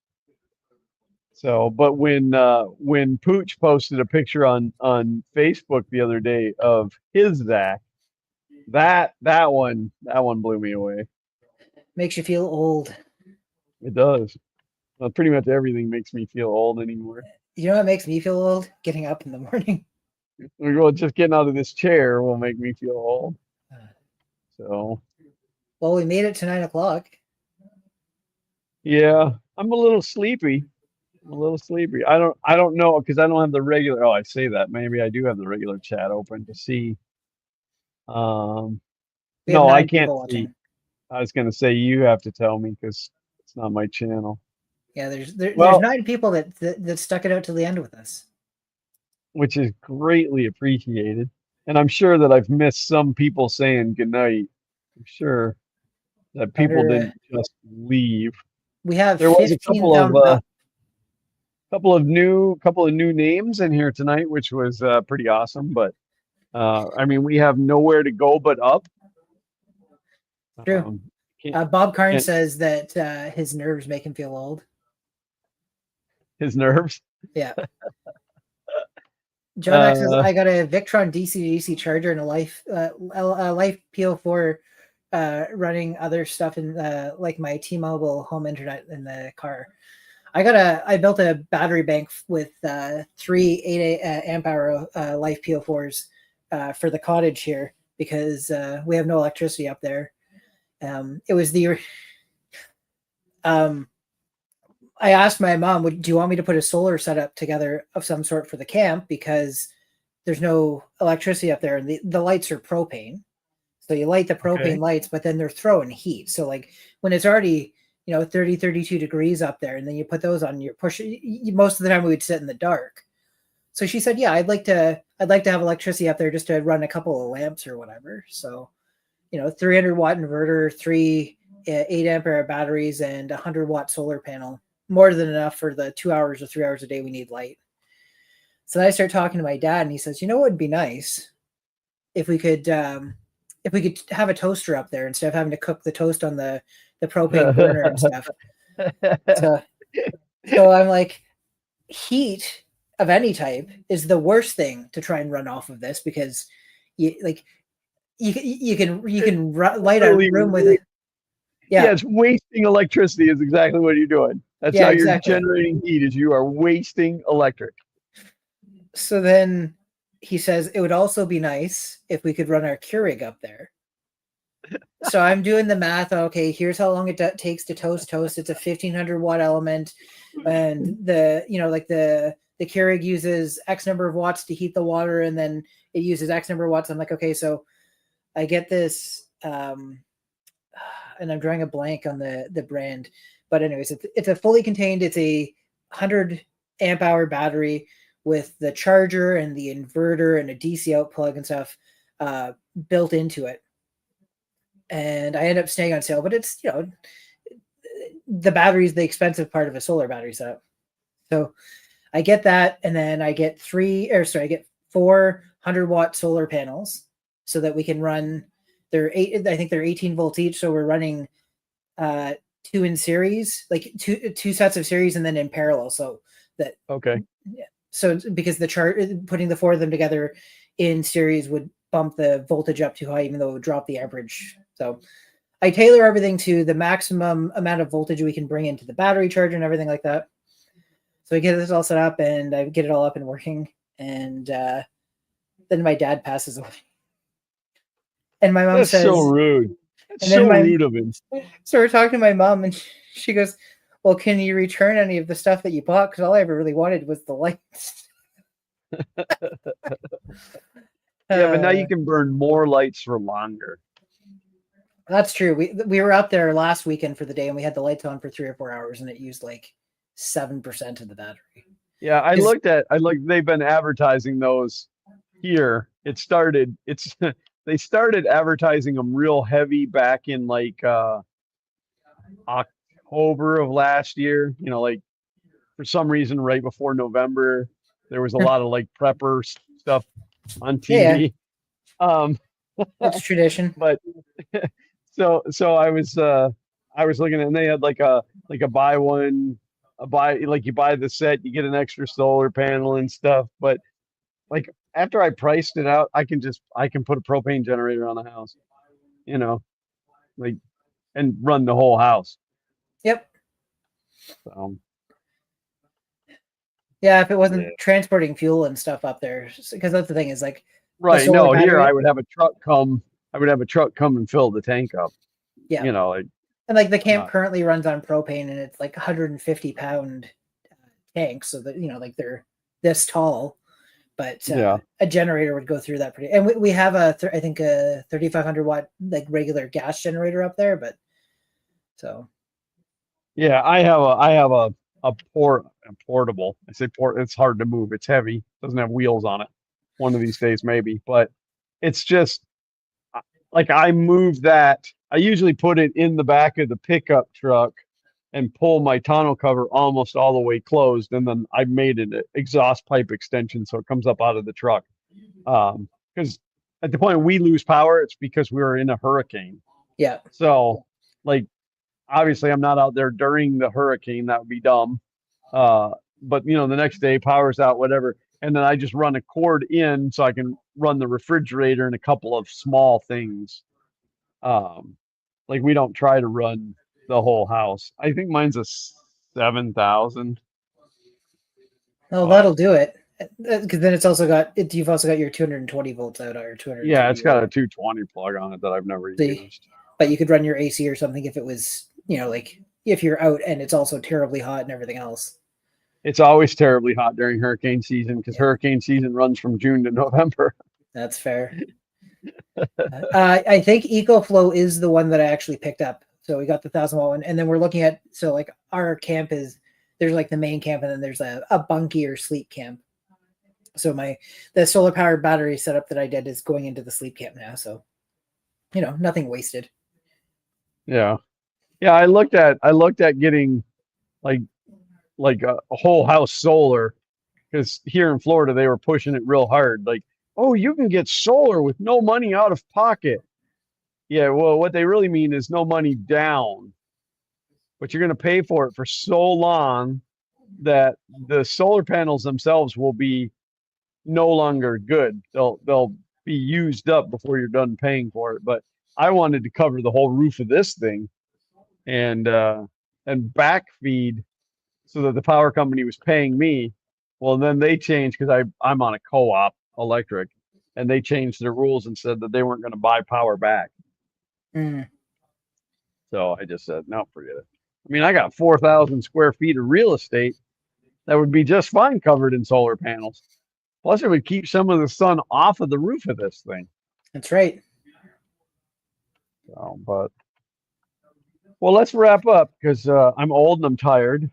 So, but when Pooch posted a picture on Facebook the other day of his Zach, that one blew me away. Makes you feel old. It does. Well, pretty much everything makes me feel old anymore. You know what makes me feel old? Getting up in the morning. Well, just getting out of this chair will make me feel old. So. Well, we made it to 9 o'clock. Yeah, I'm a little sleepy. I don't know because I don't have the regular. Oh, I say that. Maybe I do have the regular chat open to see. No, I can't see. I was gonna say you have to tell me because it's not my channel. Yeah, there's 9 people that stuck it out to the end with us, which is greatly appreciated. And I'm sure that I've missed some people saying goodnight. I'm sure that people didn't just leave. We have there was a couple of new names in here tonight, which was pretty awesome. But I mean, we have nowhere to go but up. True. Bob Carn says that his nerves make him feel old. His nerves? Yeah. John X says, I got a Victron DC-DC charger and a Life PO4 running other stuff in like my T-Mobile home internet in the car. I built a battery bank with 3 8 amp hour Life PO4s for the cottage here because we have no electricity up there. It was the I asked my mom, do you want me to put a solar setup together of some sort for the camp because there's no electricity up there and the lights are propane. So you light the propane lights, but then they're throwing heat. So like when it's already, 30, 32 degrees up there and then you put those on your push, most of the time we would sit in the dark. So she said, yeah, I'd like to have electricity up there just to run a couple of lamps or whatever. So, 300 watt inverter, 3 8 ampere batteries and 100 watt solar panel, more than enough for the 2 hours or 3 hours a day we need light. So then I start talking to my dad and he says, what would be nice if we could have a toaster up there instead of having to cook the toast on the propane burner and stuff. So I'm like, heat of any type is the worst thing to try and run off of this because you can light a room with it. Yeah, it's wasting electricity is exactly what you're doing. That's how you're generating heat is you are wasting electric. So then he says it would also be nice if we could run our Keurig up there. So I'm doing the math. Okay, here's how long it takes to toast toast. It's a 1500 watt element, and like the Keurig uses X number of watts to heat the water, and then it uses X number of watts. I'm like, okay, so I get this, and I'm drawing a blank on the brand, but anyways, it's a fully contained. It's a 100 amp hour battery with the charger and the inverter and a DC out plug and stuff built into it. And I end up staying on sale, but it's the battery is the expensive part of a solar battery setup. So I get that, and then I get I get 400 watt solar panels so that we can run. I think they're 18 volts each, so we're running two in series, like two sets of series, and then in parallel. So that Okay. So because putting the four of them together in series would bump the voltage up too high, even though it would drop the amperage. So I tailor everything to the maximum amount of voltage we can bring into the battery charger and everything like that. So I get this all set up, and I get it all up and working. And then my dad passes away. And my mom That's says, so rude. That's so rude of him. So we're talking to my mom, and she goes, well, can you return any of the stuff that you bought? Because all I ever really wanted was the lights. Yeah, but now you can burn more lights for longer. That's true. We were out there last weekend for the day, and we had the lights on for 3 or 4 hours, and it used like 7% of the battery. Yeah, I looked. They've been advertising those here. They started advertising them real heavy back in like October of last year. Like for some reason, right before November, there was a lot of like prepper stuff on TV. Yeah. It's tradition. But so I was looking at, and they had like a buy one, you buy the set, you get an extra solar panel and stuff. But like after I priced it out, I can put a propane generator on the house, like, and run the whole house. Yep. So, yeah, if it wasn't transporting fuel and stuff up there, because that's the thing is like, right. No, here I would have a truck come and fill the tank up. Yeah. And like the camp currently runs on propane, and it's like 150-pound tanks, so that like they're this tall. But a generator would go through that pretty. And we have I think a 3,500 watt like regular gas generator up there, but so. Yeah, I have a portable. I say it's hard to move. It's heavy. Doesn't have wheels on it. One of these days, maybe. But it's just like I move that. I usually put it in the back of the pickup truck and pull my tonneau cover almost all the way closed, and then I made an exhaust pipe extension so it comes up out of the truck. Because at the point we lose power, it's because we were in a hurricane. Yeah. So, like, obviously, I'm not out there during the hurricane. That would be dumb. But the next day, power's out, whatever, and then I just run a cord in so I can run the refrigerator and a couple of small things. Like we don't try to run the whole house. I think mine's a 7,000. Oh, that'll do it. Because then you've also got your 220 volts out, or 200. Yeah, it's got a 220 plug on it that I've never used. But you could run your AC or something if it was, like if you're out and it's also terribly hot and everything else. It's always terribly hot during hurricane season because hurricane season runs from June to November. That's fair. I think EcoFlow is the one that I actually picked up. So we got the 1,000-watt one, and then we're looking at, so like our camp there's like the main camp, and then there's a bunkie or sleep camp. So the solar powered battery setup that I did is going into the sleep camp now. So, nothing wasted. Yeah. Yeah. I looked at getting like a whole house solar, because here in Florida, they were pushing it real hard. Like, oh, you can get solar with no money out of pocket. Yeah, well, what they really mean is no money down, but you're going to pay for it for so long that the solar panels themselves will be no longer good. They'll be used up before you're done paying for it. But I wanted to cover the whole roof of this thing and backfeed so that the power company was paying me. Well, then they changed, because I'm on a co-op electric, and they changed their rules and said that they weren't going to buy power back. Mm. So I just said, no, forget it. I mean, I got 4,000 square feet of real estate that would be just fine covered in solar panels. Plus, it would keep some of the sun off of the roof of this thing. That's right. So, but well, let's wrap up because I'm old and I'm tired.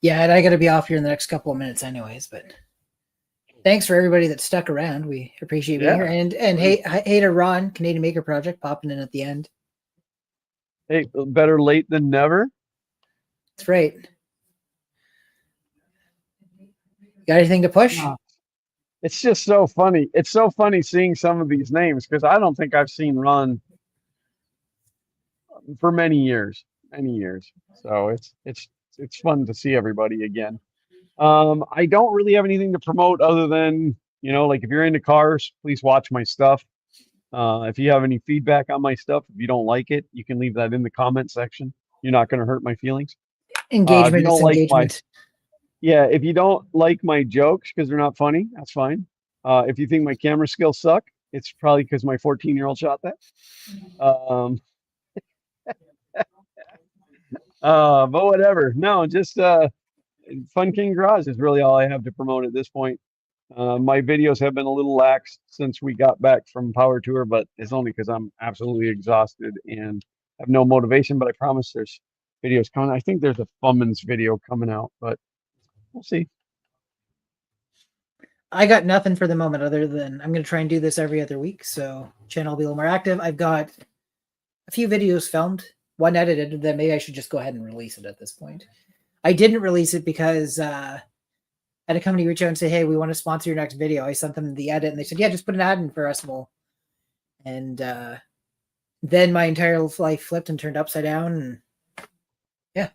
Yeah, and I got to be off here in the next couple of minutes, anyways. But thanks for everybody that stuck around. We appreciate being here. And hey to Ron, Canadian Maker Project, popping in at the end. Hey, better late than never. That's right. Got anything to push? It's just so funny. It's so funny seeing some of these names because I don't think I've seen Ron for many years. So it's fun to see everybody again. I don't really have anything to promote other than, like if you're into cars, please watch my stuff. If you have any feedback on my stuff, if you don't like it, you can leave that in the comment section. You're not going to hurt my feelings. Engagement is engagement. If you don't like my jokes because they're not funny, that's fine. If you think my camera skills suck, it's probably because my 14-year-old shot that. But whatever. No, just Fun King Garage is really all I have to promote at this point. My videos have been a little lax since we got back from Power Tour, but it's only because I'm absolutely exhausted and have no motivation. But I promise there's videos coming. I think there's a Fummins video coming out, but we'll see. I got nothing for the moment other than I'm going to try and do this every other week, so channel will be a little more active. I've got a few videos filmed, one edited, then maybe I should just go ahead and release it at this point. I didn't release it because I had a company reach out and say, hey, we want to sponsor your next video. I sent them the edit, and they said, yeah, just put an ad in for us. And then my entire life flipped and turned upside down, and yeah.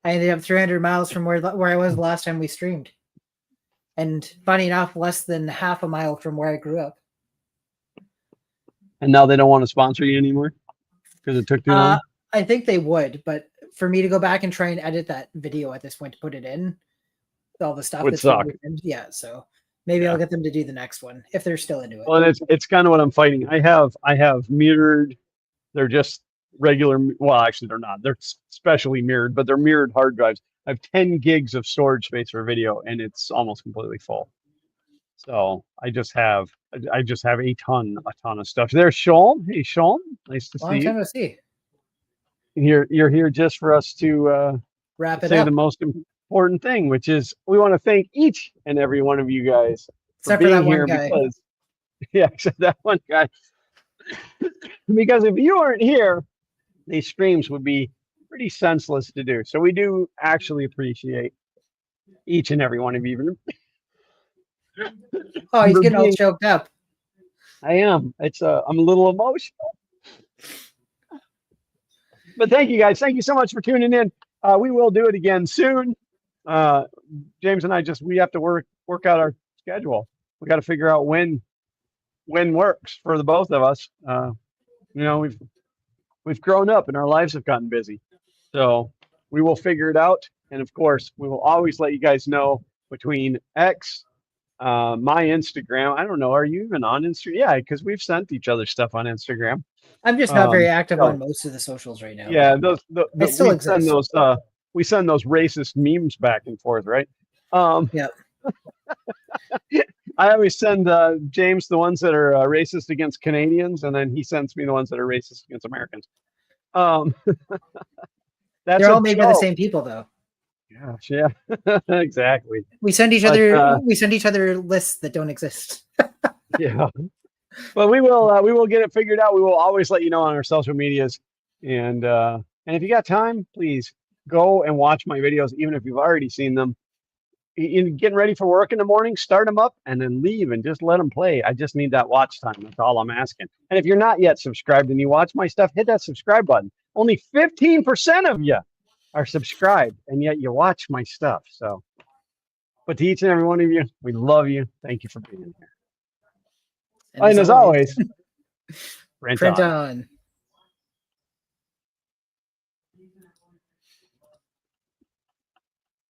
I ended up 300 miles from where I was the last time we streamed. And funny enough, less than half a mile from where I grew up. And now they don't want to sponsor you anymore because it took too long? I think they would, but for me to go back and try and edit that video at this point to put it in, all the stuff would suck. Yeah, so maybe I'll get them to do the next one if they're still into it. Well, and it's kind of what I'm fighting. I have mirrored. They're just regular. Well, actually, they're not. They're specially mirrored, but they're mirrored hard drives. I have 10 gigs of storage space for video, and it's almost completely full. So I just have a ton of stuff. There's Sean. Hey, Sean, nice to see you. Long time to see. You're here just for us to wrap it say up. the most important thing, which is we want to thank each and every one of you guys except for being that here one guy. because except that one guy. Because if you weren't here, these streams would be pretty senseless to do. So we do actually appreciate each and every one of you. Oh, he's getting all choked up. I am. I'm a little emotional. But thank you guys. Thank you so much for tuning in. We will do it again soon. James and I we have to work out our schedule. We got to figure out when works for the both of us. We've grown up and our lives have gotten busy. So we will figure it out. And of course, we will always let you guys know between X, my Instagram. I don't know. Are you even on Instagram? Yeah, because we've sent each other stuff on Instagram. I'm just not very active on most of the socials right now. Yeah, we send those racist memes back and forth, right? Yeah. I always send James the ones that are racist against Canadians, and then he sends me the ones that are racist against Americans. They're all made by the same people, though. Gosh, yeah, exactly. We send each other lists that don't exist. Yeah, but we will get it figured out. We will always let you know on our social medias, and if you got time, please go and watch my videos, even if you've already seen them. In getting ready for work in the morning, start them up and then leave and just let them play. I just need that watch time. That's all I'm asking. And if you're not yet subscribed and you watch my stuff, hit that subscribe button. Only 15% of you are subscribed, and yet you watch my stuff. So, but to each and every one of you, we love you. Thank you for being here. And as always, print on.